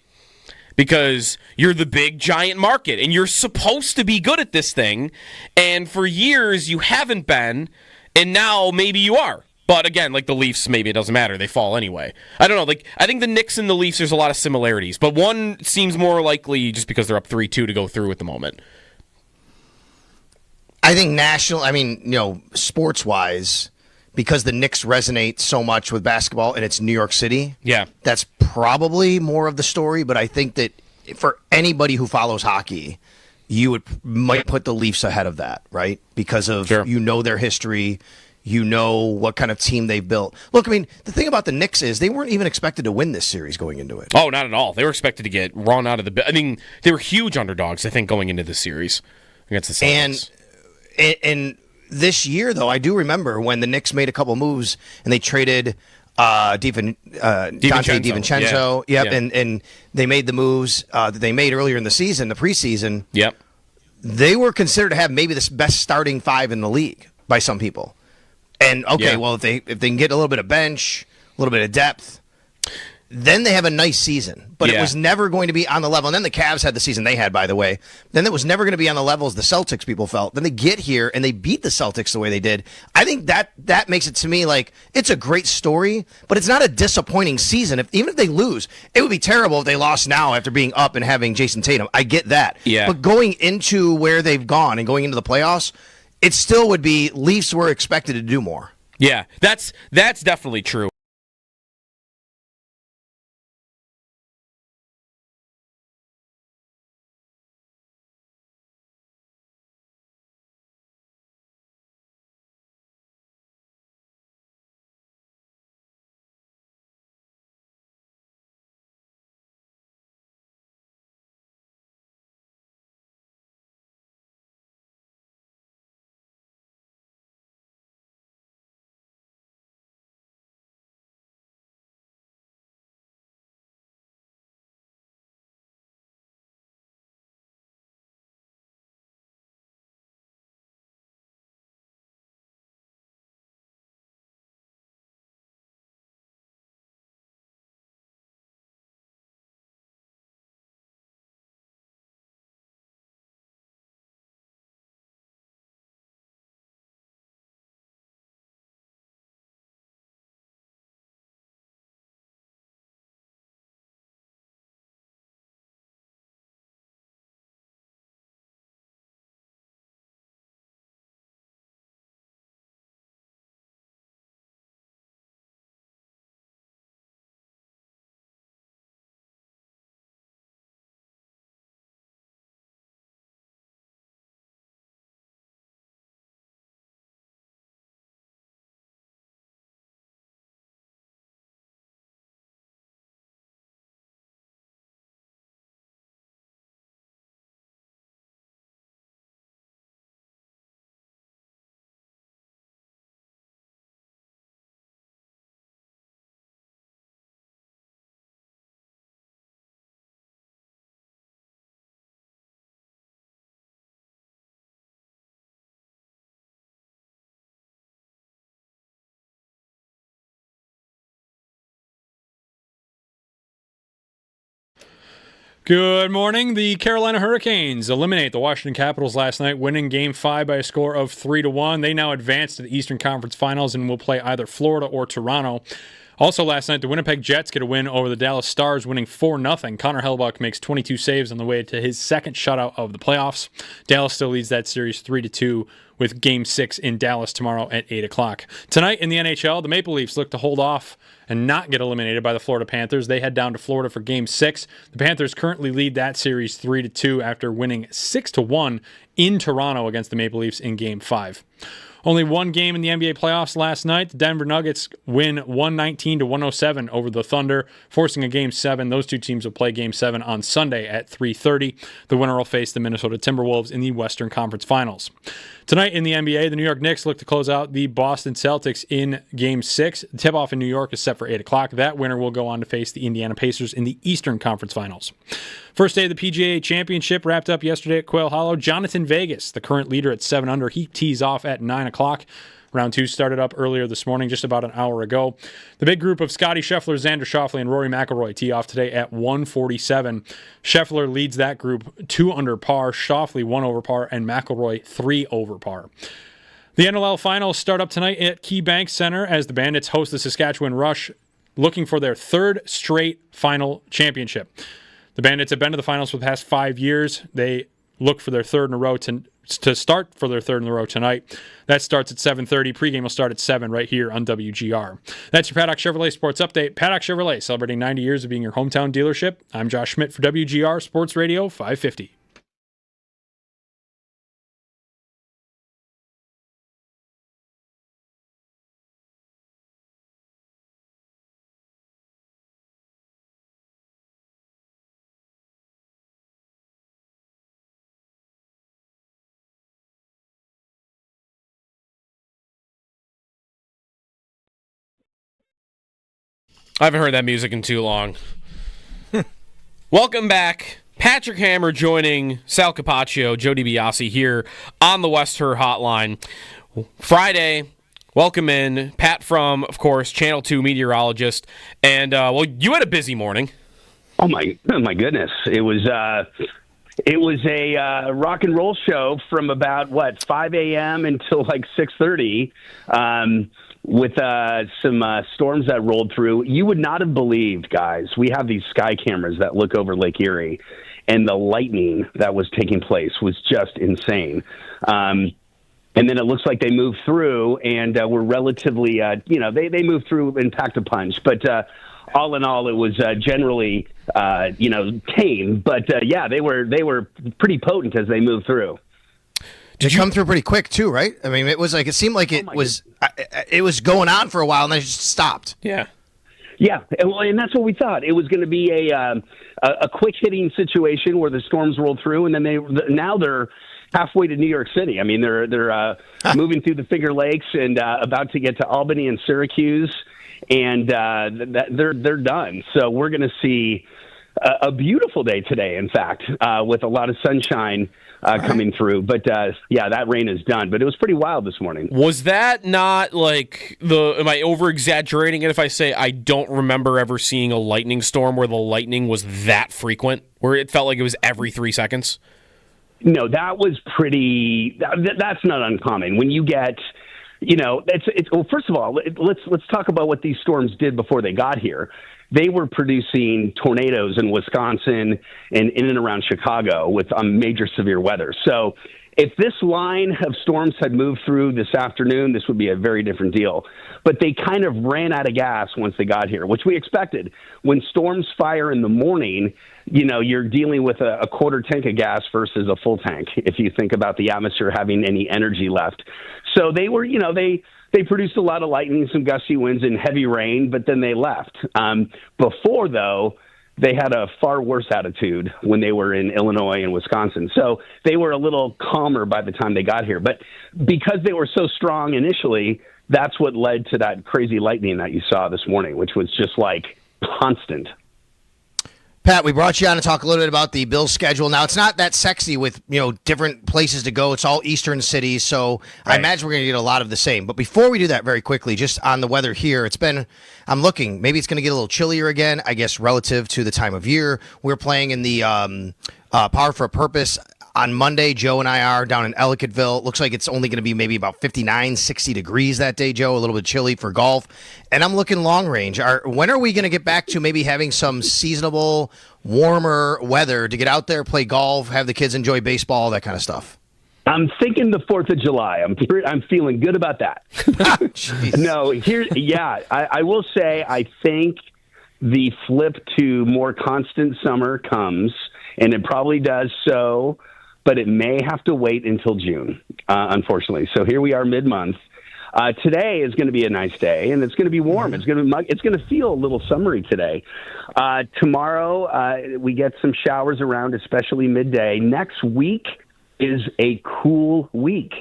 Because you're the big giant market and you're supposed to be good at this thing, and for years you haven't been, and now maybe you are. But again, like the Leafs, maybe it doesn't matter. They fall anyway. I don't know. I think the Knicks and the Leafs, there's a lot of similarities, but one seems more likely just because they're up 3-2 to go through at the moment. I think sports-wise, because the Knicks resonate so much with basketball and it's New York City, yeah, that's probably more of the story. But I think that for anybody who follows hockey, you might put the Leafs ahead of that, right? Because of their history, what kind of team they've built. Look, I mean, the thing about the Knicks is they weren't even expected to win this series going into it. Oh, not at all. They were expected to get run out of the. I mean, they were huge underdogs, I think, going into this series against the Celtics. And this year, though, I do remember when the Knicks made a couple moves and they traded Dante DiVincenzo. Yeah. Yep, and they made the moves that they made earlier in the season, the preseason. Yep. They were considered to have maybe the best starting five in the league by some people. And, well, if they can get a little bit of bench, a little bit of depth, then they have a nice season. But it was never going to be on the level. And then the Cavs had the season they had, by the way. Then it was never going to be on the level as the Celtics people felt. Then they get here and they beat the Celtics the way they did. I think that makes it to me like it's a great story, but it's not a disappointing season. Even if they lose, it would be terrible if they lost now after being up and having Jason Tatum. I get that. Yeah. But going into where they've gone and going into the playoffs, it still would be Leafs were expected to do more. Yeah, that's definitely true. Good morning. The Carolina Hurricanes eliminate the Washington Capitals last night, winning Game 5 by a score of 3-1. They now advance to the Eastern Conference Finals and will play either Florida or Toronto. Also last night, the Winnipeg Jets get a win over the Dallas Stars, winning 4-0. Connor Hellebuyck makes 22 saves on the way to his second shutout of the playoffs. Dallas still leads that series 3-2 with Game 6 in Dallas tomorrow at 8 o'clock. Tonight in the NHL, the Maple Leafs look to hold off and not get eliminated by the Florida Panthers. They head down to Florida for Game 6. The Panthers currently lead that series 3-2 after winning 6-1 in Toronto against the Maple Leafs in Game 5. Only one game in the NBA playoffs last night. The Denver Nuggets win 119-107 over the Thunder, forcing a Game 7. Those two teams will play Game 7 on Sunday at 3:30. The winner will face the Minnesota Timberwolves in the Western Conference Finals. Tonight in the NBA, the New York Knicks look to close out the Boston Celtics in Game 6. The tip-off in New York is set for 8 o'clock. That winner will go on to face the Indiana Pacers in the Eastern Conference Finals. First day of the PGA Championship wrapped up yesterday at Quail Hollow. Jonathan Vegas, the current leader at 7 under, he tees off at 9 o'clock. Round 2 started up earlier this morning, just about an hour ago. The big group of Scotty Scheffler, Xander Schauffele, and Rory McIlroy tee off today at 1:47. Scheffler leads that group 2 under par, Schauffele 1 over par, and McIlroy 3 over par. The NLL finals start up tonight at KeyBank Center as the Bandits host the Saskatchewan Rush, looking for their third straight final championship. The Bandits have been to the finals for the past 5 years. They look for their third in a row to start for their third in a row tonight. That starts at 7:30. Pregame will start at 7 right here on WGR. That's your Paddock Chevrolet Sports Update. Paddock Chevrolet, celebrating 90 years of being your hometown dealership. I'm Josh Schmidt for WGR Sports Radio 550. I haven't heard that music in too long. Welcome back. Patrick Hammer joining Sal Capaccio, Joe DiBiase here on the West Her Hotline. Friday, welcome in. Pat from, of course, Channel 2 meteorologist. And, well, you had a busy morning. Oh my goodness. It was a rock and roll show from about, 5 a.m. until like 6:30. With some storms that rolled through. You would not have believed, guys, we have these sky cameras that look over Lake Erie, and the lightning that was taking place was just insane. And then it looks like they moved through and were relatively, they moved through and packed a punch. But all in all, it was generally, tame. But, yeah, they were pretty potent as they moved through. Did you come through pretty quick too, right? I mean, it seemed like it was going on for a while and then it just stopped. Yeah. Yeah, and that's what we thought. It was going to be a quick hitting situation where the storms rolled through, and then they're halfway to New York City. I mean, they're moving through the Finger Lakes and about to get to Albany and Syracuse, and they're done. So we're going to see a beautiful day today, in fact, with a lot of sunshine coming through. But, yeah, that rain is done. But it was pretty wild this morning. Was that not like am I over-exaggerating it if I say I don't remember ever seeing a lightning storm where the lightning was that frequent, where it felt like it was every 3 seconds? No, that was pretty that's not uncommon. When you get, well, first of all, let's talk about what these storms did before they got here. They were producing tornadoes in Wisconsin and in and around Chicago with major severe weather. So if this line of storms had moved through this afternoon, this would be a very different deal. But they kind of ran out of gas once they got here, which we expected. When storms fire in the morning, you're dealing with a quarter tank of gas versus a full tank, if you think about the atmosphere having any energy left. So they were, they produced a lot of lightning, some gusty winds, and heavy rain, but then they left. Before, though, they had a far worse attitude when they were in Illinois and Wisconsin. So they were a little calmer by the time they got here. But because they were so strong initially, that's what led to that crazy lightning that you saw this morning, which was just like constant. Pat, we brought you on to talk a little bit about the Bills schedule. Now, it's not that sexy with, different places to go. It's all eastern cities, so I imagine we're going to get a lot of the same. But before we do that, very quickly, just on the weather here, I'm looking, maybe it's going to get a little chillier again, I guess, relative to the time of year. We're playing in the Power for a Purpose on Monday. Joe and I are down in Ellicottville. It looks like it's only going to be maybe about 59, 60 degrees that day, Joe, a little bit chilly for golf. And I'm looking long range. When are we going to get back to maybe having some seasonable, warmer weather to get out there, play golf, have the kids enjoy baseball, that kind of stuff? I'm thinking the 4th of July. I'm feeling good about that. No, I will say I think the flip to more constant summer comes, and it probably does so, but it may have to wait until June, unfortunately. So here we are mid-month. Today is going to be a nice day, and it's going to be warm. It's going to feel a little summery today. Tomorrow, we get some showers around, especially midday. Next week is a cool week.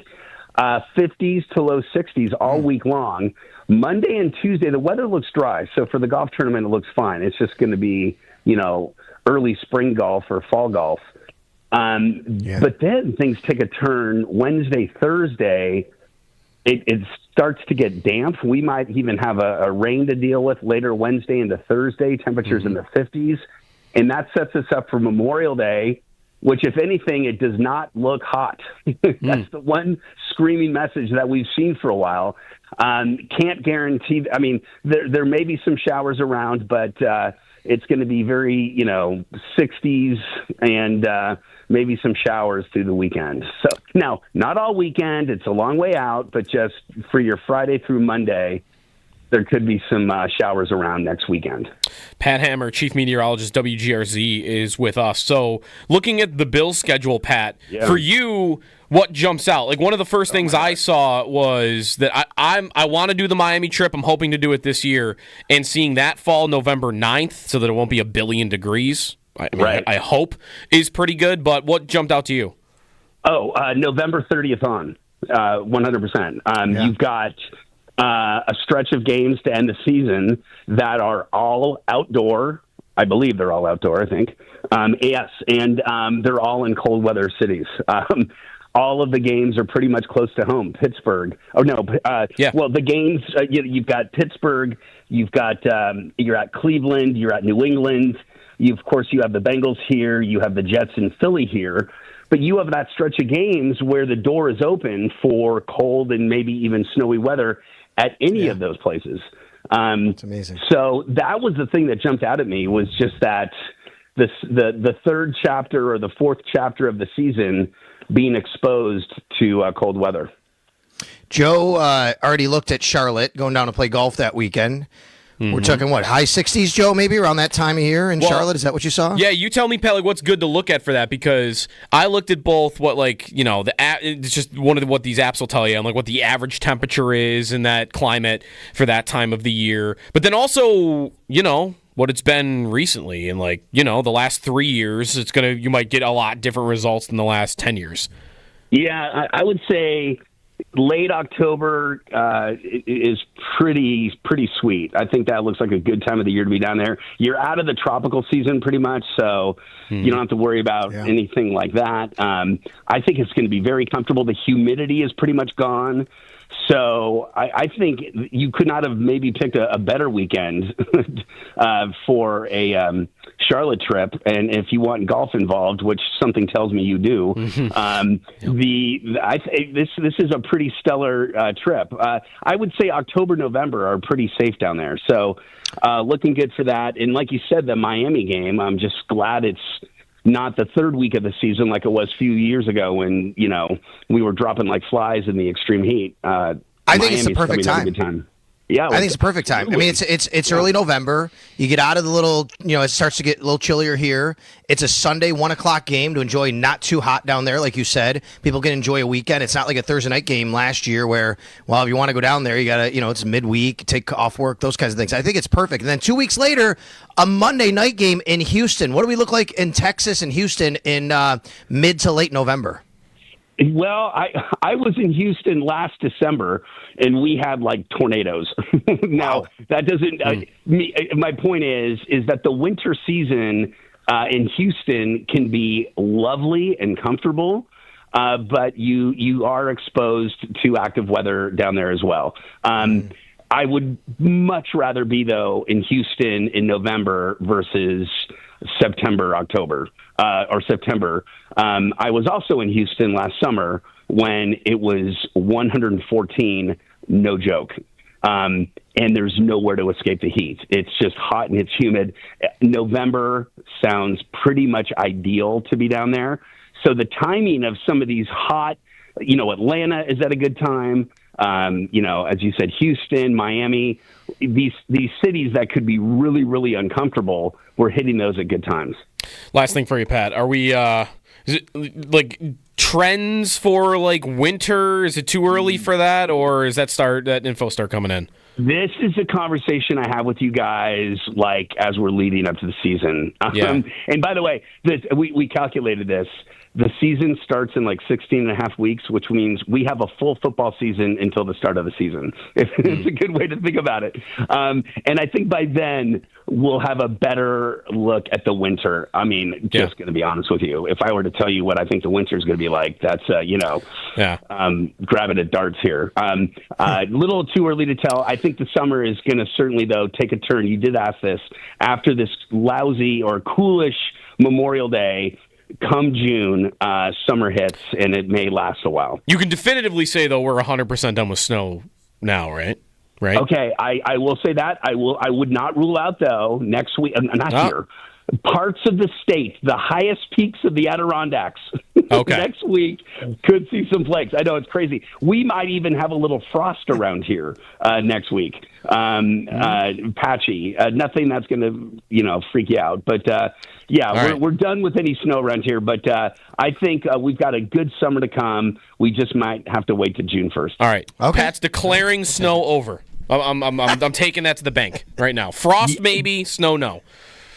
50s to low 60s all week long. Monday and Tuesday, the weather looks dry. So for the golf tournament, it looks fine. It's just going to be, early spring golf or fall golf. But then things take a turn. Wednesday, Thursday, it starts to get damp. We might even have a rain to deal with later Wednesday into Thursday, temperatures in the 50s. And that sets us up for Memorial Day, which, if anything, it does not look hot. That's the one screaming message that we've seen for a while. Can't guarantee. I mean, there may be some showers around, but it's going to be very, 60s and maybe some showers through the weekend. So now, not all weekend. It's a long way out, but just for your Friday through Monday, there could be some showers around next weekend. Pat Hammer, Chief Meteorologist, WGRZ, is with us. So looking at the Bills schedule, Pat, for you, what jumps out? Like, one of the first things I saw was that I want to do the Miami trip. I'm hoping to do it this year. And seeing that fall November 9th so that it won't be a billion degrees, I hope, is pretty good. But what jumped out to you? November 30th on, 100%. You've got a stretch of games to end the season that are all outdoor. I believe they're all outdoor, I think. Yes, and they're all in cold weather cities. All of the games are pretty much close to home. Pittsburgh. Well, the games, you've got Pittsburgh, you're at Cleveland, you're at New England. Of course, you have the Bengals here, you have the Jets and Philly here. But you have that stretch of games where the door is open for cold and maybe even snowy weather at any of those places. It's amazing. So that was the thing that jumped out at me, was just that the third chapter or the fourth chapter of the season being exposed to cold weather. Joe already looked at Charlotte, going down to play golf that weekend. We're talking, high 60s, Joe, maybe around that time of year in Charlotte? Is that what you saw? Yeah, you tell me, Pat, what's good to look at for that, because I looked at both it's just one of what these apps will tell you, and what the average temperature is in that climate for that time of the year. But then also, what it's been recently, and the last 3 years, you might get a lot different results than the last 10 years. Yeah, I would say late October is pretty sweet. I think that looks like a good time of the year to be down there. You're out of the tropical season pretty much, so you don't have to worry about anything like that. I think it's going to be very comfortable. The humidity is pretty much gone. So I think you could not have maybe picked a better weekend for a Charlotte trip. And if you want golf involved, which something tells me you do, this is a pretty stellar trip. I would say October, November are pretty safe down there. So looking good for that. And like you said, the Miami game, I'm just glad it's not the third week of the season like it was a few years ago when, we were dropping like flies in the extreme heat. I think it's the perfect time. Yeah, I think it's the perfect time. I mean, it's early November. You get out of the little, it starts to get a little chillier here. It's a Sunday 1:00 game to enjoy, not too hot down there, like you said. People can enjoy a weekend. It's not like a Thursday night game last year where, if you want to go down there, you got to, it's midweek, take off work, those kinds of things. I think it's perfect. And then 2 weeks later, a Monday night game in Houston. What do we look like in Texas and Houston in mid to late November? Well, I was in Houston last December, and we had tornadoes. Now, that doesn't. My point is that the winter season in Houston can be lovely and comfortable, but you are exposed to active weather down there as well. I would much rather be, though, in Houston in November versus September. I was also in Houston last summer when it was 114, no joke. And there's nowhere to escape the heat. It's just hot and it's humid. November sounds pretty much ideal to be down there. So the timing of some of these hot, Atlanta is at a good time. As you said, Houston, Miami, these cities that could be really, really uncomfortable, we're hitting those at good times. Last thing for you, Pat. Are we, is it like trends for like winter? Is it too early for that, or is that info start coming in? This is a conversation I have with you guys, like, as we're leading up to the season. Yeah. And by the way, we calculated this. The season starts in like 16 and a half weeks, which means we have a full football season until the start of the season. It's a good way to think about it. And I think by then we'll have a better look at the winter. I mean, just going to be honest with you. If I were to tell you what I think the winter is going to be like, that's, grabbing at darts here. A little too early to tell. I think the summer is going to certainly, though, take a turn. You did ask this. After this lousy or coolish Memorial Day, come June, summer hits, and it may last a while. You can definitively say, though, we're 100% done with snow now, right? Right. Okay, I will say that. I would not rule out, though, next week, here, parts of the state, the highest peaks of the Adirondacks, next week could see some flakes. I know, it's crazy. We might even have a little frost around here next week. Patchy. Nothing that's going to, freak you out. But, we're done with any snow around here. But I think we've got a good summer to come. We just might have to wait to June 1st. All right. Okay. Pat's declaring snow over. I'm taking that to the bank right now. Frost maybe, snow no.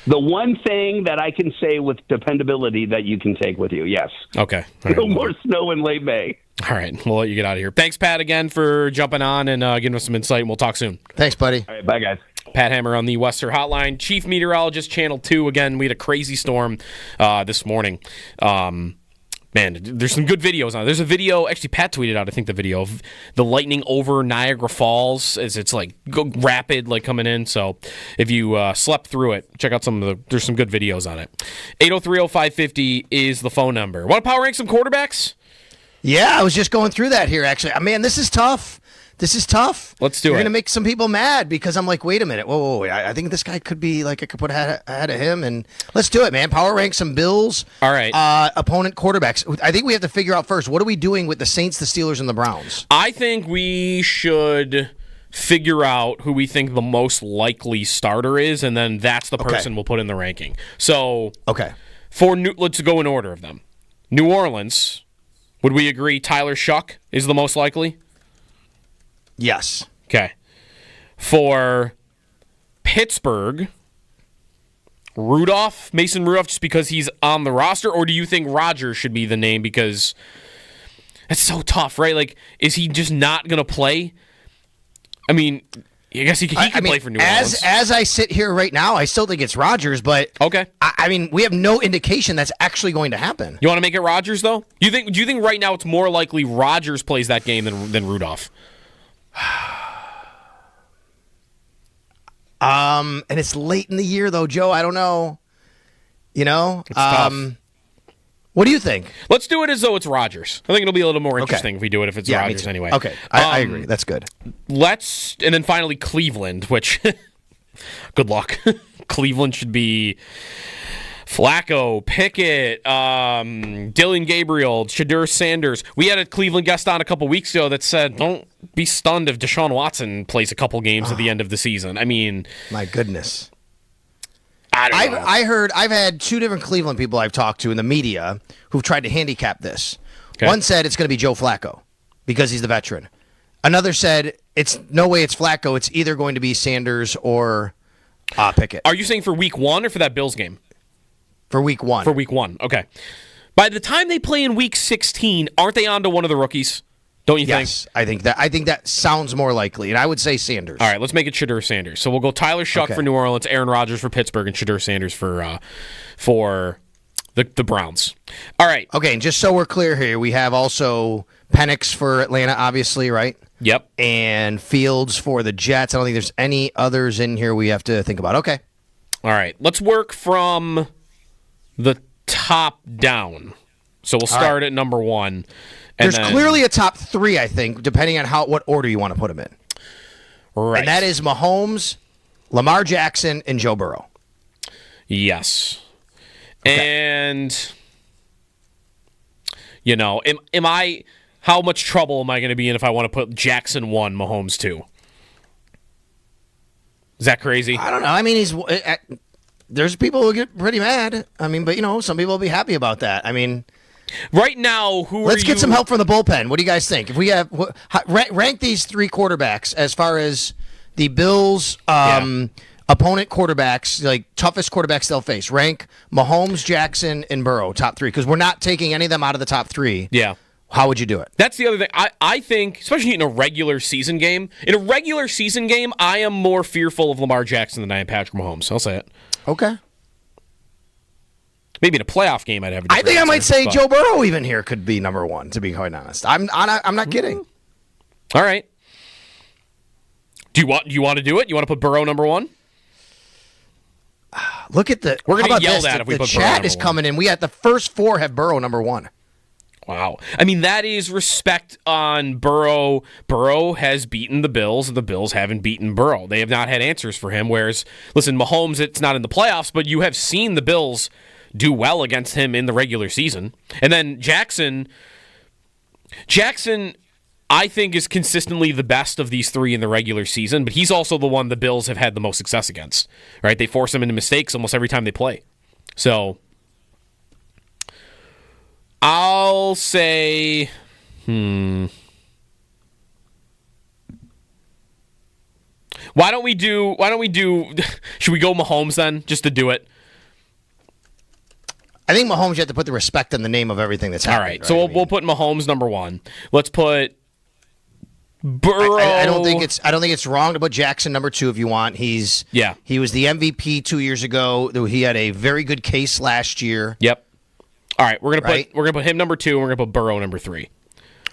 The one thing that I can say with dependability that you can take with you, yes. Okay. No more snow in late May. All right. We'll let you get out of here. Thanks, Pat, again for jumping on and giving us some insight, and we'll talk soon. Thanks, buddy. All right. Bye, guys. Pat Hammer on the Western Hotline. Chief Meteorologist, Channel 2. Again, we had a crazy storm this morning. Man, there's some good videos on it. There's a video, actually Pat tweeted out, I think, the video of the lightning over Niagara Falls as it's like rapid, like coming in. So if you slept through it, check out there's some good videos on it. 803-0550 is the phone number. Want to power rank some quarterbacks? Yeah, I was just going through that here, actually. Man, this is tough. Let's do it. You're going to make some people mad because I'm like, wait a minute. Whoa. I think this guy could be like, I could put ahead of him. And let's do it, man. Power rank some Bills. All right. Opponent quarterbacks. I think we have to figure out first, what are we doing with the Saints, the Steelers, and the Browns? I think we should figure out who we think the most likely starter is, and then that's the person we'll put in the ranking. So, let's go in order of them. New Orleans, would we agree Tyler Shuck is the most likely? Yes. Okay. For Pittsburgh, Mason Rudolph, just because he's on the roster, or do you think Rodgers should be the name because it's so tough, right? Like, is he just not going to play? I mean, I guess he can play for New Orleans. As I sit here right now, I still think it's Rodgers, but I mean, we have no indication that's actually going to happen. You want to make it Rodgers, though? Do you think right now it's more likely Rodgers plays that game than Rudolph? And it's late in the year, though, Joe. I don't know. It's tough. What do you think? Let's do it as though it's Rodgers. I think it'll be a little more interesting if we do it if it's Rodgers anyway. Okay, I agree. That's good. And then finally Cleveland, which, good luck. Cleveland should be Flacco, Pickett, Dylan Gabriel, Shadur Sanders. We had a Cleveland guest on a couple weeks ago that said, don't be stunned if Deshaun Watson plays a couple games at the end of the season. I mean, my goodness. I don't know. I've had two different Cleveland people I've talked to in the media who've tried to handicap this. Okay. One said it's going to be Joe Flacco because he's the veteran. Another said it's no way it's Flacco. It's either going to be Sanders or Pickett. Are you saying for week 1 or for that Bills game? For week 1. For week 1, okay. By the time they play in week 16, aren't they on to one of the rookies? Don't you think? Yes, I think that sounds more likely, and I would say Sanders. All right, let's make it Shedeur Sanders. So we'll go Tyler Shuck for New Orleans, Aaron Rodgers for Pittsburgh, and Shedeur Sanders for the Browns. All right. Okay, and just so we're clear here, we have also Penix for Atlanta, obviously, right? Yep. And Fields for the Jets. I don't think there's any others in here we have to think about. Okay. All right. Let's work from the top down. So we'll start at number 1. There's clearly a top 3, I think, depending on what order you want to put them in. Right. And that is Mahomes, Lamar Jackson, and Joe Burrow. Yes. Okay. And, how much trouble am I going to be in if I want to put Jackson 1, Mahomes 2? Is that crazy? I don't know. I mean, there's people who get pretty mad. I mean, but, some people will be happy about that. I mean... Right now, let's get some help from the bullpen. What do you guys think? If we have rank these 3 quarterbacks as far as the Bills' opponent quarterbacks, like toughest quarterbacks they'll face. Rank Mahomes, Jackson, and Burrow, top 3, because we're not taking any of them out of the top 3. Yeah. How would you do it? That's the other thing. I think, especially in a regular season game, I am more fearful of Lamar Jackson than I am Patrick Mahomes. I'll say it. Okay. Maybe in a playoff game, I'd have. I think I might say Joe Burrow even here could be number 1. To be quite honest, I'm not kidding. All right. Do you want to do it? You want to put Burrow number 1? Look at the. We're going to get yelled at if we the put Burrow chat number is 1. coming in. We had the first 4 have Burrow number 1. Wow. I mean, that is respect on Burrow. Burrow has beaten the Bills, and the Bills haven't beaten Burrow. They have not had answers for him. Whereas, listen, Mahomes, it's not in the playoffs, but you have seen the Bills do well against him in the regular season. And then Jackson, I think, is consistently the best of these 3 in the regular season, but he's also the one the Bills have had the most success against. Right? They force him into mistakes almost every time they play. So I'll say why don't we do should we go Mahomes then, just to do it? I think Mahomes, you have to put the respect in the name of everything that's happening. All right, so we'll put Mahomes number 1. Let's put Burrow. I don't think it's wrong to put Jackson number 2 if you want. He was the MVP 2 years ago. He had a very good case last year. Yep. All right, we're gonna put him number 2, and we're gonna put Burrow number 3.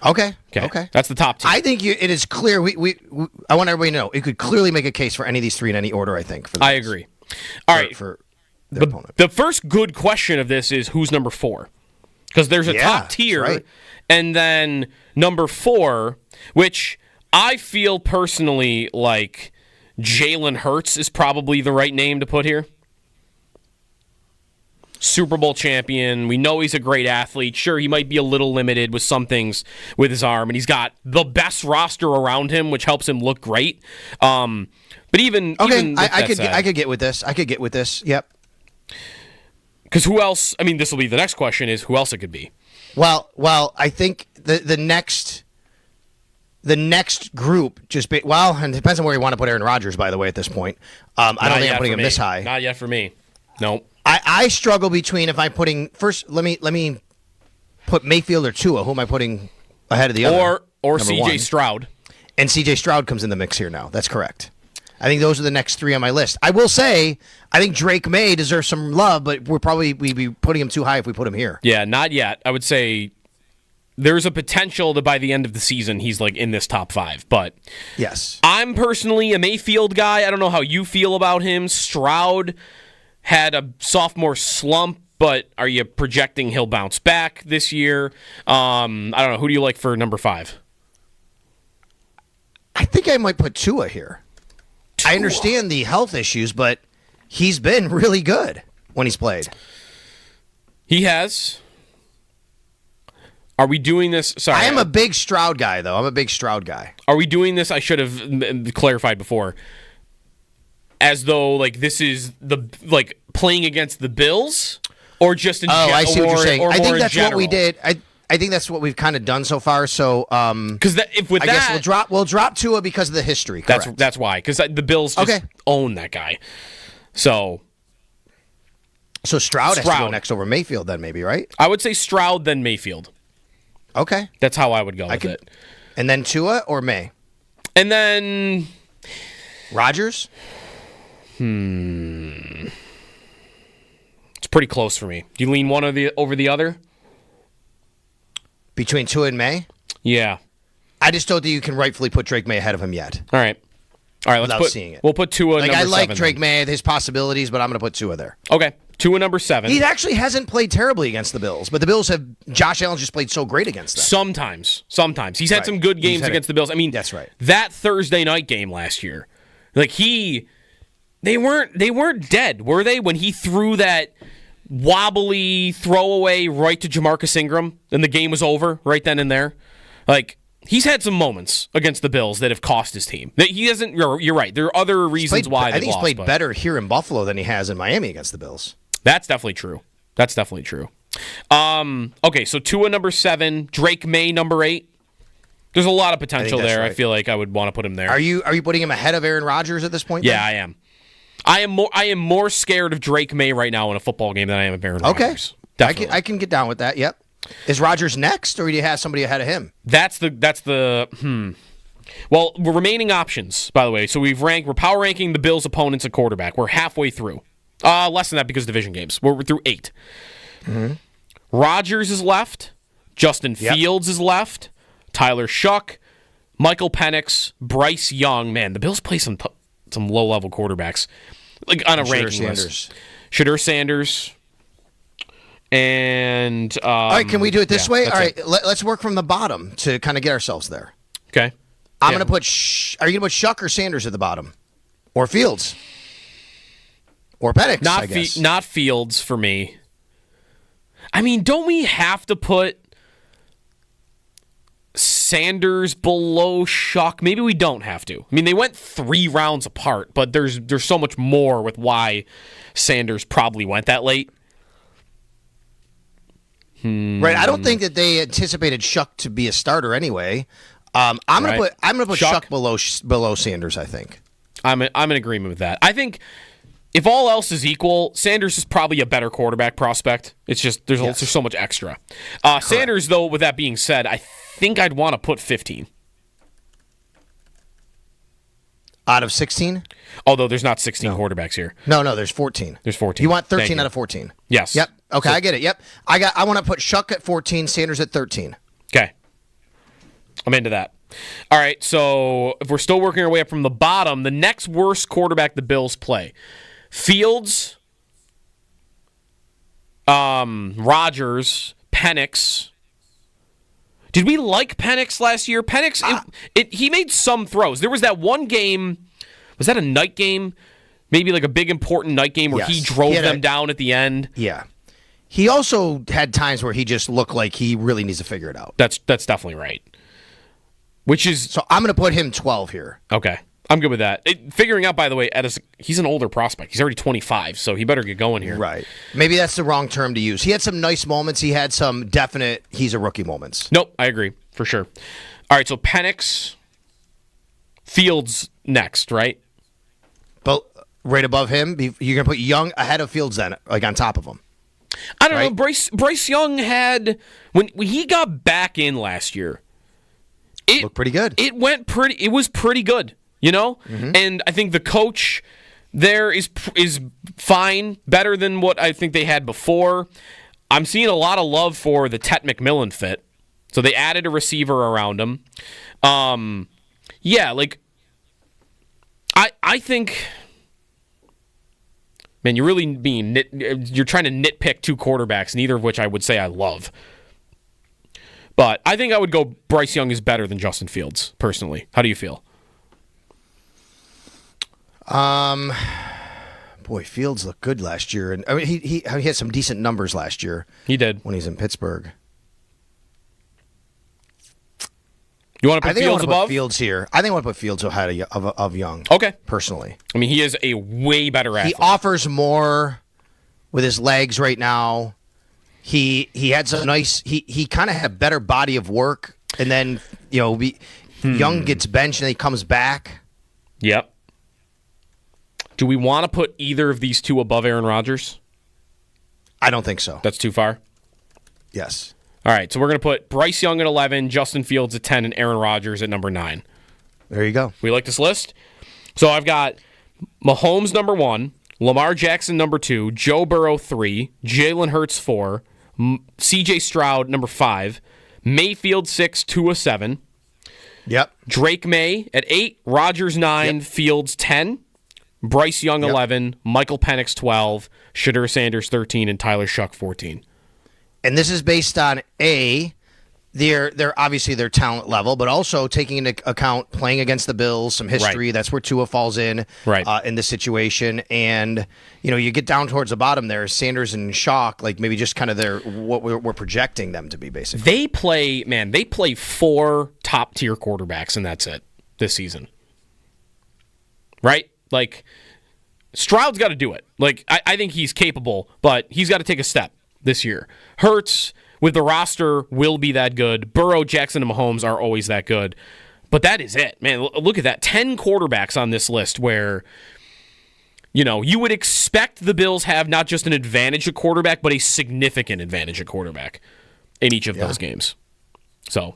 Okay. That's the top 2. I think it is clear. I want everybody to know you could clearly make a case for any of these 3 in any order. I think. I agree. All right. For their opponent. The first good question of this is who's number 4, because there's a top tier, right. And then number 4, which I feel personally like Jalen Hurts is probably the right name to put here. Super Bowl champion. We know he's a great athlete. Sure, he might be a little limited with some things with his arm, and he's got the best roster around him, which helps him look great. But even I could get with this. Yep. Because who else? I mean, this will be the next question: is who else it could be? Well, I think the next group and it depends on where you want to put Aaron Rodgers. By the way, at this point, I don't think I'm putting him this high. Not yet for me. No. I struggle between if I'm putting first. Let me put Mayfield or Tua. Who am I putting ahead of the other? Or C.J. Stroud. And C.J. Stroud comes in the mix here now. That's correct. I think those are the next 3 on my list. I will say, I think Drake May deserves some love, but we'd be putting him too high if we put him here. Yeah, not yet. I would say there's a potential that by the end of the season he's like in this top 5. But yes, I'm personally a Mayfield guy. I don't know how you feel about him. Stroud had a sophomore slump, but are you projecting he'll bounce back this year? I don't know. Who do you like for number 5? I think I might put Tua here. I understand the health issues, but he's been really good when he's played. He has. Are we doing this? Sorry. I am a big Stroud guy, though. I'm a big Stroud guy. Are we doing this? I should have clarified before. As though, like, this is playing against the Bills? Or just in general? I see what you're saying. I think that's general? what we did. I think that's what we've kind of done so far. So, because I guess we'll drop Tua because of the history. Correct. That's why. Because the Bills just own that guy. So Stroud has to go next over Mayfield, then maybe, right? I would say Stroud then Mayfield. Okay, that's how I would go with it. And then Tua or May? And then Rodgers? It's pretty close for me. Do you lean one over the other? Between Tua and May? Yeah. I just don't think you can rightfully put Drake May ahead of him yet. All right. Without seeing it. We'll put Tua number 7. I like Drake May, his possibilities, but I'm going to put Tua there. Okay. Tua number 7. He actually hasn't played terribly against the Bills, but the Bills have Josh Allen just played so great against them. Sometimes. He's had some good games against the Bills. I mean, that's right. That Thursday night game last year, they weren't dead, were they? When he threw that wobbly throwaway right to Jamarcus Ingram, and the game was over right then and there. He's had some moments against the Bills that have cost his team. He hasn't. You're right. There are other reasons why. I think he's played better here in Buffalo than he has in Miami against the Bills. That's definitely true. Okay, so Tua number 7, Drake May number 8. There's a lot of potential there. Right. I feel like I would want to put him there. Are you putting him ahead of Aaron Rodgers at this point? Yeah, I am. I am more scared of Drake May right now in a football game than I am of Aaron Rodgers. Okay, I can get down with that. Yep. Is Rodgers next, or do you have somebody ahead of him? That's the. Well, remaining options, by the way. So we're power ranking the Bills' opponents at quarterback. We're halfway through. Less than that because division games. We're through 8. Mm-hmm. Rodgers is left. Justin Fields is left. Tyler Shuck, Michael Penix, Bryce Young. Man, the Bills play some low-level quarterbacks, on a ranking list. Shedeur Sanders. And all right, can we do it this way? All right, let's work from the bottom to kind of get ourselves there. Okay. I'm going to put. Are you going to put Shuck or Sanders at the bottom, or Fields, or Penix? I guess. Not Fields for me. I mean, don't we have to put Sanders below Shuck? Maybe we don't have to. I mean, they went 3 rounds apart, but there's so much more with why Sanders probably went that late. Right. I don't think that they anticipated Shuck to be a starter anyway. I'm gonna put Shuck below Sanders. I think. I'm in agreement with that. I think if all else is equal, Sanders is probably a better quarterback prospect. It's just there's so much extra. Sanders, though, with that being said, I think I'd want to put 15 out of 16. Although there's not 16 quarterbacks here. No, there's 14. There's 14. You want 13 out of 14? Yes. Yep. Okay, I get it. Yep. I want to put Shuck at 14, Sanders at 13. Okay. I'm into that. All right, so if we're still working our way up from the bottom, the next worst quarterback the Bills play: Fields, Rodgers, Penix. Did we like Penix last year? Penix, he made some throws. There was that one game. Was that a night game? Maybe like a big important night game where he drove them down at the end. Yeah. He also had times where he just looked like he really needs to figure it out. That's definitely right. Which is so I'm going to put him 12 here. Okay. I'm good with that. Figuring out, by the way, he's an older prospect. He's already 25, so he better get going here. Right. Maybe that's the wrong term to use. He had some nice moments. He had some definite he's a rookie moments. Nope, I agree, for sure. All right, so Penix, Fields next, right? But right above him, you're going to put Young ahead of Fields then, like on top of him. I don't know. Bryce Young had, when he got back in last year, it looked pretty good. It was pretty good. Mm-hmm. And I think the coach there is fine, better than what I think they had before. I'm seeing a lot of love for the Tet McMillan fit, so they added a receiver around him. I think, man, you're really you're trying to nitpick 2 quarterbacks, neither of which I would say I love. But I think I would go Bryce Young is better than Justin Fields, personally. How do you feel? Boy, Fields looked good last year, and I mean he had some decent numbers last year. He did when he's in Pittsburgh. You want to put Fields above? Put Fields here. I think I want to put Fields ahead of Young. Okay, personally. I mean, he is a way better athlete. He offers more with his legs right now. He had some nice. He kind of had a better body of work, and then Young gets benched and he comes back. Yep. Do we want to put either of these 2 above Aaron Rodgers? I don't think so. That's too far? Yes. All right, so we're going to put Bryce Young at 11, Justin Fields at 10, and Aaron Rodgers at number 9. There you go. We like this list? So I've got Mahomes number 1, Lamar Jackson number 2, Joe Burrow 3, Jalen Hurts 4, C.J. Stroud number 5, Mayfield 6, Tua 7. Yep. Drake May at 8, Rodgers 9, Fields 10, Bryce Young 11, Michael Penix 12, Shadur Sanders 13, and Tyler Shuck 14. And this is based on their obviously their talent level, but also taking into account playing against the Bills, some history. Right. That's where Tua falls in this situation. And you get down towards the bottom there, Sanders and Shock, like maybe just kind of what we're projecting them to be, basically. They play 4 top tier quarterbacks, and that's it this season. Right? Like Stroud's got to do it. Like I think he's capable, but he's got to take a step this year. Hurts with the roster will be that good. Burrow, Jackson, and Mahomes are always that good. But that is it. Man, look at that. 10 quarterbacks on this list where, you would expect the Bills have not just an advantage at quarterback, but a significant advantage at quarterback in each of those games. So,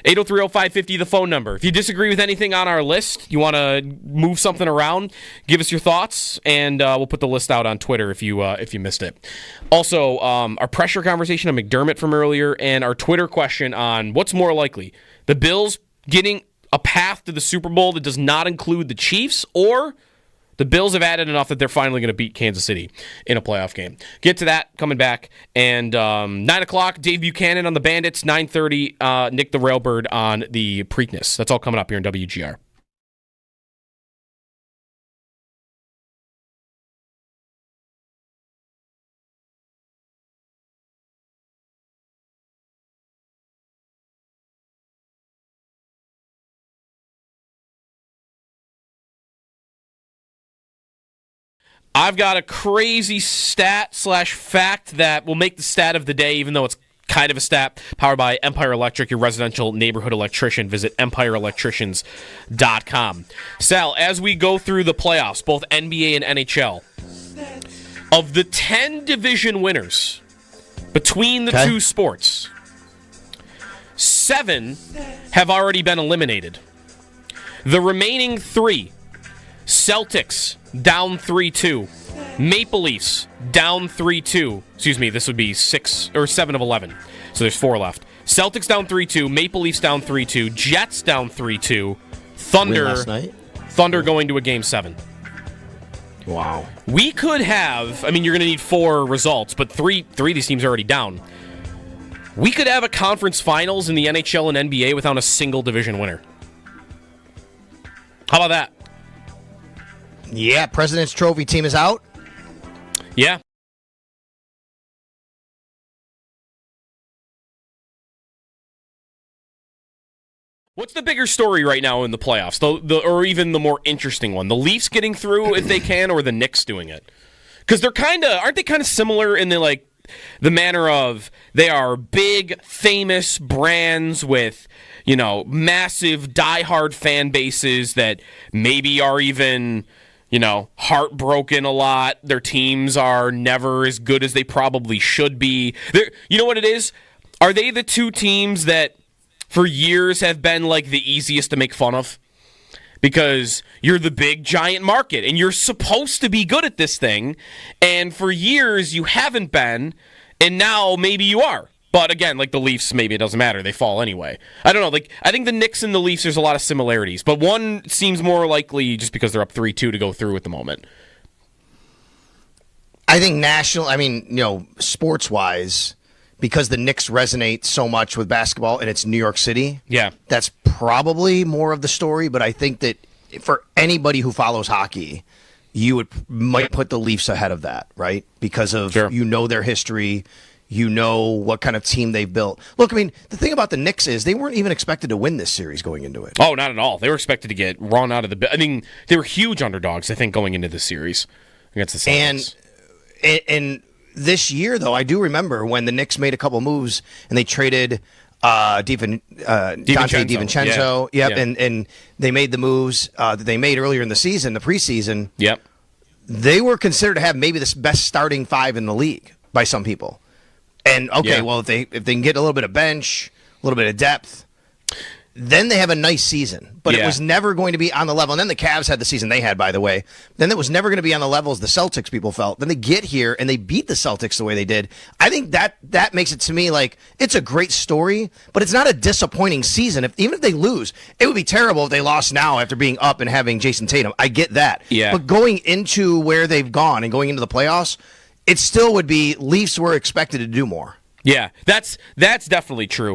803-0550, the phone number. If you disagree with anything on our list, you want to move something around, give us your thoughts, and we'll put the list out on Twitter if you missed it. Also, our pressure conversation on McDermott from earlier, and our Twitter question on what's more likely, the Bills getting a path to the Super Bowl that does not include the Chiefs, or the Bills have added enough that they're finally going to beat Kansas City in a playoff game. Get to that coming back. And 9 o'clock, Dave Buchanan on the Bandits. 9:30, Nick the Railbird on the Preakness. That's all coming up here in WGR. I've got a crazy stat/fact that will make the stat of the day, even though it's kind of a stat. Powered by Empire Electric, your residential neighborhood electrician. Visit EmpireElectricians.com. Sal, as we go through the playoffs, both NBA and NHL, of the 10 division winners between the two sports, 7 have already been eliminated. The remaining 3, Celtics down 3-2. Maple Leafs down 3-2. Excuse me, this would be 6 or 7 of 11. So there's 4 left. Celtics down 3-2. Maple Leafs down 3-2. Jets down 3-2. Thunder going to a Game 7. Wow. We could have, you're going to need 4 results, but 3 of these teams are already down. We could have a conference finals in the NHL and NBA without a single division winner. How about that? Yeah, President's Trophy team is out. Yeah. What's the bigger story right now in the playoffs? Or even the more interesting one? The Leafs getting through if they can, or the Knicks doing it? Because aren't they kind of similar in the manner of they are big, famous brands with, massive, diehard fan bases that maybe are even, heartbroken a lot. Their teams are never as good as they probably should be. You know what it is? Are they the 2 teams that for years have been the easiest to make fun of? Because you're the big, giant market, and you're supposed to be good at this thing, and for years you haven't been, and now maybe you are. But again, the Leafs, maybe it doesn't matter. They fall anyway. I don't know. I think the Knicks and the Leafs, there's a lot of similarities. But one seems more likely just because they're up 3-2 to go through at the moment. I think sports-wise, because the Knicks resonate so much with basketball and it's New York City, that's probably more of the story. But I think that for anybody who follows hockey, you might put the Leafs ahead of that, right? Because of, their history. What kind of team they've built. Look, the thing about the Knicks is they weren't even expected to win this series going into it. Oh, not at all. They were expected to get run out of the... they were huge underdogs, I think, going into this series against the Celtics. And this year, though, I do remember when the Knicks made a couple moves and they traded Dante DiVincenzo. Yep. And they made the moves that they made earlier in the season, the preseason. Yep. They were considered to have maybe the best starting 5 in the league by some people. And well, if they can get a little bit of bench, a little bit of depth, then they have a nice season. But it was never going to be on the level. And then the Cavs had the season they had, by the way. Then it was never going to be on the level as the Celtics people felt. Then they get here and they beat the Celtics the way they did. I think that makes it to me like it's a great story, but it's not a disappointing season. Even if they lose, it would be terrible if they lost now after being up and having Jason Tatum. I get that. Yeah. But going into where they've gone and going into the playoffs, it still would be Leafs were expected to do more. Yeah, that's definitely true.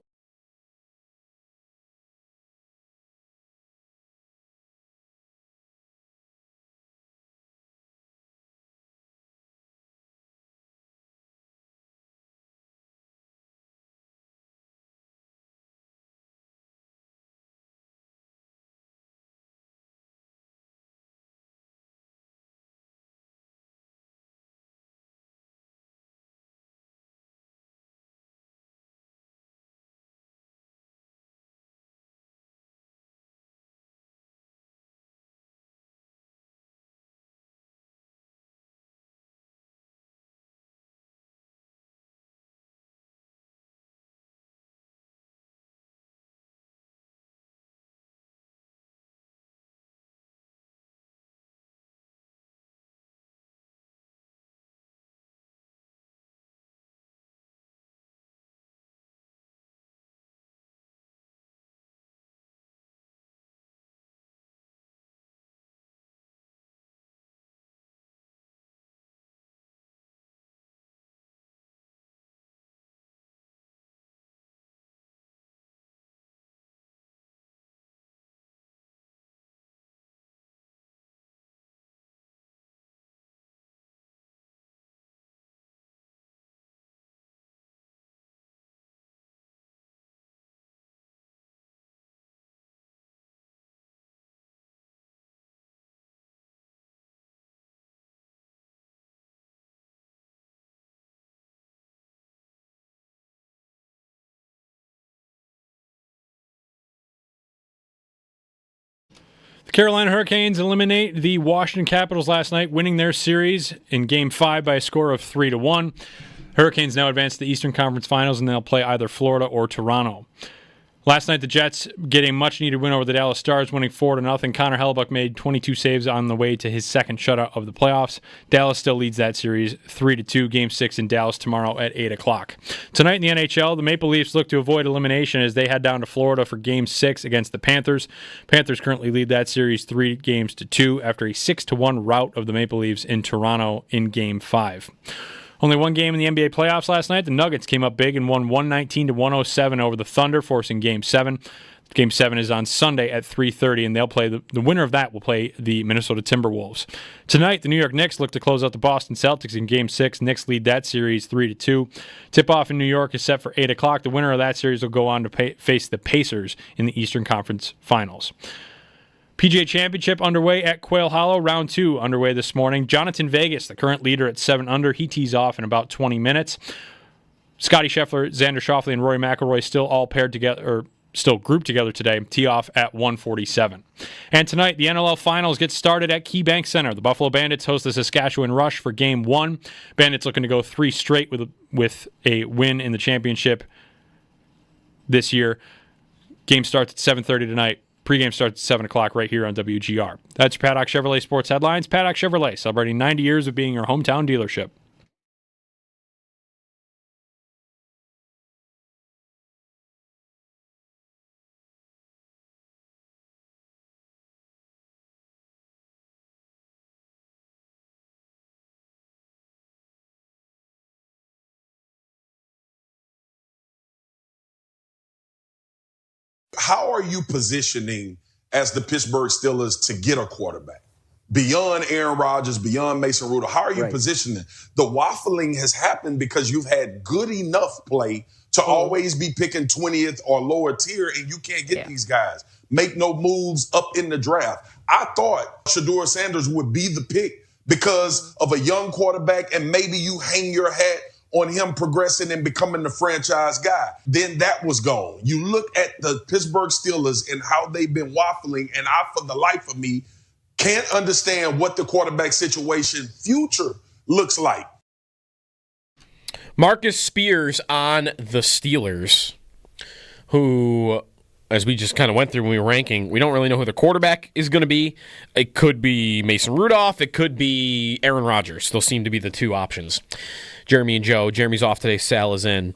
The Carolina Hurricanes eliminate the Washington Capitals last night, winning their series in Game 5 by a score of 3-1. Hurricanes now advance to the Eastern Conference Finals, and they'll play either Florida or Toronto. Last night, the Jets getting a much-needed win over the Dallas Stars, winning 4-0. Connor Hellebuyck made 22 saves on the way to his second shutout of the playoffs. Dallas still leads that series 3-2. Game 6 in Dallas tomorrow at 8 o'clock. Tonight in the NHL, the Maple Leafs look to avoid elimination as they head down to Florida for Game 6 against the Panthers. Panthers currently lead that series 3-2 after a 6-1 rout of the Maple Leafs in Toronto in Game 5. Only one game in the NBA playoffs last night. The Nuggets came up big and won 119-107 over the Thunder, forcing Game 7. Game 7 is on Sunday at 3:30, and they'll play the winner of that will play the Minnesota Timberwolves. Tonight, the New York Knicks look to close out the Boston Celtics in Game 6. Knicks lead that series 3-2. Tip-off in New York is set for 8 o'clock. The winner of that series will go on to face the Pacers in the Eastern Conference Finals. PGA Championship underway at Quail Hollow. Round 2 underway this morning. Jonathan Vegas, the current leader at 7 under. He tees off in about 20 minutes. Scotty Scheffler, Xander Schauffele, and Rory McIlroy still all paired together, or still grouped together today. Tee off at 1:47. And tonight, the NLL Finals get started at KeyBank Center. The Buffalo Bandits host the Saskatchewan Rush for Game 1. Bandits looking to go 3 straight with a win in the championship this year. Game starts at 7:30 tonight. Pre-game starts at 7 o'clock right here on WGR. That's your Paddock Chevrolet Sports Headlines. Paddock Chevrolet, celebrating 90 years of being your hometown dealership. How are you positioning as the Pittsburgh Steelers to get a quarterback? Beyond Aaron Rodgers, beyond Mason Rudolph, how are you positioning? The waffling has happened because you've had good enough play to always be picking 20th or lower tier, and you can't get these guys. Make no moves up in the draft. I thought Shedeur Sanders would be the pick because of a young quarterback, and maybe you hang your hat on him progressing and becoming the franchise guy. Then that was gone. You look at the Pittsburgh Steelers and how they've been waffling, and I, for the life of me, can't understand what the quarterback situation future looks like. Marcus Spears on the Steelers, who, as we just kind of went through when we were ranking, we don't really know who the quarterback is going to be. It could be Mason Rudolph. It could be Aaron Rodgers. Those seem to be the two options. Jeremy and Joe. Jeremy's off today. Sal is in.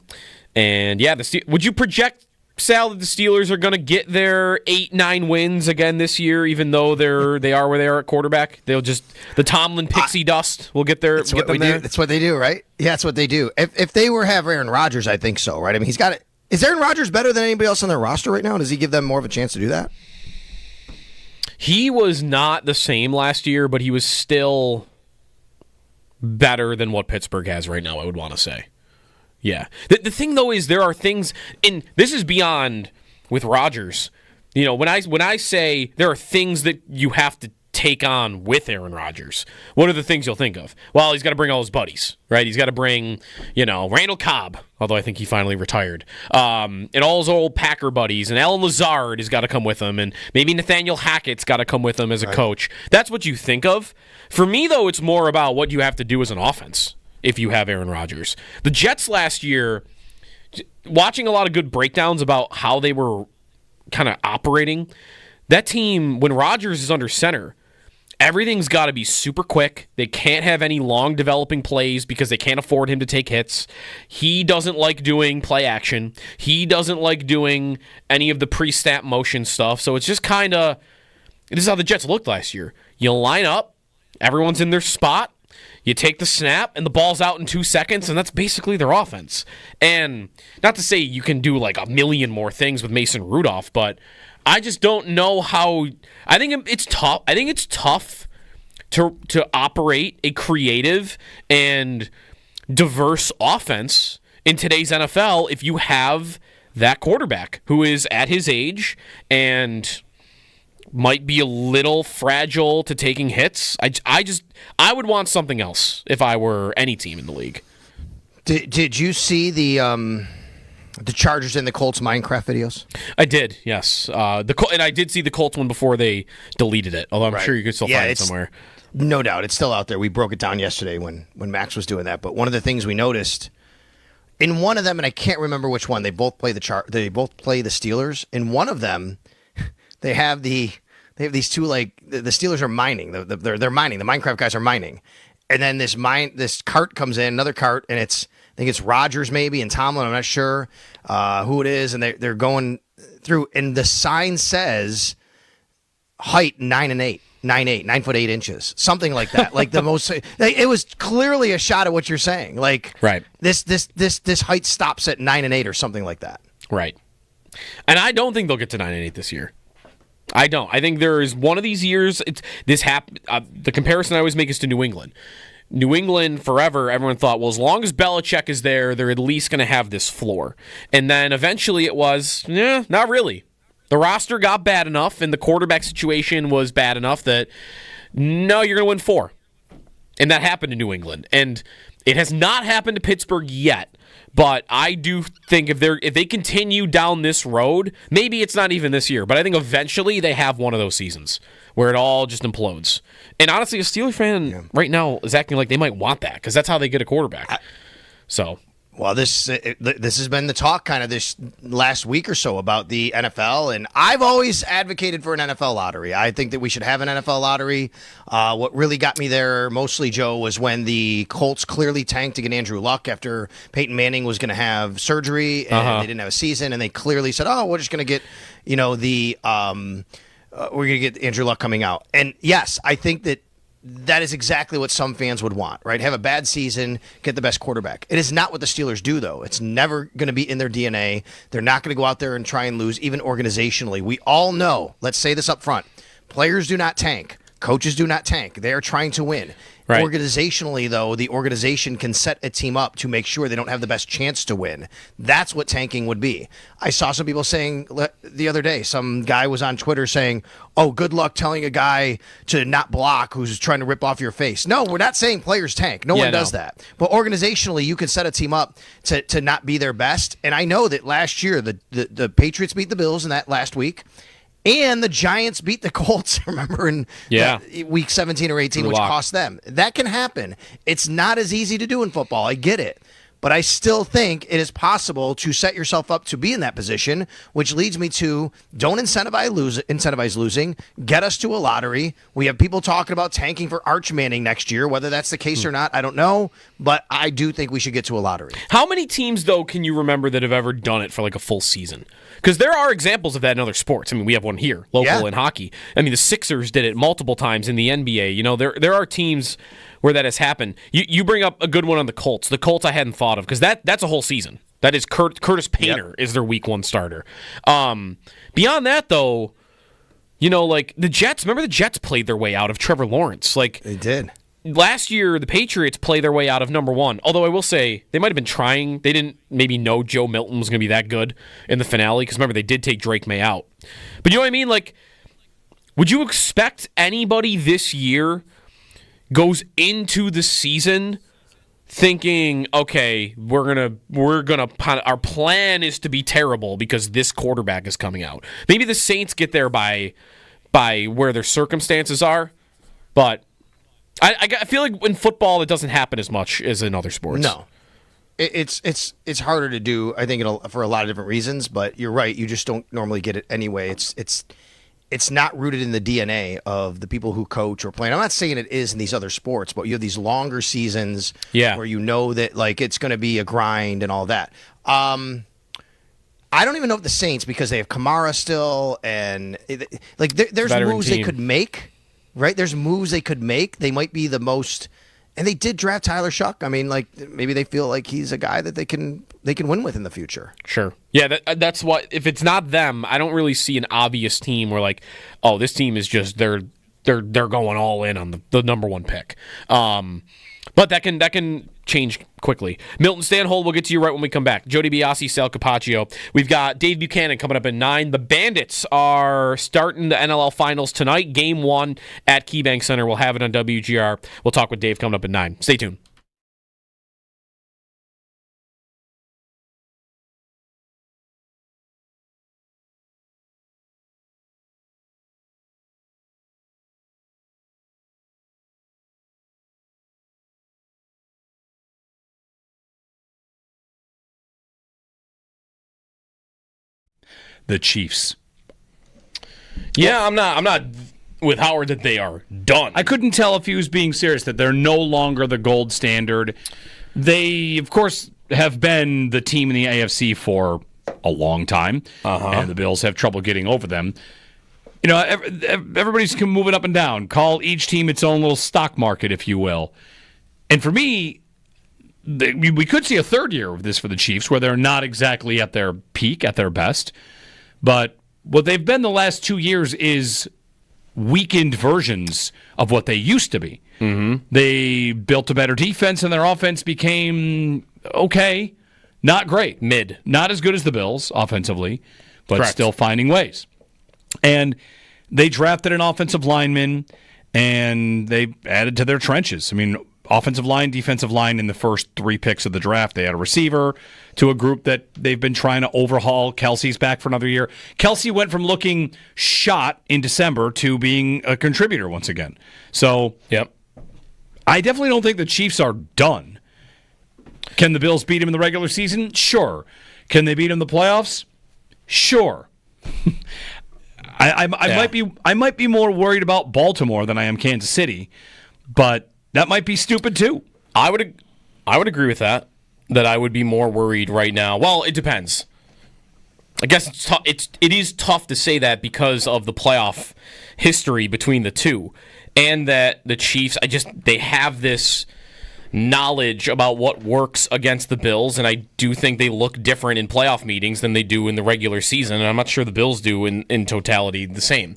And, yeah, would you project, Sal, that the Steelers are going to get their 8-9 wins again this year, even though they are where they are at quarterback? They'll just, the Tomlin pixie dust will get them there? That's what they do, right? Yeah, that's what they do. If they have Aaron Rodgers, I think so, right? I mean, he's got it. Is Aaron Rodgers better than anybody else on their roster right now? Does he give them more of a chance to do that? He was not the same last year, but he was still better than what Pittsburgh has right now, I would want to say. Yeah. The thing, though, is there are things, and this is beyond with Rodgers. You know, when I say there are things that you have to take on with Aaron Rodgers, what are the things you'll think of? Well, he's got to bring all his buddies, right? He's got to bring, Randall Cobb, although I think he finally retired, and all his old Packer buddies, and Alan Lazard has got to come with him, and maybe Nathaniel Hackett's got to come with him as a coach. That's what you think of. For me, though, it's more about what you have to do as an offense if you have Aaron Rodgers. The Jets last year, watching a lot of good breakdowns about how they were kind of operating, that team, when Rodgers is under center, everything's got to be super quick. They can't have any long developing plays because they can't afford him to take hits. He doesn't like doing play action. He doesn't like doing any of the pre-snap motion stuff. So it's just kind of, this is how the Jets looked last year. You line up, everyone's in their spot, you take the snap, and the ball's out in 2 seconds, and that's basically their offense. And not to say you can do like a million more things with Mason Rudolph, but I just don't know how. I think it's tough. I think it's tough to operate a creative and diverse offense in today's NFL if you have that quarterback who is at his age and might be a little fragile to taking hits. I would want something else if I were any team in the league. Did you see the Chargers and the Colts Minecraft videos? I did, yes. And I did see the Colts one before they deleted it, although I'm sure you could still find it somewhere. No doubt. It's still out there. We broke it down yesterday when Max was doing that. But one of the things we noticed in one of them, and I can't remember which one, they both play the Steelers. In one of them, they have these two, like, the Steelers are mining. They're mining. The Minecraft guys are mining. And then this cart comes in, another cart, and I think it's Rodgers maybe and Tomlin. I'm not sure who it is. And they're going through, and the sign says height 9'8", 9 foot 8 inches, something like that. Like the most, it was clearly a shot at what you're saying. Like, right. This height stops at 9'8" or something like that. Right. And I don't think they'll get to 9'8" this year. I don't. I think there is one of these years. The comparison I always make is to New England. New England, forever, everyone thought, well, as long as Belichick is there, they're at least going to have this floor. And then eventually it was, not really. The roster got bad enough, and the quarterback situation was bad enough that, no, you're going to win 4. And that happened in New England. And it has not happened to Pittsburgh yet. But I do think if they continue down this road, maybe it's not even this year, but I think eventually they have one of those seasons where it all just implodes. And honestly, a Steelers fan right now is acting like they might want that because that's how they get a quarterback. Well, this has been the talk kind of this last week or so about the NFL, and I've always advocated for an NFL lottery. I think that we should have an NFL lottery. What really got me there mostly, Joe, was when the Colts clearly tanked to get Andrew Luck after Peyton Manning was going to have surgery and they didn't have a season, and they clearly said, "Oh, we're just going to get, we're going to get Andrew Luck coming out." And yes, I think that is exactly what some fans would want, right? Have a bad season, get the best quarterback. It is not what the Steelers do, though. It's never going to be in their DNA. They're not going to go out there and try and lose, even organizationally. We all know, let's say this up front, players do not tank. Coaches do not tank. They are trying to win. Right. Organizationally, though, the organization can set a team up to make sure they don't have the best chance to win. That's what tanking would be. I saw some people saying the other day, some guy was on Twitter saying, "Oh, good luck telling a guy to not block who's trying to rip off your face." No, we're not saying players tank. No one does that. But organizationally, you can set a team up to not be their best. And I know that last year, the Patriots beat the Bills in that last week. And the Giants beat the Colts, remember, in week 17 or 18, which cost them. That can happen. It's not as easy to do in football. I get it. but I still think it is possible to set yourself up to be in that position, which leads me to don't incentivize losing, get us to a lottery. We have people talking about tanking for Arch Manning next year. Whether that's the case or not, I don't know, but I do think we should get to a lottery. How many teams, though, can you remember that have ever done it for like a full season? Because there are examples of that in other sports. I mean, we have one here, local in hockey. I mean, the Sixers did it multiple times in the NBA. You know, there are teams where that has happened. You bring up a good one on the Colts. The Colts I hadn't thought of because that's a whole season. That is Curtis Painter is their week 1 starter. Beyond that, though, you know, like the Jets. Remember the Jets played their way out of Trevor Lawrence. Like they did. Last year, the Patriots play their way out of number 1. Although I will say they might have been trying. They didn't maybe know Joe Milton was going to be that good in the finale because remember they did take Drake May out. But you know what I mean? Like, would you expect anybody this year goes into the season thinking, okay, our plan is to be terrible because this quarterback is coming out? Maybe the Saints get there by where their circumstances are, but I feel like in football it doesn't happen as much as in other sports. No, it's harder to do. I think for a lot of different reasons. But you're right. You just don't normally get it anyway. It's not rooted in the DNA of the people who coach or play. And I'm not saying it is in these other sports, but you have these longer seasons where you know that like it's going to be a grind and all that. I don't even know if the Saints, because they have Kamara still, and there's moves they could make. Right, there's moves they could make. They might be the most, and they did draft Tyler Shuck. I mean, like maybe they feel like he's a guy that they can win with in the future. Sure, yeah, that's what. If it's not them, I don't really see an obvious team where like, oh, this team is just they're going all in on the number 1 pick. But that can change quickly. Milton Stanhold, we'll get to you right when we come back. Jody Biasi, Sal Capaccio. We've got Dave Buchanan coming up at 9. The Bandits are starting the NLL Finals tonight. Game 1 at KeyBank Center. We'll have it on WGR. We'll talk with Dave coming up at 9. Stay tuned. The Chiefs. Yeah, I'm not with Howard that they are done. I couldn't tell if he was being serious, that they're no longer the gold standard. They, of course, have been the team in the AFC for a long time, and the Bills have trouble getting over them. You know, everybody's moving up and down. Call each team its own little stock market, if you will. And for me, we could see a third year of this for the Chiefs where they're not exactly at their peak, at their best. But what they've been the last 2 years is weakened versions of what they used to be. Mm-hmm. They built a better defense, and their offense became okay, not great. Mid. Not as good as the Bills offensively, but still finding ways. And they drafted an offensive lineman, and they added to their trenches. I mean, offensive line, defensive line in the first 3 picks of the draft. They had a receiver to a group that they've been trying to overhaul. Kelsey's back for another year. Kelsey went from looking shot in December to being a contributor once again. So, I definitely don't think the Chiefs are done. Can the Bills beat them in the regular season? Sure. Can they beat them in the playoffs? Sure. I might be more worried about Baltimore than I am Kansas City, but that might be stupid too. I would agree with that. That I would be more worried right now. Well, it depends. I guess it is tough to say that because of the playoff history between the two, and that the Chiefs, they have this knowledge about what works against the Bills, and I do think they look different in playoff meetings than they do in the regular season, and I'm not sure the Bills do in totality the same.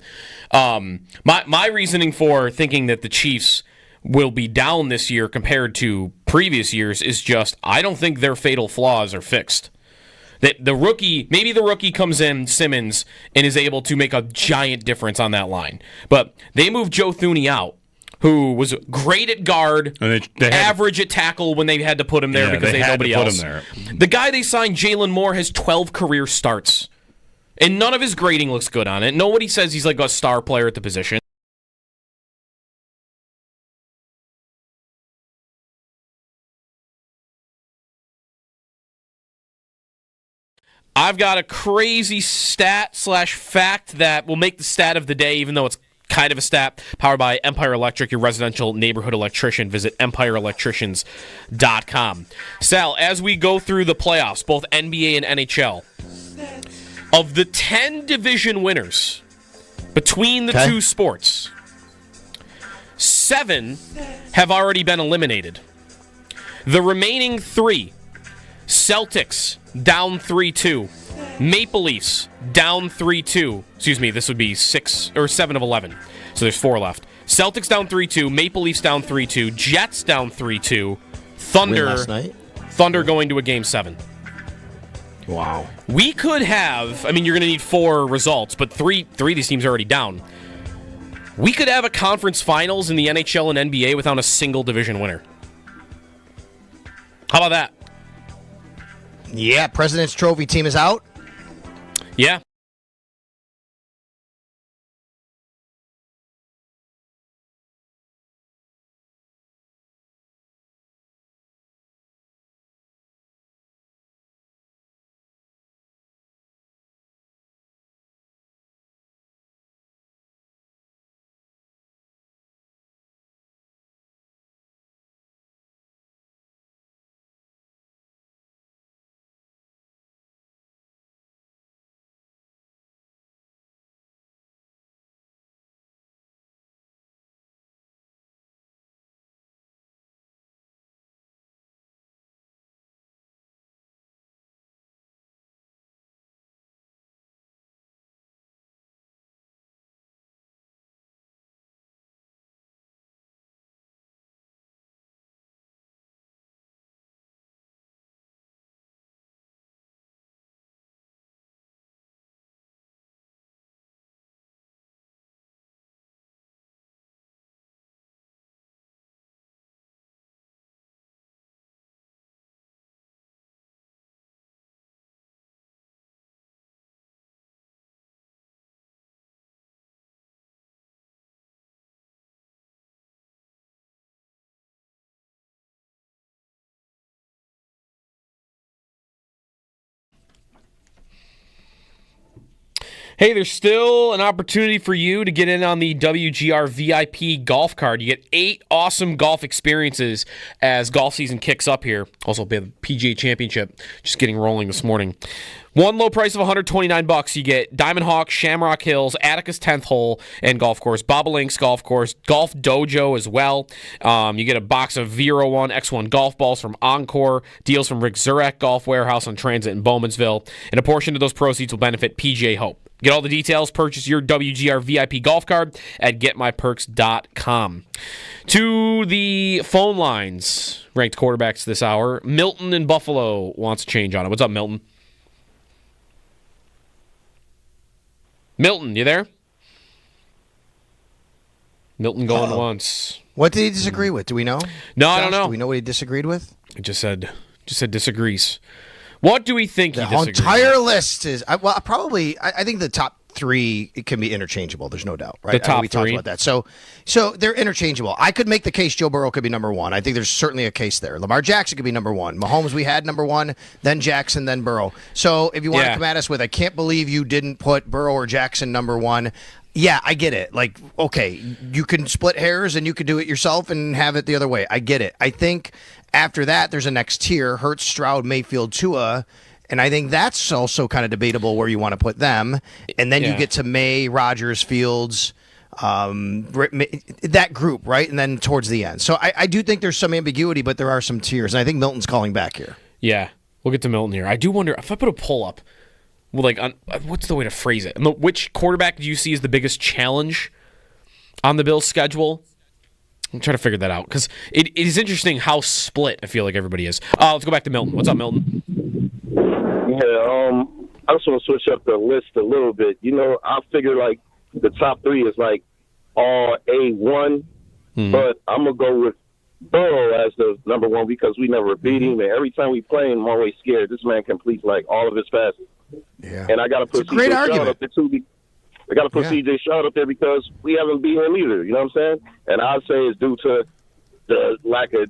My reasoning for thinking that the Chiefs will be down this year compared to previous years is just I don't think their fatal flaws are fixed. That the rookie comes in, Simmons, and is able to make a giant difference on that line. But they moved Joe Thuney out, who was great at guard, and they average at tackle when they had to put him there because they had nobody else. The guy they signed, Jalen Moore, has 12 career starts, and none of his grading looks good on it. Nobody says he's like a star player at the position. I've got a crazy stat/fact that will make the stat of the day, even though it's kind of a stat, powered by Empire Electric, your residential neighborhood electrician. Visit empireelectricians.com. Sal, as we go through the playoffs, both NBA and NHL, of the 10 division winners between the two sports, 7 have already been eliminated. The remaining 3, Celtics down 3-2, Maple Leafs down 3-2. Excuse me, this would be 6 or 7 of 11. So there's 4 left. Celtics down 3-2, Maple Leafs down 3-2, Jets down 3-2, Thunder going to a Game 7. Wow. We could have, you're going to need 4 results, but three of these teams are already down. We could have a conference finals in the NHL and NBA without a single division winner. How about that? Yeah, President's Trophy team is out. Yeah. Hey, there's still an opportunity for you to get in on the WGR VIP golf card. You get 8 awesome golf experiences as golf season kicks up here. Also, the PGA Championship just getting rolling this morning. One low price of $129. You get Diamond Hawk, Shamrock Hills, Atticus 10th Hole and Golf Course, Bobolinks Golf Course, Golf Dojo as well. You get a box of V01 X1 golf balls from Encore, deals from Rick Zurek Golf Warehouse on Transit in Bowmansville, and a portion of those proceeds will benefit PGA Hope. Get all the details. Purchase your WGR VIP golf card at getmyperks.com. To the phone lines, ranked quarterbacks this hour. Milton in Buffalo wants a change on it. What's up, Milton? Milton, you there? Milton going once. What did he disagree with? Do we know? No, I don't know. Do we know what he disagreed with? It just said disagrees. What do we think he disagrees with? The entire list is, I think the top 3 it can be interchangeable. There's no doubt, right? The top we 3. talked about that. So they're interchangeable. I could make the case Joe Burrow could be number 1. I think there's certainly a case there. Lamar Jackson could be number 1. Mahomes we had number 1, then Jackson, then Burrow. So if you want to come at us with, I can't believe you didn't put Burrow or Jackson number 1. Yeah, I get it. Like, okay, you can split hairs and you could do it yourself and have it the other way. I get it. I think after that, there's a next tier: Hurts, Stroud, Mayfield, Tua. And I think that's also kind of debatable where you want to put them. And then you get to May, Rodgers, Fields, that group, right? And then towards the end. So I do think there's some ambiguity, but there are some tiers. And I think Milton's calling back here. Yeah, we'll get to Milton here. I do wonder, if I put a poll up, what's the way to phrase it? Which quarterback do you see as the biggest challenge on the Bills' schedule? I'm trying to figure that out because it is interesting how split I feel like everybody is. Let's go back to Milton. What's up, Milton? Yeah, I just want to switch up the list a little bit. I figure like the top 3 is like all A1, but I'm going to go with Burrow as the number 1 because we never beat him. And every time we play him, I'm always scared. This man completes like all of his passes. Yeah. And I got to put CJ Stroud up there too. I got to put CJ Stroud up there because we haven't beat him either. You know what I'm saying? And I'd say it's due to the lack of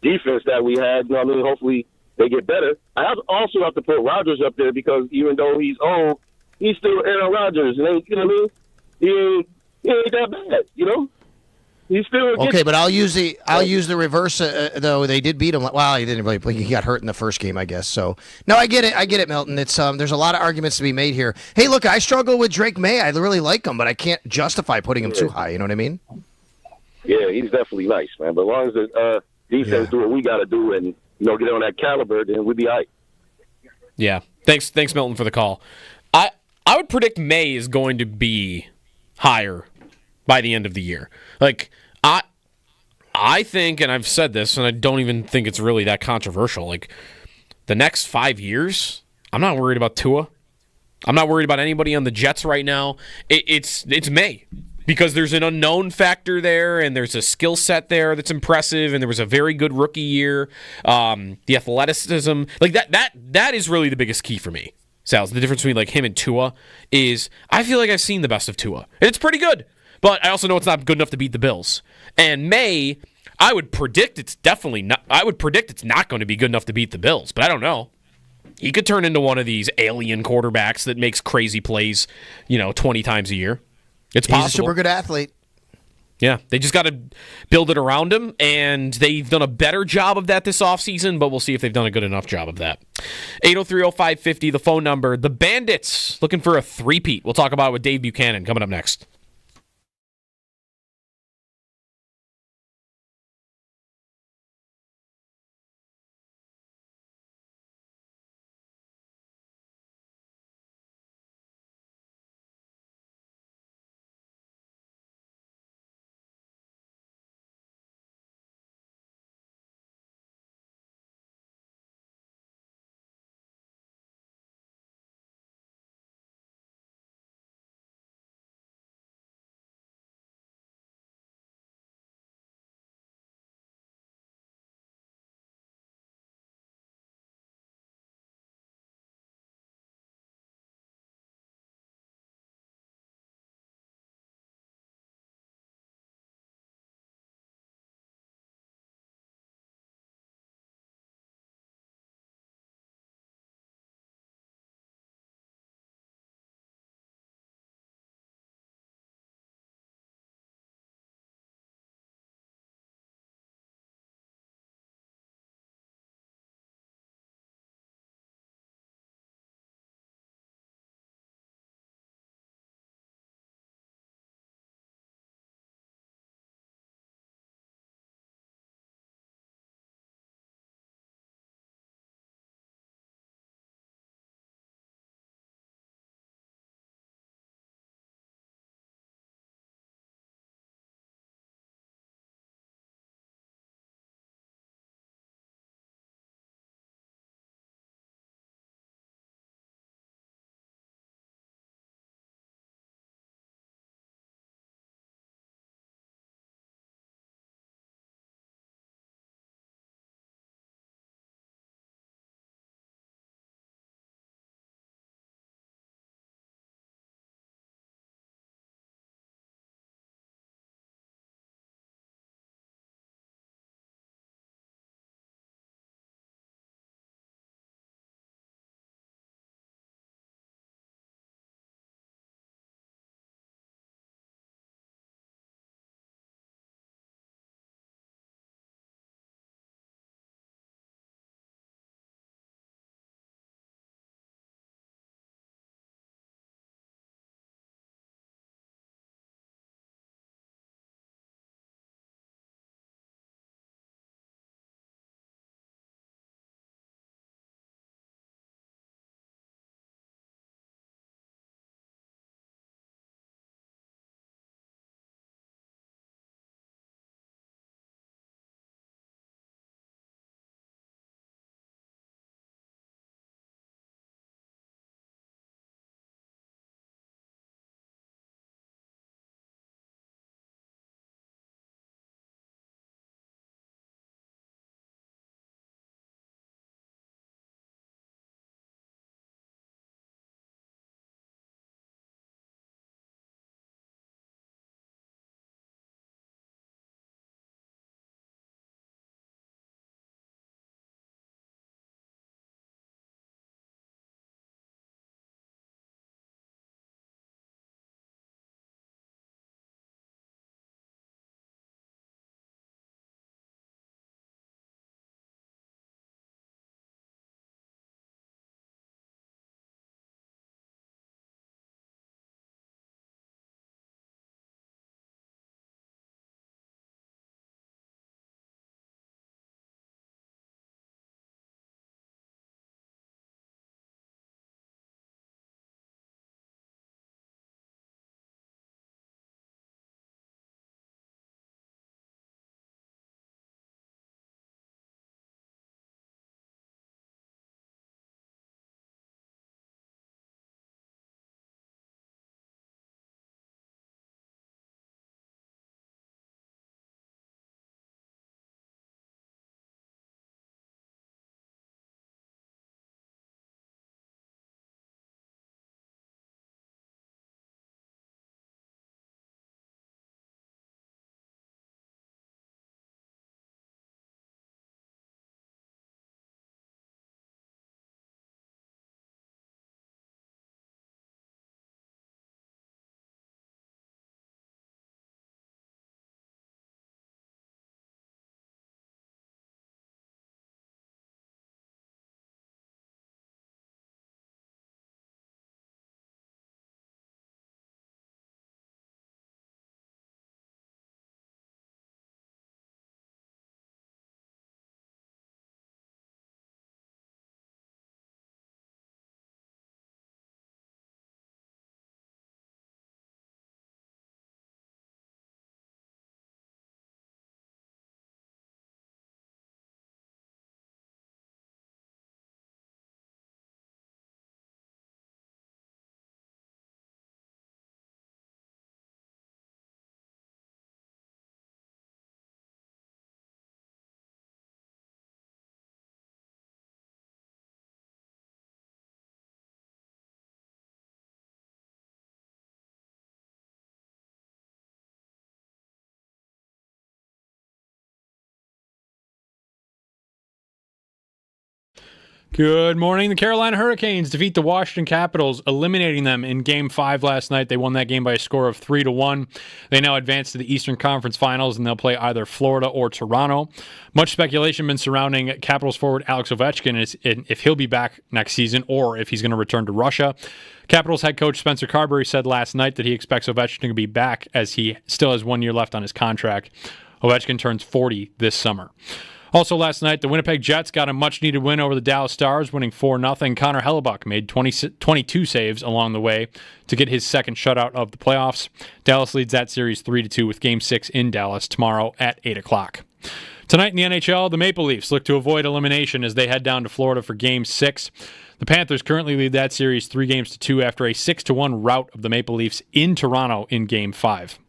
defense that we had. Hopefully they get better. I also have to put Rodgers up there because even though he's old, he's still Aaron Rodgers. And you know what I mean? He ain't that bad, you know? He's still okay, but I'll use the reverse though. They did beat him. Well, he didn't really play. He got hurt in the first game, I guess. So no, I get it, Milton. It's there's a lot of arguments to be made here. Hey, look, I struggle with Drake May. I really like him, but I can't justify putting him too high. You know what I mean? Yeah, he's definitely nice, man. But as long as the defense do what we got to do and get on that caliber, then we'll be all right. Yeah. Thanks, Milton, for the call. I would predict May is going to be higher by the end of the year. Like, I think, and I've said this, and I don't even think it's really that controversial, like, the next 5 years, I'm not worried about Tua. I'm not worried about anybody on the Jets right now. It's May, because there's an unknown factor there, and there's a skill set there that's impressive, and there was a very good rookie year. The athleticism, like that is really the biggest key for me. Sal's, the difference between like him and Tua is I feel like I've seen the best of Tua, and it's pretty good. But I also know it's not good enough to beat the Bills. And May, I would predict it's definitely not. I would predict it's not going to be good enough to beat the Bills, but I don't know. He could turn into one of these alien quarterbacks that makes crazy plays, 20 times a year. It's possible. He's a super good athlete. Yeah, they just got to build it around him, and they've done a better job of that this offseason, but we'll see if they've done a good enough job of that. 803-0550, the phone number. The Bandits looking for a three-peat. We'll talk about it with Dave Buchanan coming up next. Good morning. The Carolina Hurricanes defeat the Washington Capitals, eliminating them in Game 5 last night. They won that game by a score of 3-1. They now advance to the Eastern Conference Finals, and they'll play either Florida or Toronto. Much speculation been surrounding Capitals forward Alex Ovechkin, if he'll be back next season or if he's going to return to Russia. Capitals head coach Spencer Carberry said last night that he expects Ovechkin to be back as he still has 1 year left on his contract. Ovechkin turns 40 this summer. Also last night, the Winnipeg Jets got a much-needed win over the Dallas Stars, winning 4-0. Connor Hellebuck made 22 saves along the way to get his second shutout of the playoffs. Dallas leads that series 3-2 with Game 6 in Dallas tomorrow at 8 o'clock. Tonight in the NHL, the Maple Leafs look to avoid elimination as they head down to Florida for Game 6. The Panthers currently lead that series 3-2 after a 6-1 rout of the Maple Leafs in Toronto in Game 5.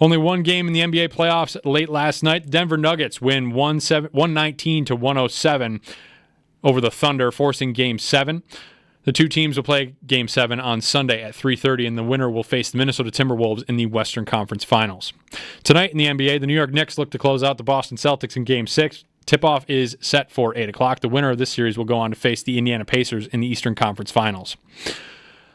Only one game in the NBA playoffs late last night. The Denver Nuggets win 119-107 over the Thunder, forcing Game 7. The two teams will play Game 7 on Sunday at 3:30, and the winner will face the Minnesota Timberwolves in the Western Conference Finals. Tonight in the NBA, the New York Knicks look to close out the Boston Celtics in Game 6. Tip-off is set for 8 o'clock. The winner of this series will go on to face the Indiana Pacers in the Eastern Conference Finals.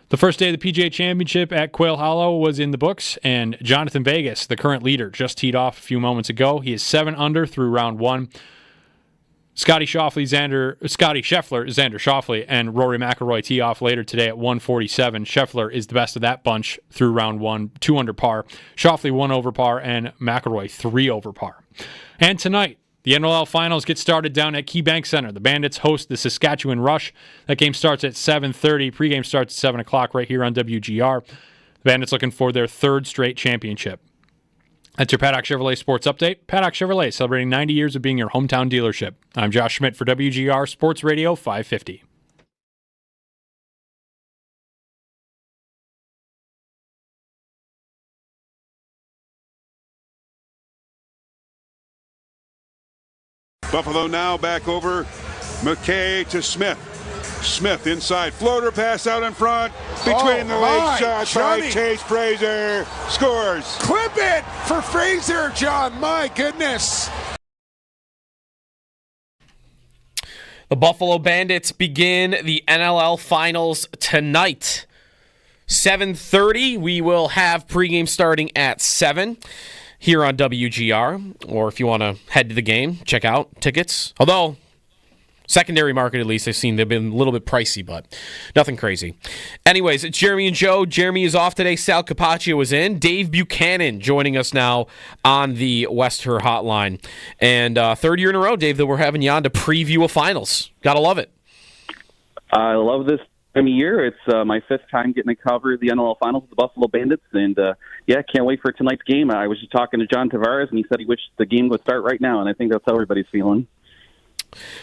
The first day of the PGA Championship at Quail Hollow was in the books, and Jonathan Vegas, the current leader, just teed off a few moments ago. He is 7 under through round 1. Scotty Schauffele, Xander Schauffele, and Rory McIlroy tee off later today at 147. Scheffler is the best of that bunch through round 1, 2 under par. Schauffele 1 over par, and McIlroy 3 over par. And tonight, the NLL Finals get started down at KeyBank Center. The Bandits host the Saskatchewan Rush. That game starts at 7:30. Pregame starts at 7 o'clock right here on WGR. The Bandits looking for their 3rd straight championship. That's your Paddock Chevrolet Sports Update. Paddock Chevrolet, celebrating 90 years of being your hometown dealership. I'm Josh Schmidt for WGR Sports Radio 550. Buffalo now back over. McKay to Smith. Smith inside. Floater pass out in front. Between the legs shot by Chase Fraser. Scores. Clip it for Fraser, John. My goodness. The Buffalo Bandits begin the NLL Finals tonight. 7:30. We will have pregame starting at 7. Here on WGR, or if you want to head to the game, check out tickets. Although, secondary market, at least, I've seen they've been a little bit pricey, but nothing crazy. Anyways, it's Jeremy and Joe. Jeremy is off today. Sal Capaccio is in. Dave Buchanan joining us now on the Westher Hotline. And 3rd year in a row, Dave, that we're having you on to preview a finals. Gotta love it. I love this time of year. It's my 5th time getting to cover the NLL Finals with the Buffalo Bandits, and can't wait for tonight's game. I was just talking to John Tavares, and he said he wished the game would start right now, and I think that's how everybody's feeling.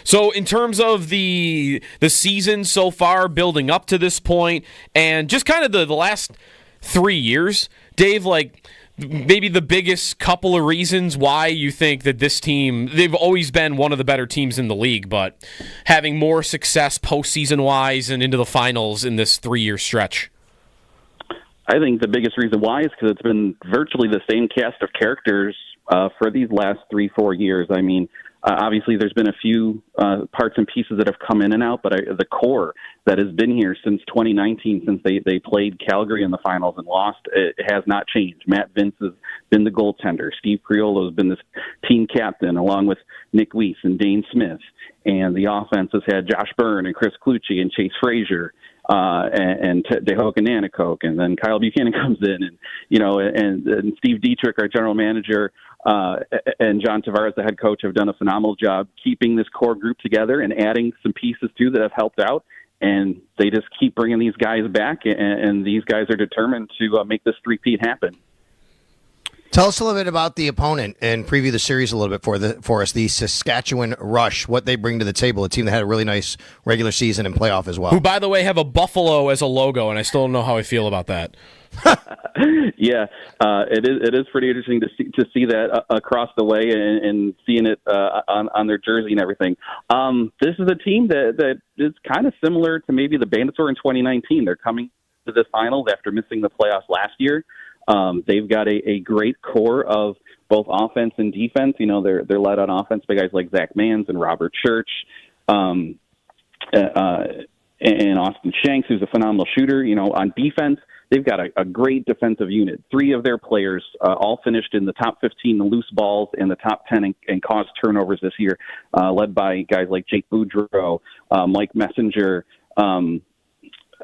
So in terms of the season so far, building up to this point, and just kind of the last 3 years, Dave, like maybe the biggest couple of reasons why you think that this team, they've always been one of the better teams in the league, but having more success postseason-wise and into the finals in this 3-year stretch? I think the biggest reason why is because it's been virtually the same cast of characters for these last 3-4 years. I mean, obviously there's been a few parts and pieces that have come in and out, but the core that has been here since 2019, since they played Calgary in the finals and lost, it has not changed. Matt Vince has been the goaltender. Steve Priolo has been this team captain, along with Nick Weiss and Dane Smith. And the offense has had Josh Byrne and Chris Clucci and Chase Frazier. And DeHoek and Nanticoke, and then Kyle Buchanan comes in, and and Steve Dietrich, our general manager, and John Tavares, the head coach, have done a phenomenal job keeping this core group together and adding some pieces too that have helped out. And they just keep bringing these guys back, and these guys are determined to make this three-peat happen. Tell us a little bit about the opponent and preview the series a little bit for us. The Saskatchewan Rush, what they bring to the table, a team that had a really nice regular season and playoff as well. Who, by the way, have a buffalo as a logo, and I still don't know how I feel about that. It is pretty interesting to see that across the way and seeing it on their jersey and everything. This is a team that is kind of similar to maybe the Bandits were in 2019. They're coming to the finals after missing the playoffs last year. They've got a great core of both offense and defense. They're led on offense by guys like Zach Mans and Robert Church. and Austin Shanks, who's a phenomenal shooter. On defense, they've got a great defensive unit. 3 of their players all finished in the top 15 in loose balls and the top 10 in caused turnovers this year, led by guys like Jake Boudreau, Mike Messenger,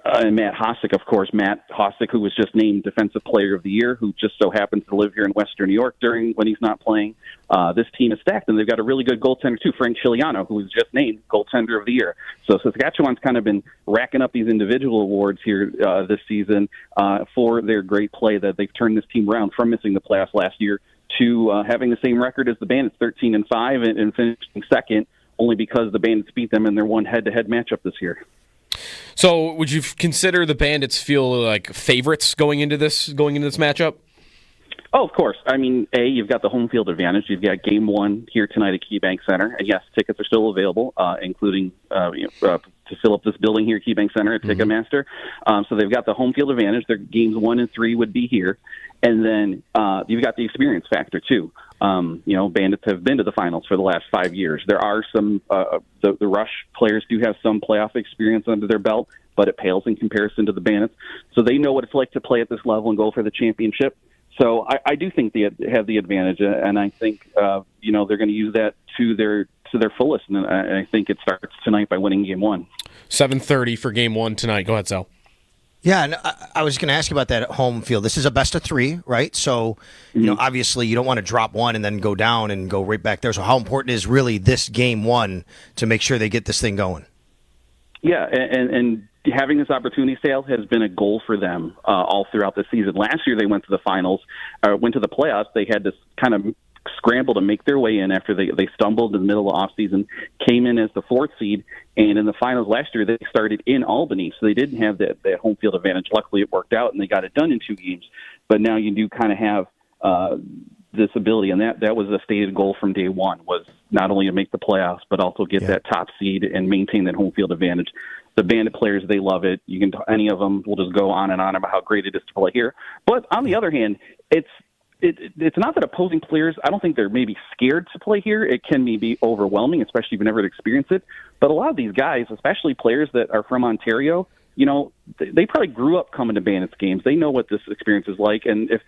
and Matt Hossack, of course. Matt Hossack, who was just named Defensive Player of the Year, who just so happens to live here in Western New York when he's not playing. This team is stacked, and they've got a really good goaltender, too, Frank Chiliano, who was just named Goaltender of the Year. So Saskatchewan's kind of been racking up these individual awards here this season for their great play that they've turned this team around from missing the playoffs last year to having the same record as the Bandits, 13-5, and finishing second, only because the Bandits beat them in their one head-to-head matchup this year. So, would you consider the Bandits feel like favorites going into this matchup? Oh, of course. I mean, you've got the home field advantage. You've got Game 1 here tonight at KeyBank Center, and yes, tickets are still available, including to fill up this building here at KeyBank Center at Ticketmaster. So they've got the home field advantage. Their games 1 and 3 would be here, and then you've got the experience factor too. Bandits have been to the finals for the last 5 years. There are some the Rush players do have some playoff experience under their belt, but it pales in comparison to the Bandits. So they know what it's like to play at this level and go for the championship. So I do think they have the advantage, and I think they're going to use that to their fullest. And I think it starts tonight by winning Game 1. 7:30 for Game 1 tonight. Go ahead, Sal. Yeah, and I was going to ask you about that home field. This is a best of 3, right? So, obviously you don't want to drop one and then go down and go right back there. So how important is really this Game 1 to make sure they get this thing going? Yeah, and having this opportunity sale has been a goal for them all throughout the season. Last year they went to the finals, went to the playoffs. They had to kind of scramble to make their way in after they stumbled in the middle of the offseason, came in as the 4th seed, and in the finals last year they started in Albany, so they didn't have that home field advantage. Luckily it worked out, and they got it done in 2 games. But now you do kind of have this ability, and that was a stated goal from day one, was not only to make the playoffs, but also get that top seed and maintain that home field advantage. The Bandit players, they love it. Any of them will just go on and on about how great it is to play here. But on the other hand, it's not that opposing players, I don't think they're maybe scared to play here. It can be overwhelming, especially if you've never experienced it. But a lot of these guys, especially players that are from Ontario, they probably grew up coming to Bandits games. They know what this experience is like. And if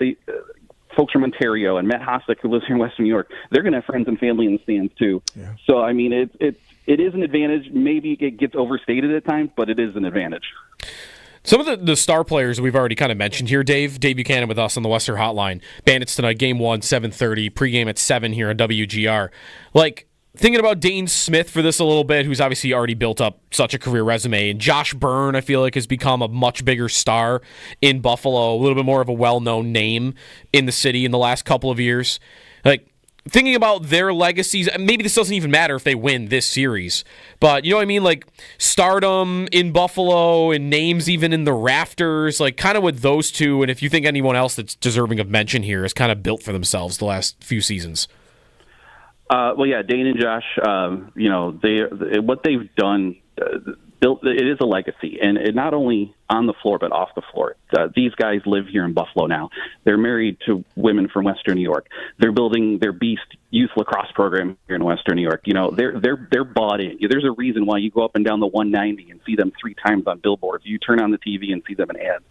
folks from Ontario and Matt Hossack, who lives here in Western New York, they're going to have friends and family in the stands too. Yeah. So, I mean, it is an advantage. Maybe it gets overstated at times, but it is an advantage. Some of the star players we've already kind of mentioned here, Dave Buchanan with us on the Western Hotline. Bandits tonight, Game 1, 7:30, pregame at 7 here on WGR. Thinking about Dane Smith for this a little bit, who's obviously already built up such a career resume, and Josh Byrne, I feel like, has become a much bigger star in Buffalo, a little bit more of a well-known name in the city in the last couple of years. Thinking about their legacies, maybe this doesn't even matter if they win this series, but you know what I mean? Stardom in Buffalo and names even in the rafters, kind of with those two, and if you think anyone else that's deserving of mention here has kind of built for themselves the last few seasons. Dane and Josh, what they've done, it is a legacy, and it not only on the floor but off the floor. These guys live here in Buffalo now. They're married to women from Western New York. They're building their Beast youth lacrosse program here in Western New York. They're bought in. There's a reason why you go up and down the 190 and see them 3 times on billboards. You turn on the TV and see them in ads.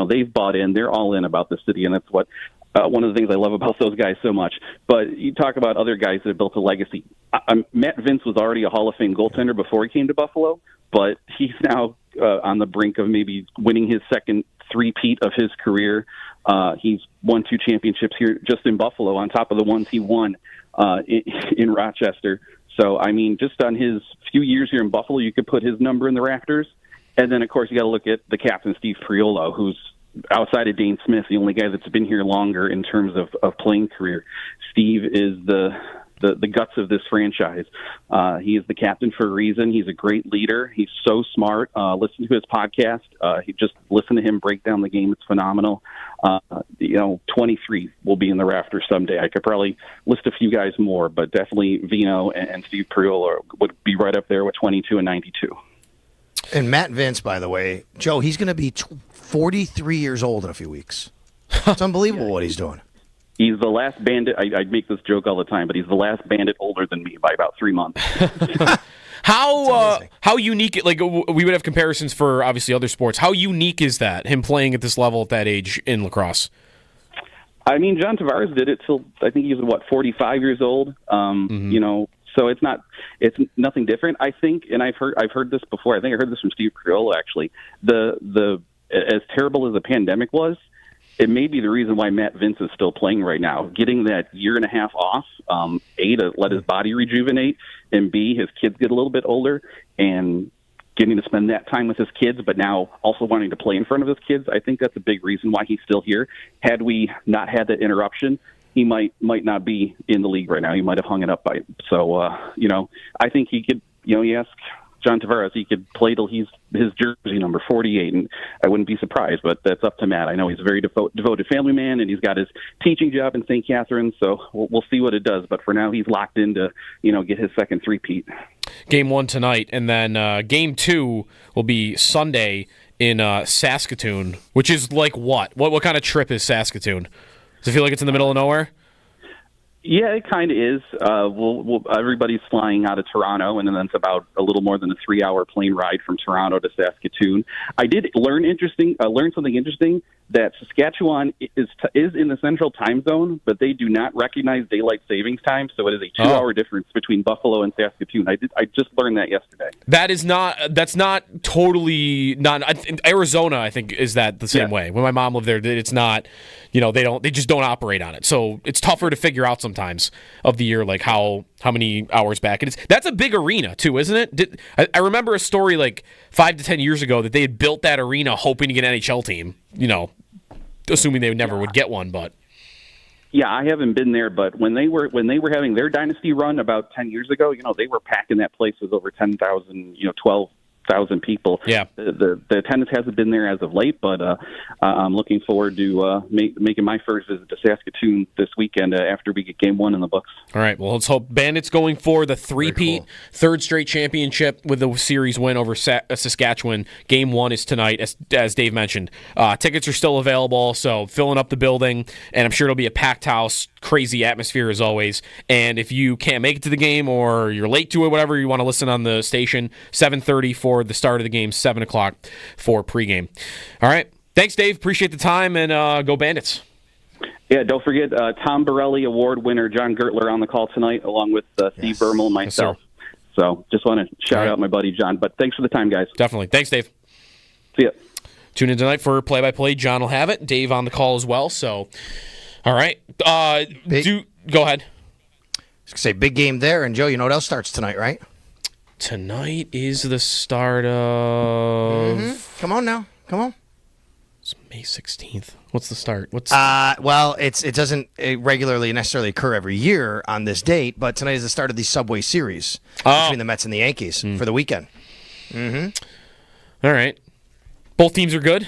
They've bought in. They're all in about the city, and that's what. One of the things I love about those guys so much. But you talk about other guys that have built a legacy. Matt Vince was already a Hall of Fame goaltender before he came to Buffalo, but he's now on the brink of maybe winning his second three-peat of his career. He's won 2 championships here just in Buffalo on top of the ones he won in Rochester. So, I mean, just on his few years here in Buffalo, you could put his number in the rafters. And then, of course, you got to look at the captain, Steve Priolo, who's outside of Dane Smith, the only guy that's been here longer in terms of playing career. Steve is the guts of this franchise. He is the captain for a reason. He's a great leader. He's so smart. Listen to his podcast. Listen to him break down the game. It's phenomenal. 23 will be in the rafters someday. I could probably list a few guys more, but definitely Vino and Steve Priolo would be right up there with 22 and 92. And Matt Vince, by the way, Joe, he's going to be 43 years old in a few weeks. It's unbelievable what he's doing. He's the last Bandit. I make this joke all the time, but he's the last Bandit older than me by about 3 months. How unique? Like we would have comparisons for obviously other sports. How unique is that? Him playing at this level at that age in lacrosse. I mean, John Tavares did it till I think he was 45 years old. You know, so it's nothing different. I think, and I've heard this before. I think I heard this from Steve Criollo actually. The as terrible as the pandemic was, it may be the reason why Matt Vince is still playing right now. Getting that year and a half off, A, to let his body rejuvenate, and B, his kids get a little bit older, and getting to spend that time with his kids, but now also wanting to play in front of his kids. I think that's a big reason why he's still here. Had we not had that interruption, he might not be in the league right now. He might have hung it up by. So, you know, I think he could, you know, you ask John Tavares, he could play till he's his jersey number 48, and I wouldn't be surprised, but that's up to Matt. I know he's a very devoted family man, and he's got his teaching job in St. Catharines, so we'll see what it does. But for now, he's locked in to, you know, get his second three-peat. Game 1 tonight, and then Game 2 will be Sunday in Saskatoon, which is like what? What kind of trip is Saskatoon? Does it feel like it's in the middle of nowhere? Yeah, it kind of is. Everybody's flying out of Toronto, and then it's about a little more than a 3-hour plane ride from Toronto to Saskatoon. I did learn something interesting, that Saskatchewan is in the central time zone, but they do not recognize daylight savings time, so it is a 2-hour difference between Buffalo and Saskatoon. I just learned that yesterday. That's not totally not. Arizona, I think, is that the same way. When my mom lived there, it's not. You know, they just don't operate on it, so it's tougher to figure out sometimes of the year, like how many hours back it is. That's a big arena too, isn't it? I remember a story like 5 to 10 years ago that they had built that arena hoping to get an NHL team. You know, assuming they never would get one, but. Yeah, I haven't been there, but when they were having their dynasty run about 10 years ago, you know, they were packing that place with over 10,000, 12,000 people. Yeah. The attendance hasn't been there as of late, but I'm looking forward to making my first visit to Saskatoon this weekend after we get Game 1 in the books. All right, well, let's hope Bandits going for the three-peat, third straight championship with the series win over Saskatchewan. Game 1 is tonight, as Dave mentioned. Tickets are still available, so filling up the building, and I'm sure it'll be a packed house, crazy atmosphere as always. And if you can't make it to the game or you're late to it, whatever, you want to listen on the station, 7:30 for the start of the game, 7 o'clock for pregame. All right. Thanks, Dave. Appreciate the time, and go Bandits. Yeah, don't forget Tom Borelli Award winner John Gertler on the call tonight, along with Steve Bermel and myself. Yes, so just want to shout out my buddy John. But thanks for the time, guys. Definitely. Thanks, Dave. See ya. Tune in tonight for play-by-play. John will have it. Dave on the call as well. So, all right. Go ahead. I was going to say, big game there. And, Joe, you know what else starts tonight, right? Tonight is the start of... Come on now. Come on. It's May 16th. What's the start? Well, it doesn't regularly necessarily occur every year on this date, but tonight is the start of the Subway Series between the Mets and the Yankees for the weekend. All right. Both teams are good?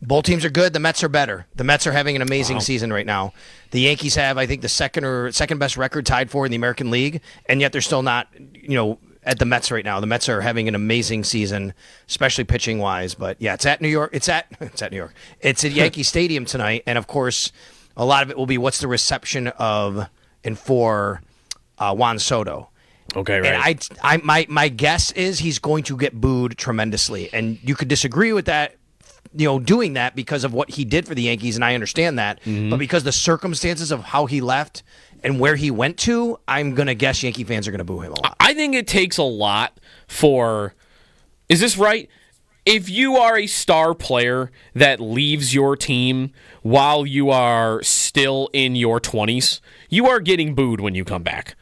Both teams are good. The Mets are better. The Mets are having an amazing season right now. The Yankees have, I think, the second best record tied for in the American League, and yet they're still not, at the Mets right now. The Mets are having an amazing season, especially pitching wise. But yeah, it's at New York. It's at New York. It's at Yankee Stadium tonight, and of course, a lot of it will be what's the reception of and for Juan Soto. Okay, right. And my guess is he's going to get booed tremendously, and you could disagree with that. Doing that because of what he did for the Yankees, and I understand that. But because the circumstances of how he left and where he went to, I'm going to guess Yankee fans are going to boo him a lot. I think it takes a lot for... Is this right? If you are a star player that leaves your team while you are still in your 20s, you are getting booed when you come back.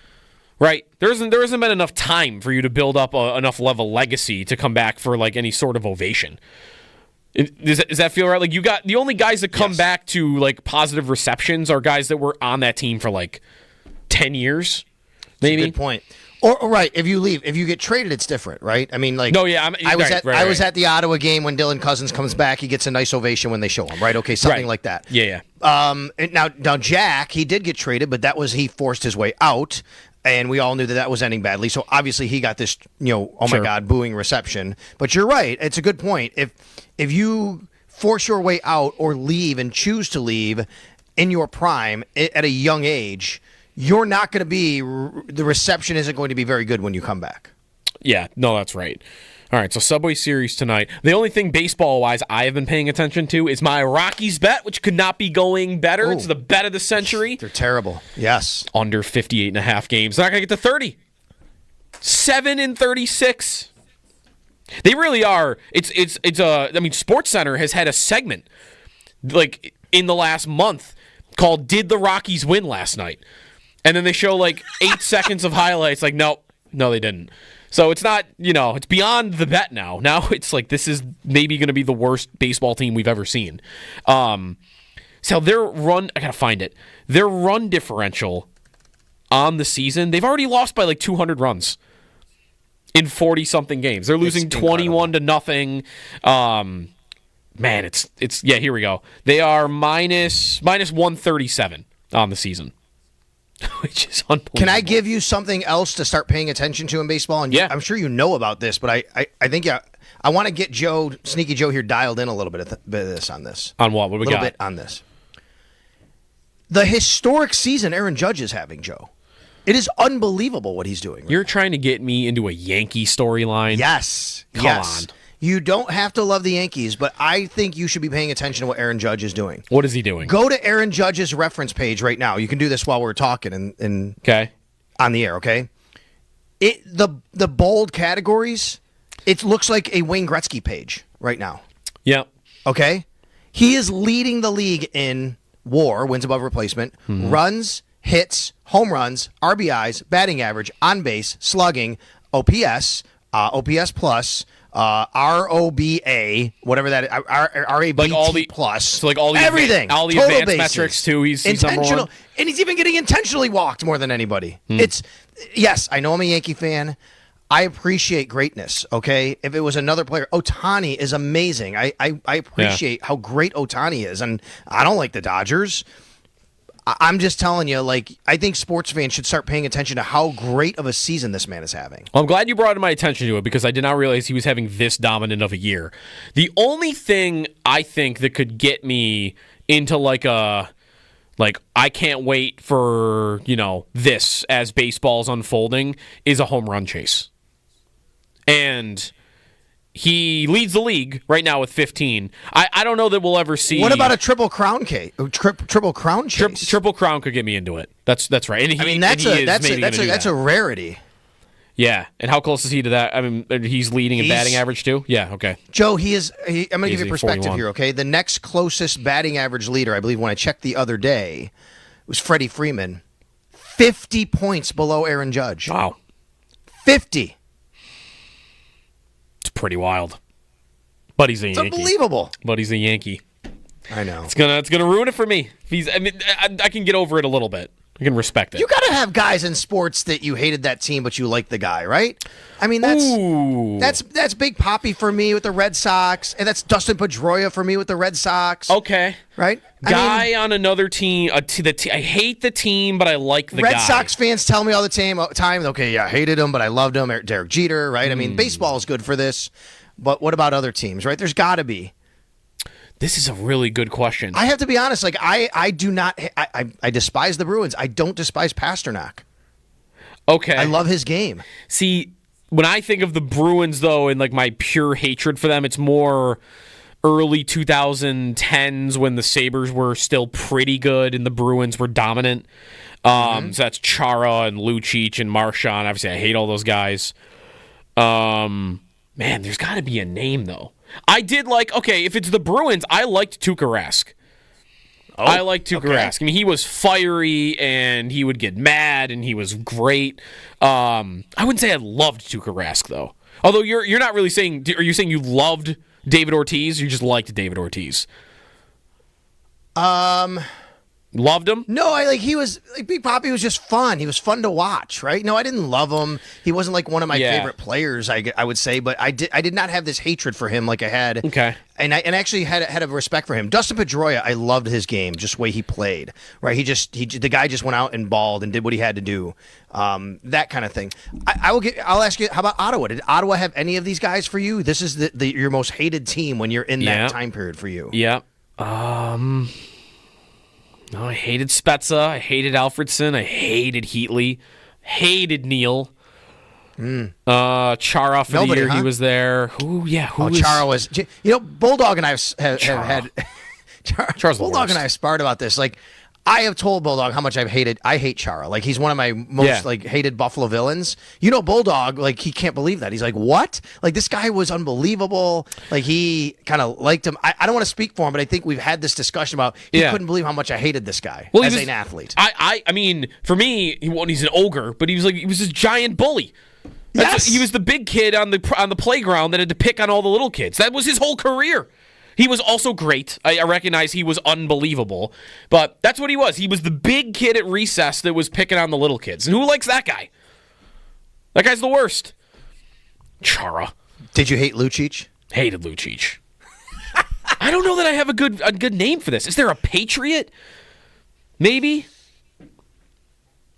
Right? There hasn't been enough time for you to build up enough level legacy to come back for like any sort of ovation. Does that feel right? Like you got the only guys that come back to like positive receptions are guys that were on that team for like 10 years, maybe. That's a good point. Or right, if you leave, if you get traded, it's different, right? I mean, like, no, yeah, I was at the Ottawa game when Dylan Cousins comes back. He gets a nice ovation when they show him, right? Okay, something like that. Yeah. Now Jack, he did get traded, but that was he forced his way out. And we all knew that was ending badly. So obviously he got this, my God, booing reception. But you're right. It's a good point. If you force your way out or leave and choose to leave in your prime at a young age, you're not going to be, the reception isn't going to be very good when you come back. Yeah, no, that's right. All right, so Subway Series tonight. The only thing baseball-wise I have been paying attention to is my Rockies bet, which could not be going better. It's the bet of the century. They're terrible. Yes. Under 58.5 games. They're not going to get to 30. 7-36. They really are. It's I mean, SportsCenter has had a segment like in the last month called "Did the Rockies Win Last Night?" And then they show like 8 seconds of highlights. Like, no, they didn't. So it's not, it's beyond the bet now. Now it's like this is maybe going to be the worst baseball team we've ever seen. So their run, I got to find it. Their run differential on the season, they've already lost by like 200 runs in 40-something games. They're losing 21-0. Man, it's here we go. They are minus 137 on the season. Which is unbelievable. Can I give you something else to start paying attention to in baseball? And I'm sure you know about this, but I think I want to get Sneaky Joe here dialed in a little bit of this on this. On what? What do we got? A little bit on this. The historic season Aaron Judge is having, Joe. It is unbelievable what he's doing. You're trying to get me into a Yankee storyline? Yes. Come on. You don't have to love the Yankees, but I think you should be paying attention to what Aaron Judge is doing. What is he doing? Go to Aaron Judge's reference page right now. You can do this while we're talking on the air, okay? The bold categories, it looks like a Wayne Gretzky page right now. Yep. Okay? He is leading the league in WAR, wins above replacement, runs, hits, home runs, RBIs, batting average, on base, slugging, OPS, OPS plus, ROBA, whatever that is, RABT like all the plus, so like all the everything, all the total advanced bases, metrics too. He's intentional, and he's even getting intentionally walked more than anybody. Yes, I know I'm a Yankee fan. I appreciate greatness. Okay, if it was another player, Ohtani is amazing. I appreciate how great Ohtani is, and I don't like the Dodgers. I'm just telling you, I think sports fans should start paying attention to how great of a season this man is having. Well, I'm glad you brought my attention to it because I did not realize he was having this dominant of a year. The only thing I think that could get me into I can't wait for, this as baseball's unfolding is a home run chase. And he leads the league right now with 15. I don't know that we'll ever see. What about a triple crown case? Triple crown chase? Triple crown could get me into it. That's right. And that's a rarity. Yeah. And how close is he to that? I mean, he's leading in batting average too. Yeah. Okay. Joe, I'm going to give you perspective 41. Here. Okay, the next closest batting average leader, I believe, when I checked the other day, was Freddie Freeman, 50 points below Aaron Judge. Wow. 50. Pretty wild, but he's a Yankee. It's unbelievable. But he's a Yankee. I know. It's gonna ruin it for me. I can get over it a little bit. I can respect it. You gotta have guys in sports that you hated that team, but you like the guy, right? I mean, that's Big Papi for me with the Red Sox, and that's Dustin Pedroia for me with the Red Sox. Okay, right? Guy on another team. I hate the team, but I like the guy. Red Sox fans tell me all the time. Okay, yeah, I hated him, but I loved him. Derek Jeter, right? I mean, baseball is good for this, but what about other teams, right? There's got to be. This is a really good question. I have to be honest. I do not. I despise the Bruins. I don't despise Pasternak. Okay, I love his game. See, when I think of the Bruins, though, and my pure hatred for them, it's more early 2010s when the Sabres were still pretty good and the Bruins were dominant. So that's Chara and Lucic and Marchand. Obviously, I hate all those guys. Man, there's got to be a name, though. I did if it's the Bruins, I liked Tuukka Rask. I liked Tuukka Rask. I mean, he was fiery, and he would get mad, and he was great. I wouldn't say I loved Tuukka Rask, though. Although you're not really saying... Are you saying you loved David Ortiz, or you just liked David Ortiz? Loved him? No, he was Big Papi was just fun. He was fun to watch, right? No, I didn't love him. He wasn't one of my favorite players, I would say, but I did not have this hatred for him like I had. Okay. And I actually had a respect for him. Dustin Pedroia, I loved his game, just the way he played. Right? The guy just went out and balled and did what he had to do. That kind of thing. I'll ask you, how about Ottawa? Did Ottawa have any of these guys for you? This is your most hated team when you're in that time period for you. Yeah. No, I hated Spezza. I hated Alfredson. I hated Heatley. Hated Neal. Chara for Nobody, the year huh? he was there. Chara was. Bulldog and I have had. Chara's the Bulldog worst. and I have sparred about this. Like, I have told Bulldog how much I hate Chara. Like, he's one of my most hated Buffalo villains. Bulldog, like, he can't believe that. He's like, what? Like, this guy was unbelievable. Like, he kind of liked him. I don't want to speak for him, but I think we've had this discussion about he couldn't believe how much I hated this guy as an athlete. I mean, for me, he's an ogre, but he was this giant bully. He was the big kid on the playground that had to pick on all the little kids. That was his whole career. He was also great. I recognize he was unbelievable, but that's what he was. He was the big kid at recess that was picking on the little kids. And who likes that guy? That guy's the worst. Chara. Did you hate Lucic? Hated Lucic. I don't know that I have a good name for this. Is there a Patriot? Maybe.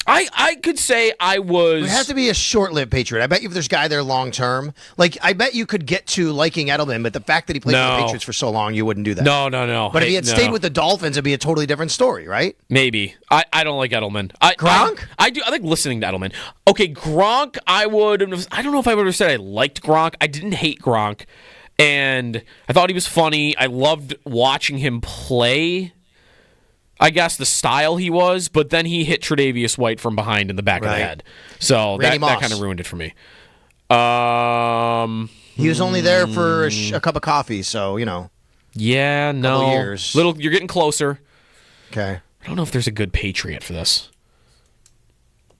I could say I was... It has to be a short-lived Patriot. I bet you if there's a guy there long-term, like, I bet you could get to liking Edelman, but the fact that he played for the Patriots for so long, you wouldn't do that. No. But if he had stayed with the Dolphins, it'd be a totally different story, right? Maybe. I don't like Edelman. Gronk? I do. I like listening to Edelman. Okay, Gronk, I don't know if I would have said I liked Gronk. I didn't hate Gronk, and I thought he was funny. I loved watching him play. I guess the style he was, but then he hit Tre'Davious White from behind in the back of the head. So that kind of ruined it for me. He was only there for a cup of coffee, so, Yeah, no. Couple years. You're getting closer. Okay. I don't know if there's a good Patriot for this.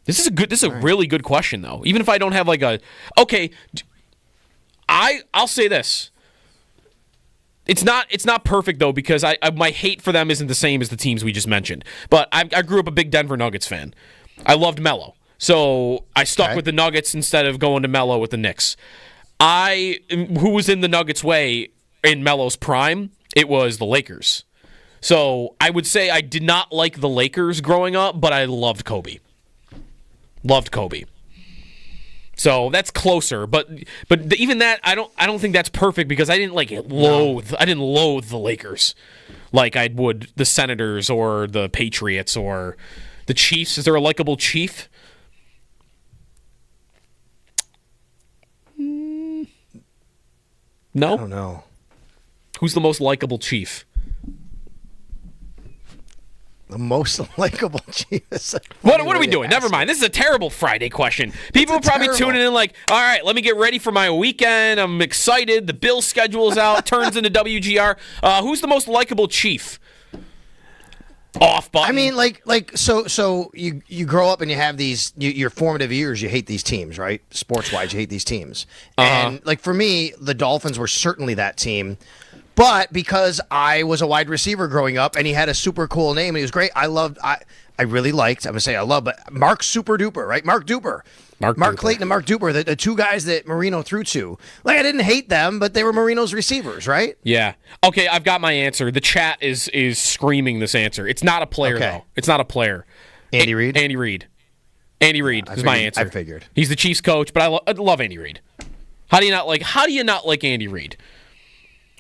This is a really good question, though. Even if I don't have okay, I'll say this. It's not perfect, though, because my hate for them isn't the same as the teams we just mentioned. But I grew up a big Denver Nuggets fan. I loved Melo. So I stuck with the Nuggets instead of going to Melo with the Knicks. Who was in the Nuggets' way in Melo's prime? It was the Lakers. So I would say I did not like the Lakers growing up, but I loved Kobe. Loved Kobe. So that's closer, but even that I don't think that's perfect because I didn't loathe the Lakers like I would the Senators or the Patriots or the Chiefs. Is there a likable Chief? No. I don't know. Who's the most likable Chief? The most likable Chief. What are we doing? Never mind. This is a terrible Friday question. People are probably tuning in like, all right, let me get ready for my weekend. I'm excited. The Bills schedule is out. Turns into WGR. Who's the most likable Chief? Off button. I mean, so you grow up and you have these your formative years. You hate these teams, right? Sports wise, you hate these teams. And for me, the Dolphins were certainly that team. But because I was a wide receiver growing up and he had a super cool name and he was great, I really liked, I'm going to say I love, but Mark Super Duper, right? Mark Duper. Mark Clayton and Mark Duper, the two guys that Marino threw to. Like, I didn't hate them, but they were Marino's receivers, right? Yeah. Okay, I've got my answer. The chat is screaming this answer. It's not a player, though. It's not a player. Andy Reid? Andy Reid. Andy Reid is my answer. I figured. He's the Chiefs coach, but I love Andy Reid. How do you not like Andy Reid?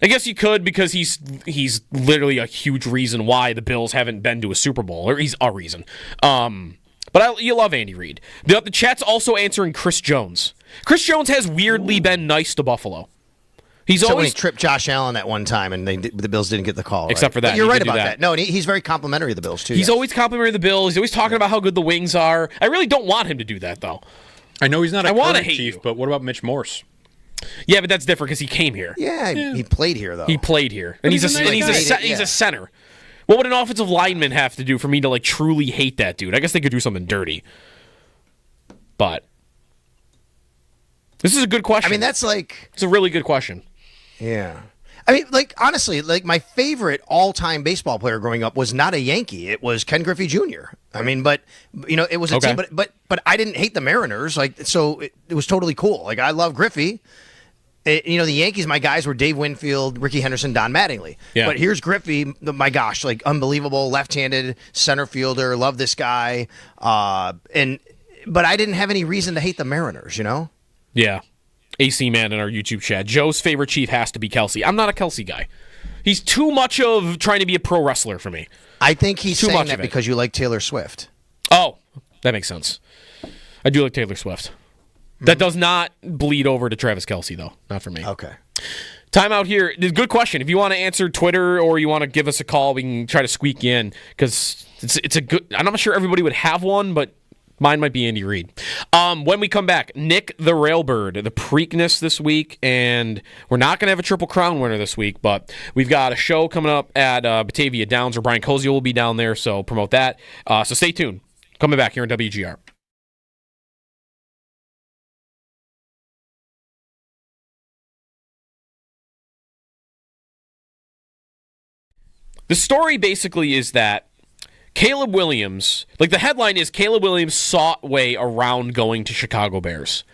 I guess you could because he's literally a huge reason why the Bills haven't been to a Super Bowl, or he's a reason. But you love Andy Reid. The chat's also answering Chris Jones. Chris Jones has weirdly been nice to Buffalo. Except when he tripped Josh Allen at one time, and the Bills didn't get the call. Except for that. But you're right about that. No, and he's very complimentary of the Bills, too. He's always complimentary of the Bills. He's always talking about how good the wings are. I really don't want him to do that, though. I know he's not a current Chief, but what about Mitch Morse? Yeah, but that's different because he came here. Yeah, he played here, though. He played here. And he's a center. What would an offensive lineman have to do for me to truly hate that dude? I guess they could do something dirty. But this is a good question. I mean, that's it's a really good question. Yeah. I mean, honestly, my favorite all-time baseball player growing up was not a Yankee. It was Ken Griffey Jr. I mean, but it was a team. But I didn't hate the Mariners. So it was totally cool. I love Griffey. The Yankees, my guys were Dave Winfield, Ricky Henderson, Don Mattingly. Yeah. But here's Griffey, my gosh, unbelievable left-handed center fielder. Love this guy. But I didn't have any reason to hate the Mariners. Yeah. AC Man in our YouTube chat. Joe's favorite Chief has to be Kelsey. I'm not a Kelsey guy. He's too much of trying to be a pro wrestler for me. I think he's saying that because you like Taylor Swift. Oh, that makes sense. I do like Taylor Swift. That does not bleed over to Travis Kelce, though. Not for me. Okay. Time out here. Good question. If you want to answer Twitter or you want to give us a call, we can try to squeak you in because it's a good. I'm not sure everybody would have one, but mine might be Andy Reid. When we come back, Nick the Railbird, the Preakness this week, and we're not going to have a Triple Crown winner this week, but we've got a show coming up at Batavia Downs where Brian Koziel will be down there, so promote that. So stay tuned. Coming back here on WGR. The story basically is that Caleb Williams, like the headline is Caleb Williams sought way around going to Chicago Bears.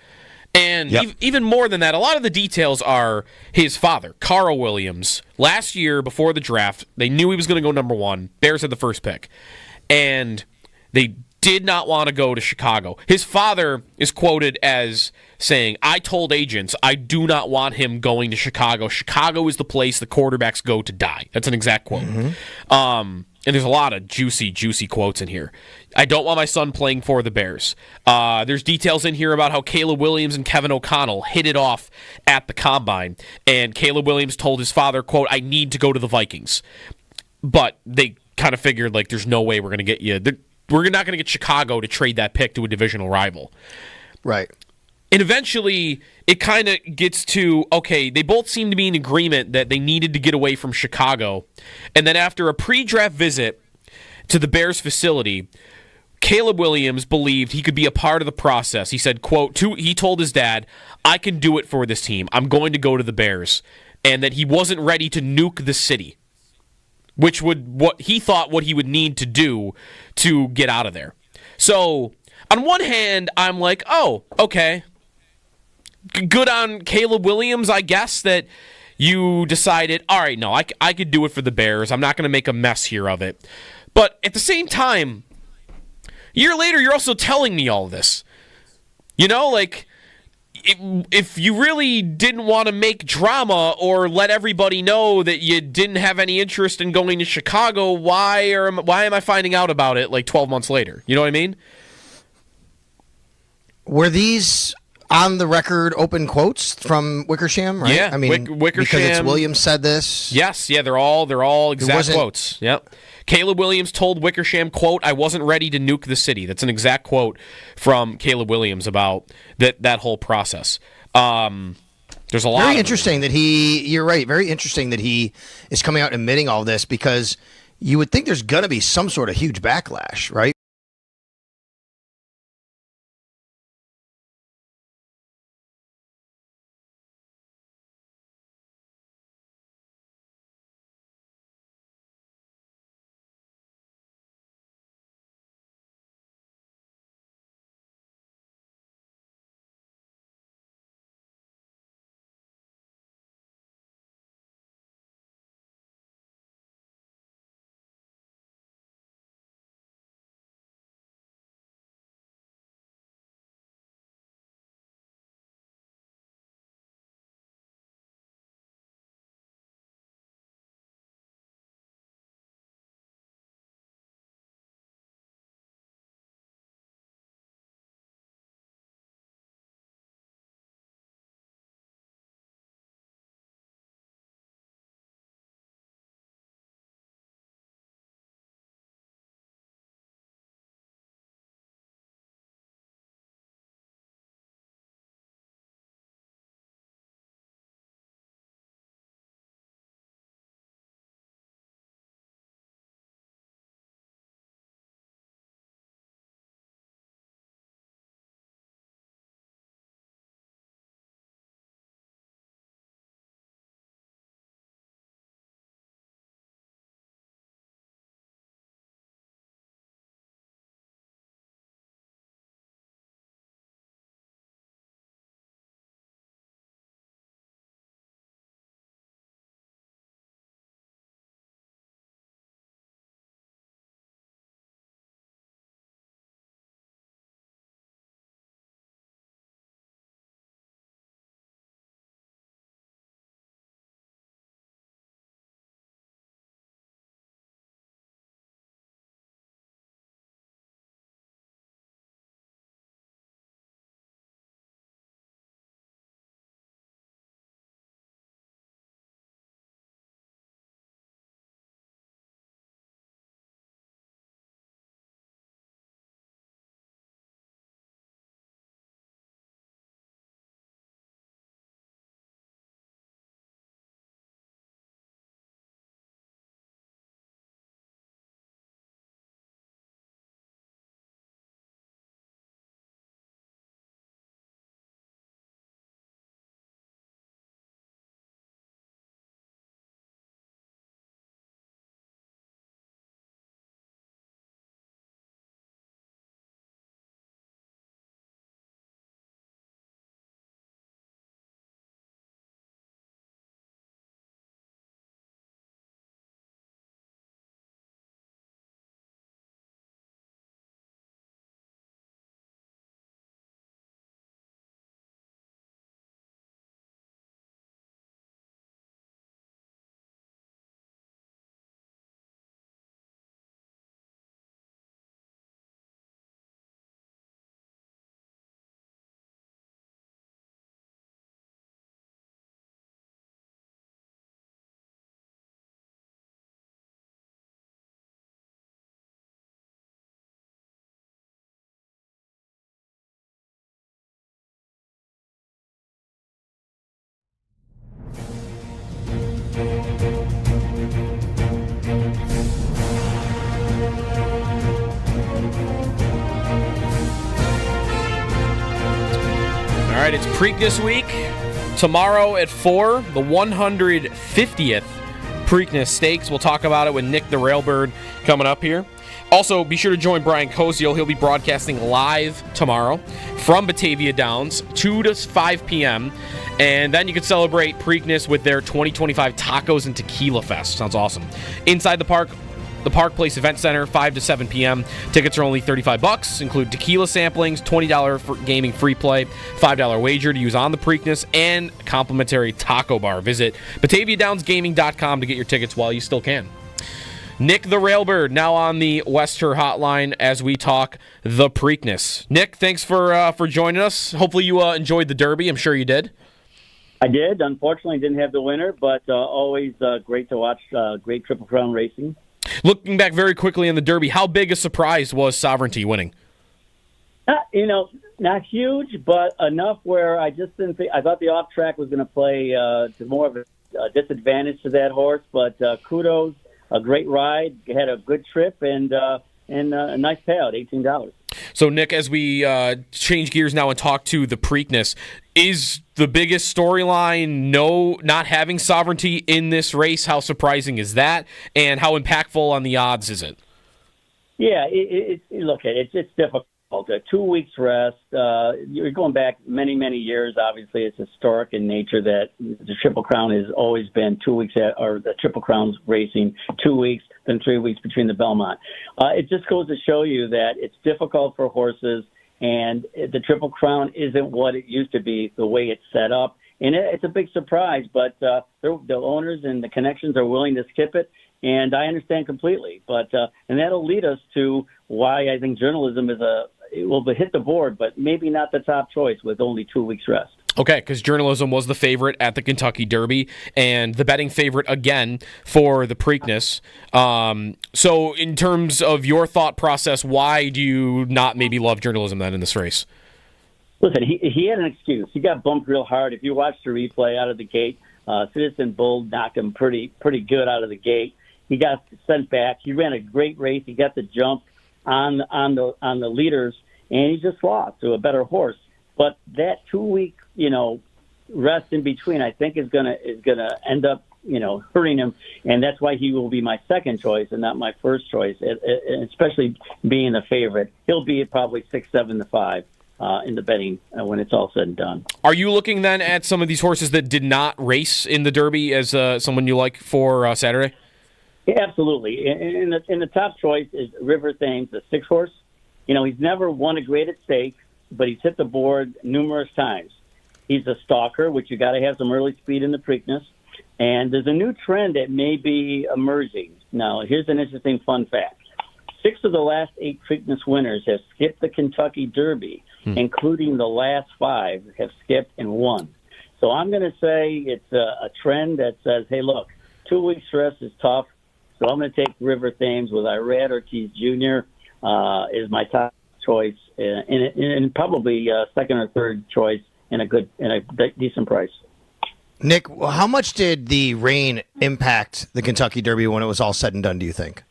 And even more than that, a lot of the details are his father, Carl Williams. Last year, before the draft, they knew he was going to go number 1. Bears had the first pick. And they did not want to go to Chicago. His father is quoted as saying, I told agents I do not want him going to Chicago. Chicago is the place the quarterbacks go to die. That's an exact quote. And there's a lot of juicy quotes in here. I don't want my son playing for the Bears. There's details in here about how Caleb Williams and Kevin O'Connell hit it off at the Combine. And Caleb Williams told his father, quote, I need to go to the Vikings. But they kind of figured, like, there's no way we're going to get you. We're not going to get Chicago to trade that pick to a divisional rival. Right. And eventually, it kind of gets to, okay, they both seem to be in agreement that they needed to get away from Chicago. And then after a pre-draft visit to the Bears facility, Caleb Williams believed he could be a part of the process. He said, quote, he told his dad, I can do it for this team. I'm going to go to the Bears. And that he wasn't ready to nuke the city, which what he thought what he would need to do to get out of there. So, on one hand, I'm like, oh, okay. Good on Caleb Williams, I guess, that you decided, all right, no, I could do it for the Bears. I'm not going to make a mess here of it. But at the same time, a year later, you're also telling me all this. You know, like, if you really didn't want to make drama or let everybody know that you didn't have any interest in going to Chicago, why am I finding out about it like 12 months later? You know what I mean? Were these on the record open quotes from Wickersham, right? Yeah, I mean, Wickersham, because it's Williams said this. Yes, yeah, they're all exact quotes. Yep. Caleb Williams told Wickersham, quote, I wasn't ready to nuke the city. That's an exact quote from Caleb Williams about that whole process. There's a lot. Very interesting that you're right. Very interesting that he is coming out and admitting all this, because you would think there's going to be some sort of huge backlash, right? right, it's Preakness week. Tomorrow at 4, the 150th Preakness Stakes. We'll talk about it with Nick the Railbird coming up here. Also, be sure to join Brian Cozio. He'll be broadcasting live tomorrow from Batavia Downs, 2 to 5 p.m. And then you can celebrate Preakness with their 2025 Tacos and Tequila Fest. Sounds awesome. Inside the Park Place Event Center, 5 to 7 p.m. Tickets are only $35, include tequila samplings, $20 for gaming free play, $5 wager to use on the Preakness, and complimentary taco bar. Visit BataviaDownsGaming.com to get your tickets while you still can. Nick the Railbird now on the Wester Hotline as we talk the Preakness. Nick, thanks for joining us. Hopefully you enjoyed the Derby. I'm sure you did. I did. Unfortunately, didn't have the winner, but always great to watch great Triple Crown racing. Looking back very quickly in the Derby, how big a surprise was Sovereignty winning? Not huge, but enough where I just didn't think. I thought the off track was going to play to more of a disadvantage to that horse, but kudos. A great ride, had a good trip, and a nice payout, $18. So, Nick, as we change gears now and talk to the Preakness, is the biggest storyline not having Sovereignty in this race? How surprising is that, and how impactful on the odds is it? Yeah, it's difficult. 2 weeks rest. You're going back many, many years. Obviously, it's historic in nature that the Triple Crown has always been 2 weeks, or the Triple Crown's racing 2 weeks, then 3 weeks between the Belmont. It just goes to show you that it's difficult for horses, and the Triple Crown isn't what it used to be, the way it's set up. And it's a big surprise, but the owners and the connections are willing to skip it. And I understand completely, and that'll lead us to why I think journalism will hit the board, but maybe not the top choice with only 2 weeks rest. Okay, because journalism was the favorite at the Kentucky Derby and the betting favorite again for the Preakness. So in terms of your thought process, why do you not maybe love journalism then in this race? Listen, he had an excuse. He got bumped real hard. If you watch the replay out of the gate, Citizen Bull knocked him pretty good out of the gate. He got sent back. He ran a great race. He got the jump on the leaders, and he just lost to a better horse. But that 2 week, rest in between, I think is gonna end up, hurting him, and that's why he will be my second choice and not my first choice. Especially being the favorite, he'll be at probably 6, 7 to 5 in the betting when it's all said and done. Are you looking then at some of these horses that did not race in the Derby as someone you like for Saturday? Yeah, absolutely. In the top choice is River Thames, the 6 horse. He's never won a graded stake, but he's hit the board numerous times. He's a stalker, which you got to have some early speed in the Preakness. And there's a new trend that may be emerging. Now, here's an interesting fun fact. 6 of the last 8 Preakness winners have skipped the Kentucky Derby, including the last 5 have skipped and won. So I'm going to say it's a trend that says, hey, look, 2 weeks rest is tough. So I'm going to take River Thames with Irad Ortiz Jr. Is my top choice, and probably second or third choice in a decent price. Nick, how much did the rain impact the Kentucky Derby when it was all said and done, do you think?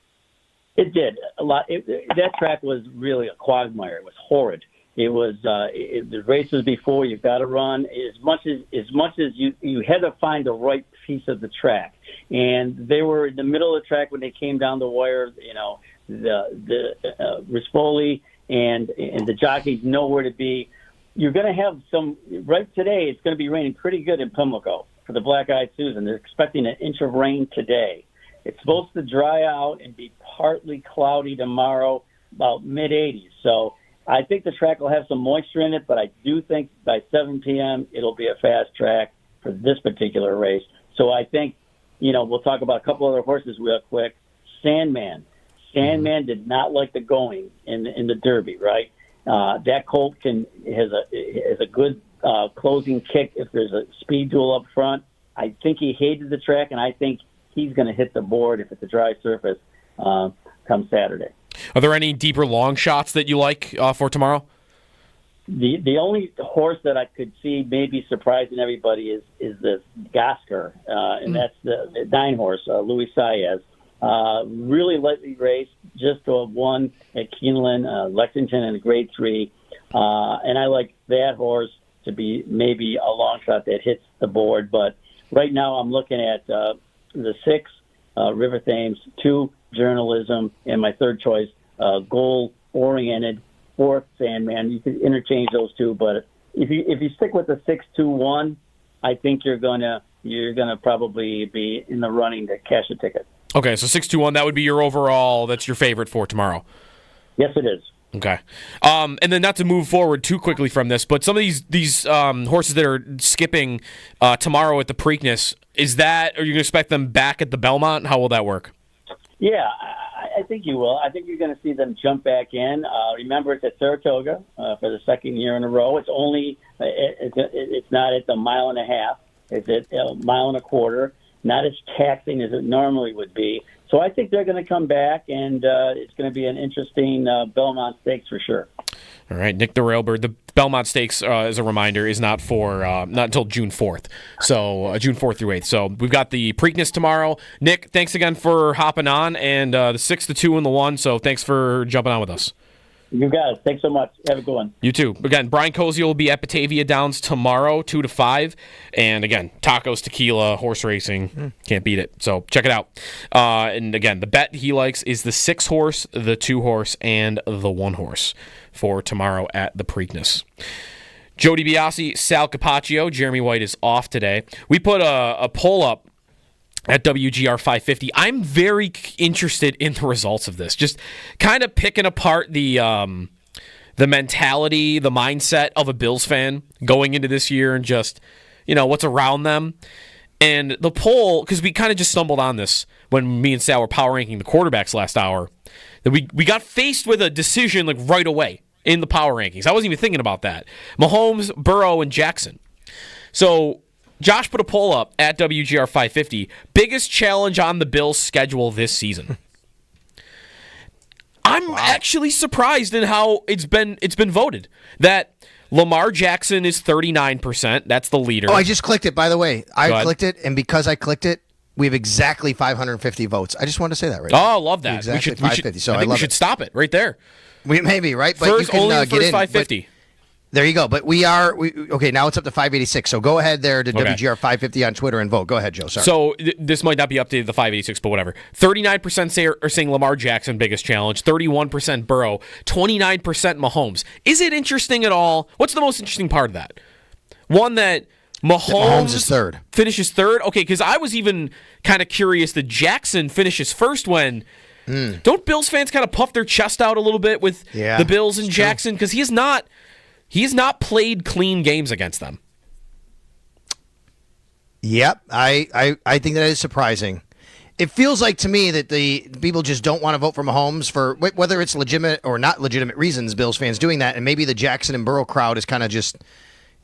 It did a lot. That track was really a quagmire. It was horrid. It was the races before. You've got to run as much as you had to find the right piece of the track, and they were in the middle of the track when they came down the wire. The Rispoli and the jockeys know where to be. You're going to have some right today. It's going to be raining pretty good in Pimlico for the Black Eyed Susan. They're expecting an inch of rain today. It's supposed to dry out and be partly cloudy tomorrow, about mid-80s. So I think the track will have some moisture in it, but I do think by 7 p.m. it'll be a fast track for this particular race. So I think, we'll talk about a couple other horses real quick. Sandman did not like the going in the Derby, right? That colt has a good closing kick if there's a speed duel up front. I think he hated the track, and I think he's going to hit the board if it's a dry surface come Saturday. Are there any deeper long shots that you like for tomorrow? The only horse that I could see maybe surprising everybody is the Gasker, and that's the 9 horse, Louis Saez. Really lightly raced, just to have won at Keeneland, Lexington in a grade 3. And I like that horse to be maybe a long shot that hits the board. But right now I'm looking at the 6, River Thames, 2, journalism, and my third choice, goal-oriented, 4th, Sandman. You can interchange those two, but if you stick with the 6-2-1, I think you're gonna probably be in the running to cash a ticket. Okay, so 6-2-1, that would be your overall. That's your favorite for tomorrow. Yes, it is. Okay, and then not to move forward too quickly from this, but some of these horses that are skipping tomorrow at the Preakness, are you going to expect them back at the Belmont? How will that work? Yeah, I think you will. I think you're going to see them jump back in. Remember, it's at Saratoga for the second year in a row. It's only it's not at the 1.5 miles. It's at 1.25 miles. Not as taxing as it normally would be. So I think they're going to come back, and it's going to be an interesting Belmont Stakes for sure. All right, Nick the Railbird. The Belmont Stakes, as a reminder, is not until June 4th. So June 4th through 8th. So we've got the Preakness tomorrow. Nick, thanks again for hopping on, and the 6, the 2, and the 1. So thanks for jumping on with us. You got it. Thanks so much. Have a good one. You too. Again, Brian Cozy will be at Batavia Downs tomorrow, 2 to 5. And again, tacos, tequila, horse racing. Can't beat it. So check it out. And again, the bet he likes is the 6 horse, the 2 horse, and the 1 horse for tomorrow at the Preakness. Joe DiBiase, Sal Capaccio, Jeremy White is off today. We put a poll up at WGR 550. I'm very interested in the results of this. Just kind of picking apart the mentality, the mindset of a Bills fan going into this year and just, what's around them. And the poll, because we kind of just stumbled on this when me and Sal were power ranking the quarterbacks last hour, that we got faced with a decision like right away in the power rankings. I wasn't even thinking about that. Mahomes, Burrow, and Jackson. So Josh put a poll up at WGR 550. Biggest challenge on the Bills' schedule this season. I'm actually surprised in how it's been voted. That Lamar Jackson is 39%. That's the leader. Oh, I just clicked it, by the way. I clicked it, and because I clicked it, we have exactly 550 votes. I just wanted to say that right now. Oh, I love that. Exactly 550. So I think we should stop it right there. Maybe, right? But first, you can only the get first in. 550. There you go. But okay, now it's up to 586. So go ahead there to WGR 550 on Twitter and vote. Go ahead, Joe. Sorry. So this might not be updated to 586, but whatever. 39% are saying Lamar Jackson, biggest challenge. 31% Burrow. 29% Mahomes. Is it interesting at all? What's the most interesting part of that? One that Mahomes is third. Finishes third? Okay, because I was even kind of curious that Jackson finishes first when... Don't Bills fans kind of puff their chest out a little bit with the Bills and Jackson? Because he has not played clean games against them. Yep, I think that is surprising. It feels like to me that the people just don't want to vote for Mahomes for whether it's legitimate or not legitimate reasons, Bills fans doing that, and maybe the Jackson and Burrow crowd is kind of just,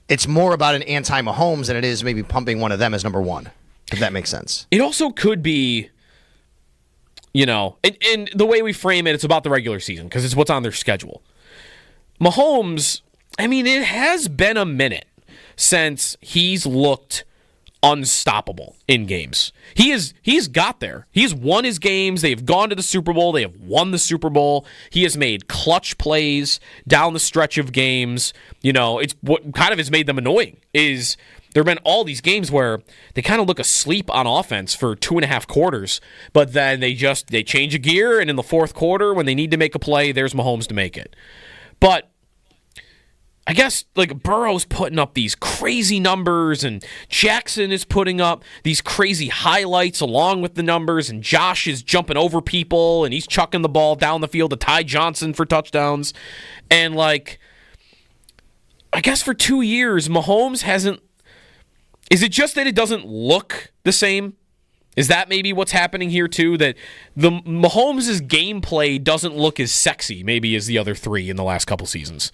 it's more about an anti-Mahomes than it is maybe pumping one of them as number one, if that makes sense. It also could be, and the way we frame it, it's about the regular season because it's what's on their schedule. Mahomes, it has been a minute since he's looked unstoppable in games. He's got there. He's won his games. They've gone to the Super Bowl. They have won the Super Bowl. He has made clutch plays down the stretch of games. It's what kind of has made them annoying is there have been all these games where they kind of look asleep on offense for 2.5 quarters, but then they change a gear, and in the fourth quarter, when they need to make a play, there's Mahomes to make it. But I guess Burrow's putting up these crazy numbers, and Jackson is putting up these crazy highlights along with the numbers, and Josh is jumping over people, and he's chucking the ball down the field to Ty Johnson for touchdowns. And I guess for 2 years, Mahomes hasn't. Is it just that it doesn't look the same? Is that maybe what's happening here too? That the Mahomes' gameplay doesn't look as sexy, maybe as the other three in the last couple seasons.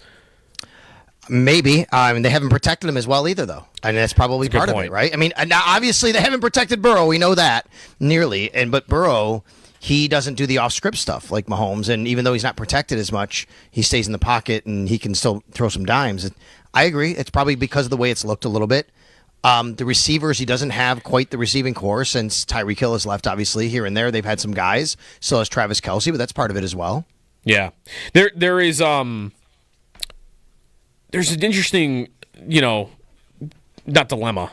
Maybe. They haven't protected him as well either, though. And that's probably part of it, right? Now, obviously, they haven't protected Burrow. We know that, nearly. But Burrow, he doesn't do the off-script stuff like Mahomes. And even though he's not protected as much, he stays in the pocket and he can still throw some dimes. I agree. It's probably because of the way it's looked a little bit. The receivers, he doesn't have quite the receiving core since Tyreek Hill has left, obviously. Here and there, they've had some guys. So has Travis Kelce, but that's part of it as well. Yeah. There is... There's an interesting not dilemma.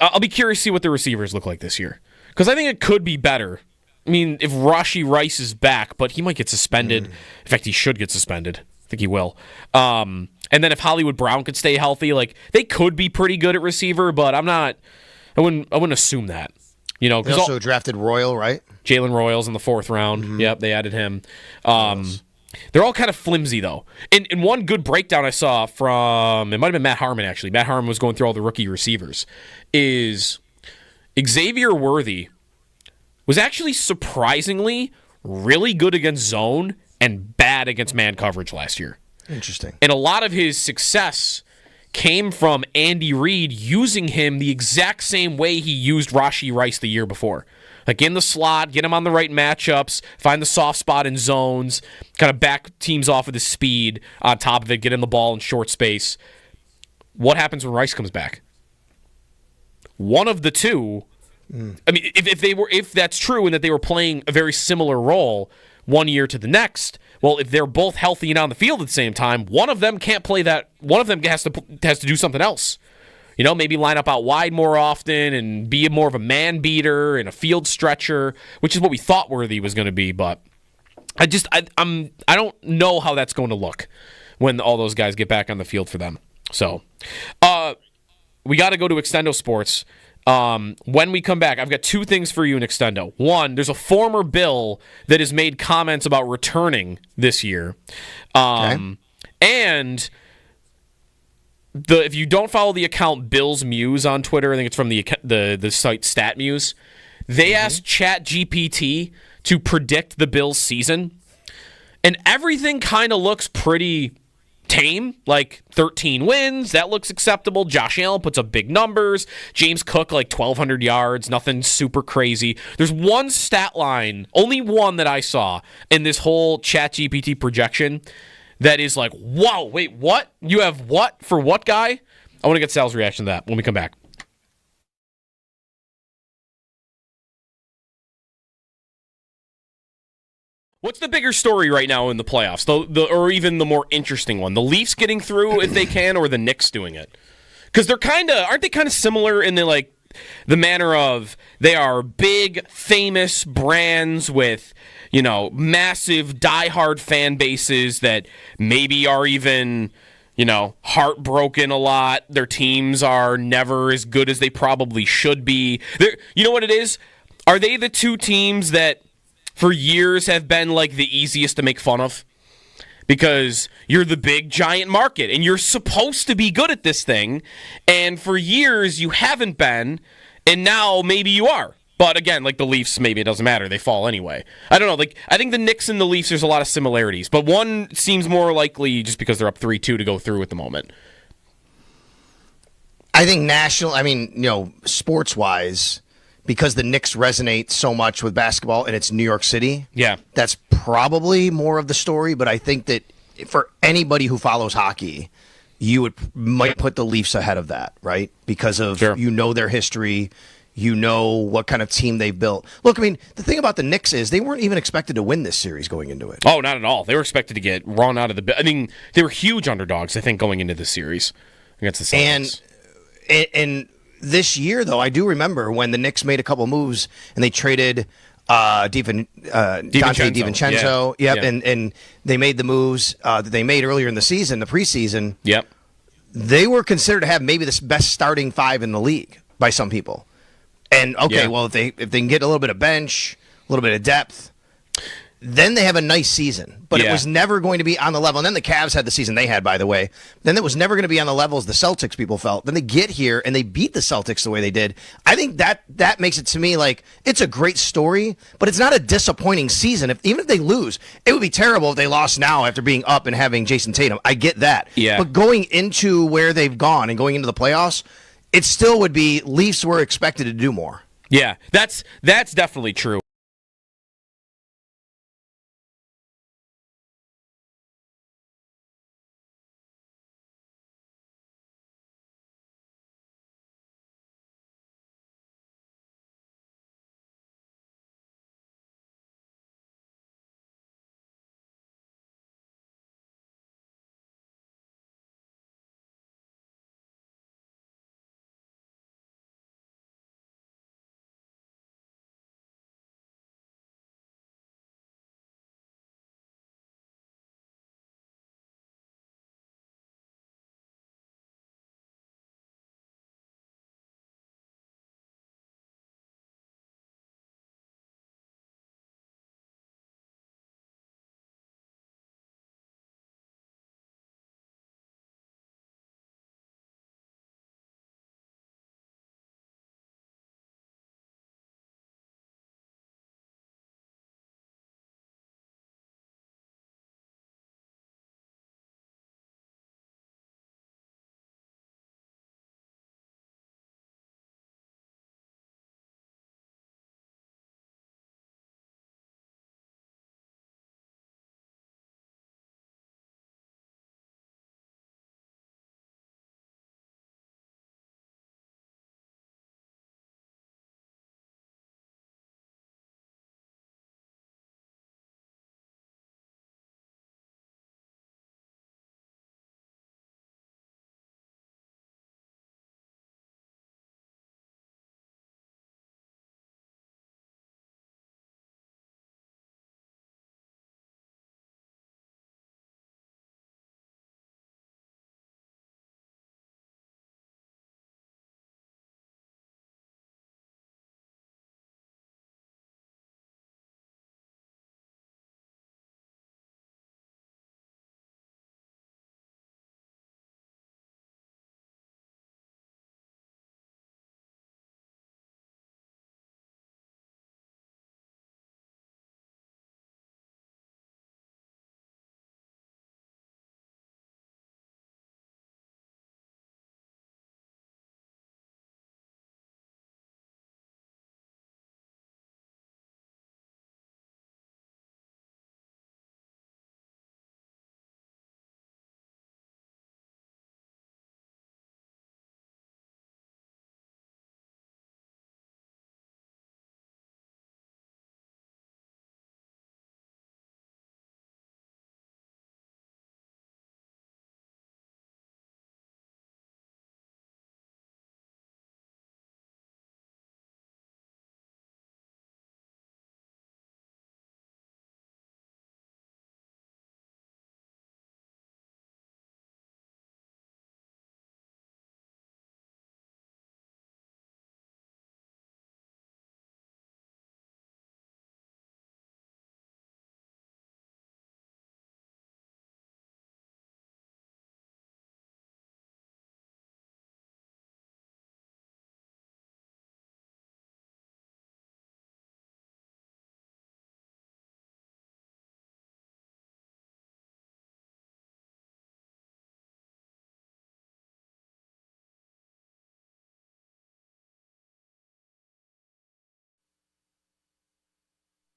I'll be curious to see what the receivers look like this year. Because I think it could be better. I mean, if Rashee Rice is back, but he might get suspended. In fact, he should get suspended. I think he will. And then if Hollywood Brown could stay healthy, they could be pretty good at receiver, but I wouldn't assume that. They also drafted Royal, right? Jalen Royals in the 4th round. Mm-hmm. Yep, they added him. They're all kind of flimsy, though. In one good breakdown I saw from, it might have been Matt Harmon, actually. Matt Harmon was going through all the rookie receivers. Is Xavier Worthy was actually surprisingly really good against zone and bad against man coverage last year. Interesting. And a lot of his success came from Andy Reid using him the exact same way he used Rashee Rice the year before. In the slot, get him on the right matchups, find the soft spot in zones, kind of back teams off with his speed on top of it, get in the ball in short space. What happens when Rice comes back? One of the two. I mean, if that's true and that they were playing a very similar role one year to the next, well, if they're both healthy and on the field at the same time, one of them can't play that. One of them has to do something else. Maybe line up out wide more often and be more of a man beater and a field stretcher, which is what we thought Worthy was going to be. But I don't know how that's going to look when all those guys get back on the field for them. So, we got to go to Extendo Sports. When we come back, I've got 2 things for you in Extendo. One, there's a former Bill that has made comments about returning this year. And if you don't follow the account Bill's Muse on Twitter, I think it's from the site StatMuse, they asked ChatGPT to predict the Bills' season, and everything kind of looks pretty tame. 13 wins, that looks acceptable. Josh Allen puts up big numbers. James Cook 1,200 yards, nothing super crazy. There's one stat line, only one that I saw in this whole ChatGPT projection that is wow, wait, what? You have what for what guy? I want to get Sal's reaction to that when we come back. What's the bigger story right now in the playoffs? Or even the more interesting one? The Leafs getting through if they can, or the Knicks doing it? Because aren't they kind of similar in the manner of they are big, famous brands with massive, diehard fan bases that maybe are even, heartbroken a lot. Their teams are never as good as they probably should be. You know what it is? Are they the 2 teams that for years have been the easiest to make fun of? Because you're the big, giant market, and you're supposed to be good at this thing, and for years you haven't been, and now maybe you are. But again, the Leafs, maybe it doesn't matter. They fall anyway. I don't know. I think the Knicks and the Leafs, there's a lot of similarities. But one seems more likely just because they're up 3-2 to go through at the moment. I think sports-wise, because the Knicks resonate so much with basketball and it's New York City, that's probably more of the story. But I think that for anybody who follows hockey, you might put the Leafs ahead of that, right? Because of their history. What kind of team they've built. Look, the thing about the Knicks is they weren't even expected to win this series going into it. Oh, not at all. They were expected to get run out of the... they were huge underdogs, I think, going into this series against the Celtics. And this year, though, I do remember when the Knicks made a couple moves and they traded Dante DiVincenzo. Yep. And they made the moves that they made earlier in the season, the preseason. Yep. They were considered to have maybe the best starting 5 in the league by some people. And well, if they can get a little bit of bench, a little bit of depth, then they have a nice season. But it was never going to be on the level. And then the Cavs had the season they had, by the way. Then it was never going to be on the level as the Celtics people felt. Then they get here and they beat the Celtics the way they did. I think that makes it to me it's a great story, but it's not a disappointing season. Even if they lose, it would be terrible if they lost now after being up and having Jason Tatum. I get that. Yeah. But going into where they've gone and going into the playoffs, it still would be Leafs were expected to do more. Yeah, that's definitely true.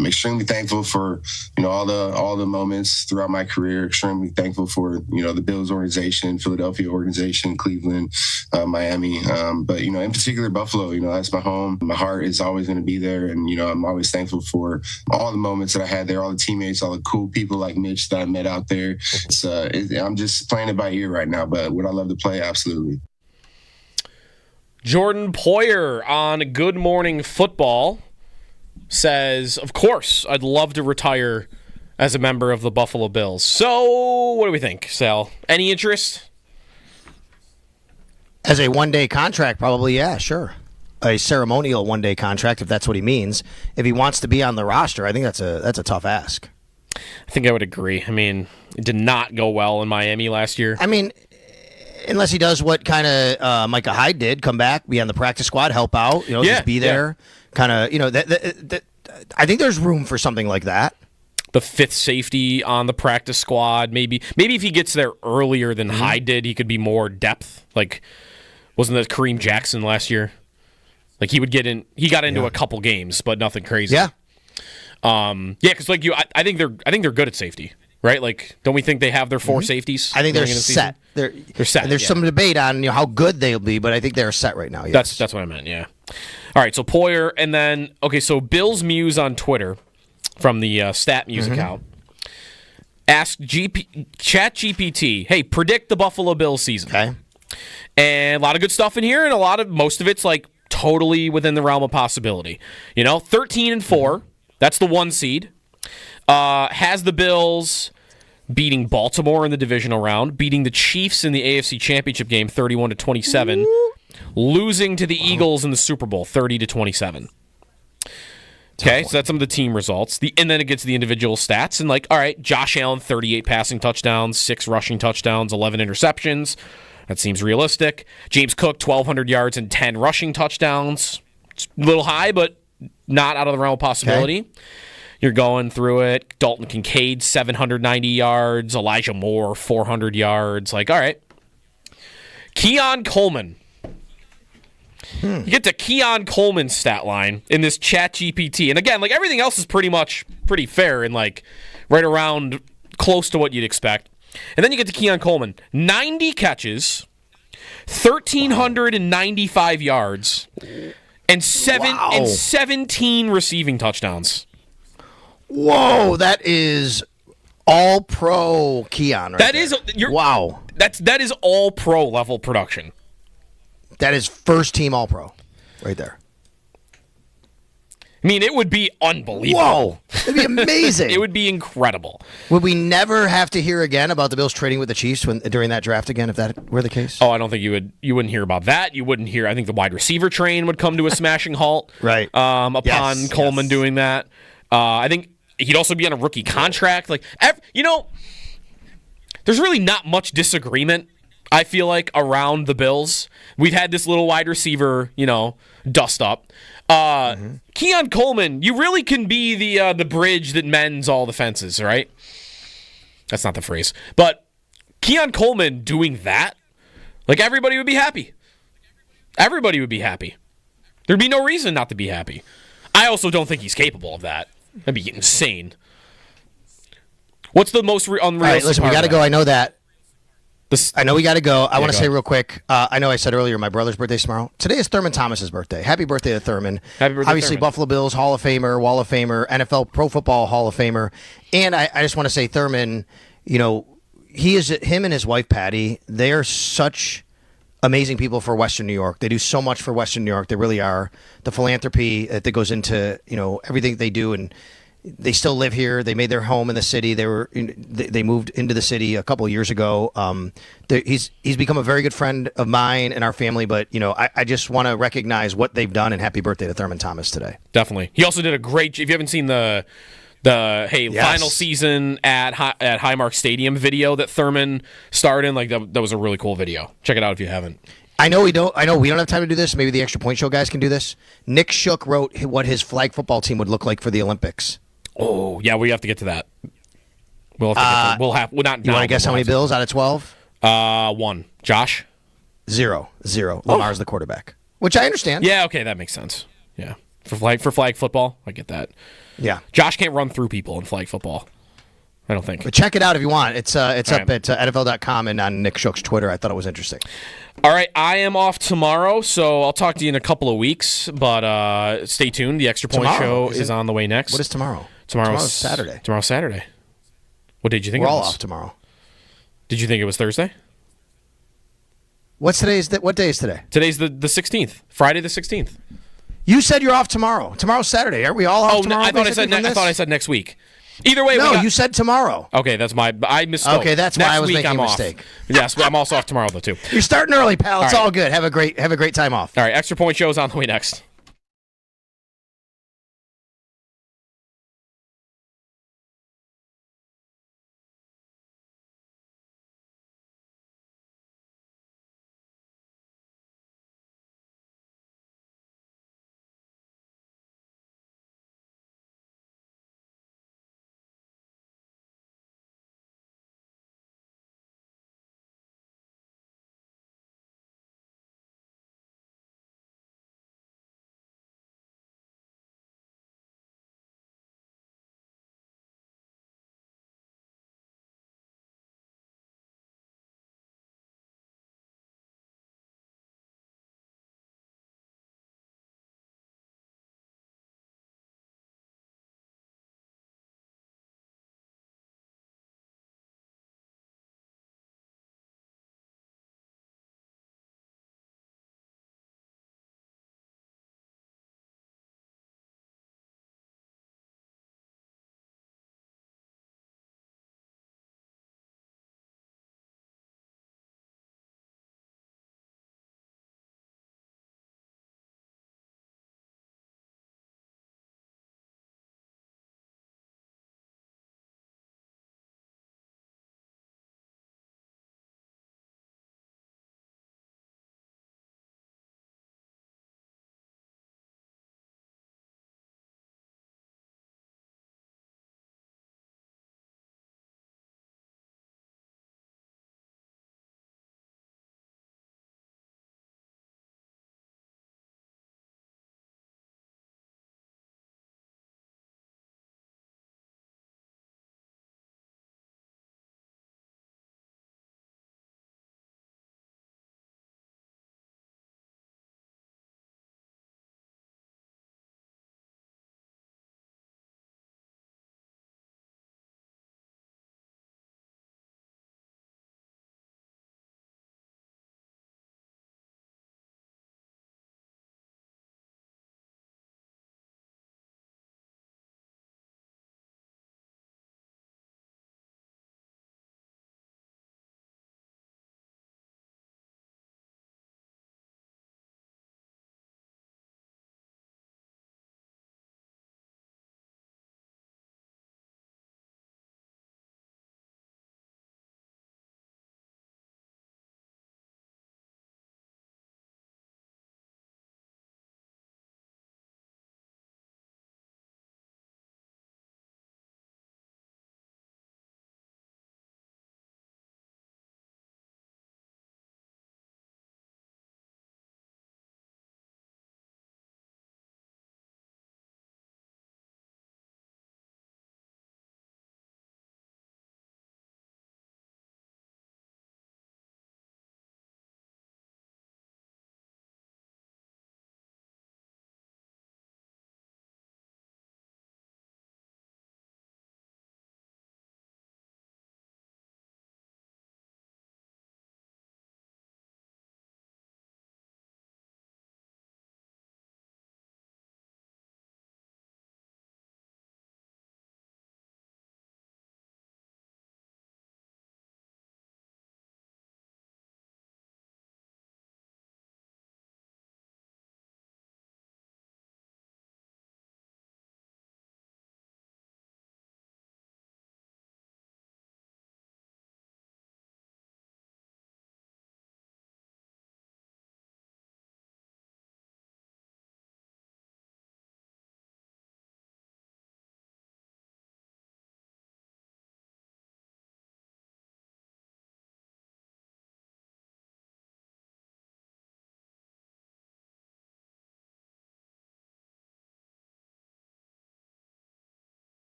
I'm extremely thankful for, all the moments throughout my career. Extremely thankful for, the Bills organization, Philadelphia organization, Cleveland, Miami. But, in particular, Buffalo, that's my home. My heart is always going to be there. And, I'm always thankful for all the moments that I had there, all the teammates, all the cool people like Mitch that I met out there. I'm just playing it by ear right now, but would I love to play? Absolutely. Jordan Poyer on Good Morning Football says, of course, I'd love to retire as a member of the Buffalo Bills. So, what do we think, Sal? Any interest? As a one-day contract, probably, yeah, sure. A ceremonial one-day contract, if that's what he means. If he wants to be on the roster, I think that's a tough ask. I think I would agree. I mean, it did not go well in Miami last year. I mean, unless he does what kind of Micah Hyde did, come back, be on the practice squad, help out, just be there. Kind of, I think there's room for something like that. The fifth safety on the practice squad, maybe if he gets there earlier than Hyde did, he could be more depth. Like, wasn't that Kareem Jackson last year? Like, he would get in. He got into a couple games, but nothing crazy. Yeah. Because I think they're good at safety, right? Like, don't we think they have their four safeties? I think they're set. They're set. And there's some debate on how good they'll be, but I think they're set right now. Yes. That's what I meant. Yeah. All right. So Poyer, and then so Bill's Muse on Twitter from the Stat Muse account asked ChatGPT, "Hey, predict the Buffalo Bills season." Okay. And a lot of good stuff in here, and most of it's like totally within the realm of possibility. 13-4. That's the 1 seed. Has the Bills beating Baltimore in the divisional round, beating the Chiefs in the AFC Championship game 31-27, losing to the Eagles in the Super Bowl 30-27. Okay, so that's some of the team results. And then it gets the individual stats. And all right, Josh Allen, 38 passing touchdowns, 6 rushing touchdowns, 11 interceptions. That seems realistic. James Cook, 1,200 yards and 10 rushing touchdowns. It's a little high, but not out of the realm of possibility. Okay. You're going through it. Dalton Kincaid, 790 yards. Elijah Moore, 400 yards. All right. Keon Coleman. You get to Keon Coleman's stat line in this ChatGPT. And again, everything else is pretty fair and right around close to what you'd expect. And then you get to Keon Coleman. 90 catches, 1,395 yards, and 17 receiving touchdowns. Whoa, that is all pro Keon right there. Wow. That is all pro level production. That is first team all pro right there. I mean, it would be unbelievable. Whoa, it'd be amazing. It would be incredible. Would we never have to hear again about the Bills trading with the Chiefs during that draft again, if that were the case? Oh, I don't think you wouldn't hear about that. You wouldn't hear. I think the wide receiver train would come to a smashing halt. Right. Upon Coleman doing that. I think he'd also be on a rookie contract. There's really not much disagreement, I feel like, around the Bills. We've had this little wide receiver, dust up. Keon Coleman, you really can be the bridge that mends all the fences, right? That's not the phrase. But Keon Coleman doing that, everybody would be happy. Everybody would be happy. There'd be no reason not to be happy. I also don't think he's capable of that. That'd be insane. What's the most unreal? All right, listen, we got to go. I know that. I know we got to go. I want to say real quick, I know I said earlier my brother's birthday's tomorrow. Today is Thurman Thomas's birthday. Happy birthday to Thurman. Happy birthday, obviously, Thurman. Buffalo Bills Hall of Famer, Wall of Famer, NFL Pro Football Hall of Famer. And I just want to say Thurman, him and his wife, Patty, they are such amazing people for Western New York. They do so much for Western New York. They really are. The philanthropy that goes into, everything they do, and they still live here. They made their home in the city. They moved into the city a couple of years ago. He's become a very good friend of mine and our family. But I just want to recognize what they've done, and happy birthday to Thurman Thomas today. Definitely. He also did a great. If you haven't seen the final season at Highmark Stadium video that Thurman starred in, that was a really cool video. Check it out if you haven't. I know we don't have time to do this. Maybe the Extra Point Show guys can do this. Nick Shook wrote what his flag football team would look like for the Olympics. Oh, yeah, we have to get to that. We'll have to get to it. You want to guess how many Bills out of 12? 1. Josh? 0. Lamar's the quarterback, which I understand. Yeah, okay, that makes sense. Yeah, for flag football, I get that. Yeah. Josh can't run through people in flag football. I don't think. But check it out if you want. It's up right. at NFL.com and on Nick Shook's Twitter. I thought it was interesting. All right, I am off tomorrow, so I'll talk to you in a couple of weeks. But stay tuned. The Extra Point Show is on the way next. What is tomorrow? Tomorrow's Saturday. Tomorrow's Saturday. What did you think? We're it all was? off tomorrow. Did you think it was Thursday? What day is today? Today's the 16th. Friday the 16th. You said you're off tomorrow. Tomorrow's Saturday. Aren't we all off tomorrow? I thought I said next week. Either way, no, you said tomorrow. Okay, I misspoke. Okay, that's why I was making a mistake. Yes, I'm also off tomorrow though too. You're starting early, pal. It's all good. Have a great time off. All right, Extra Point Show's on the way next.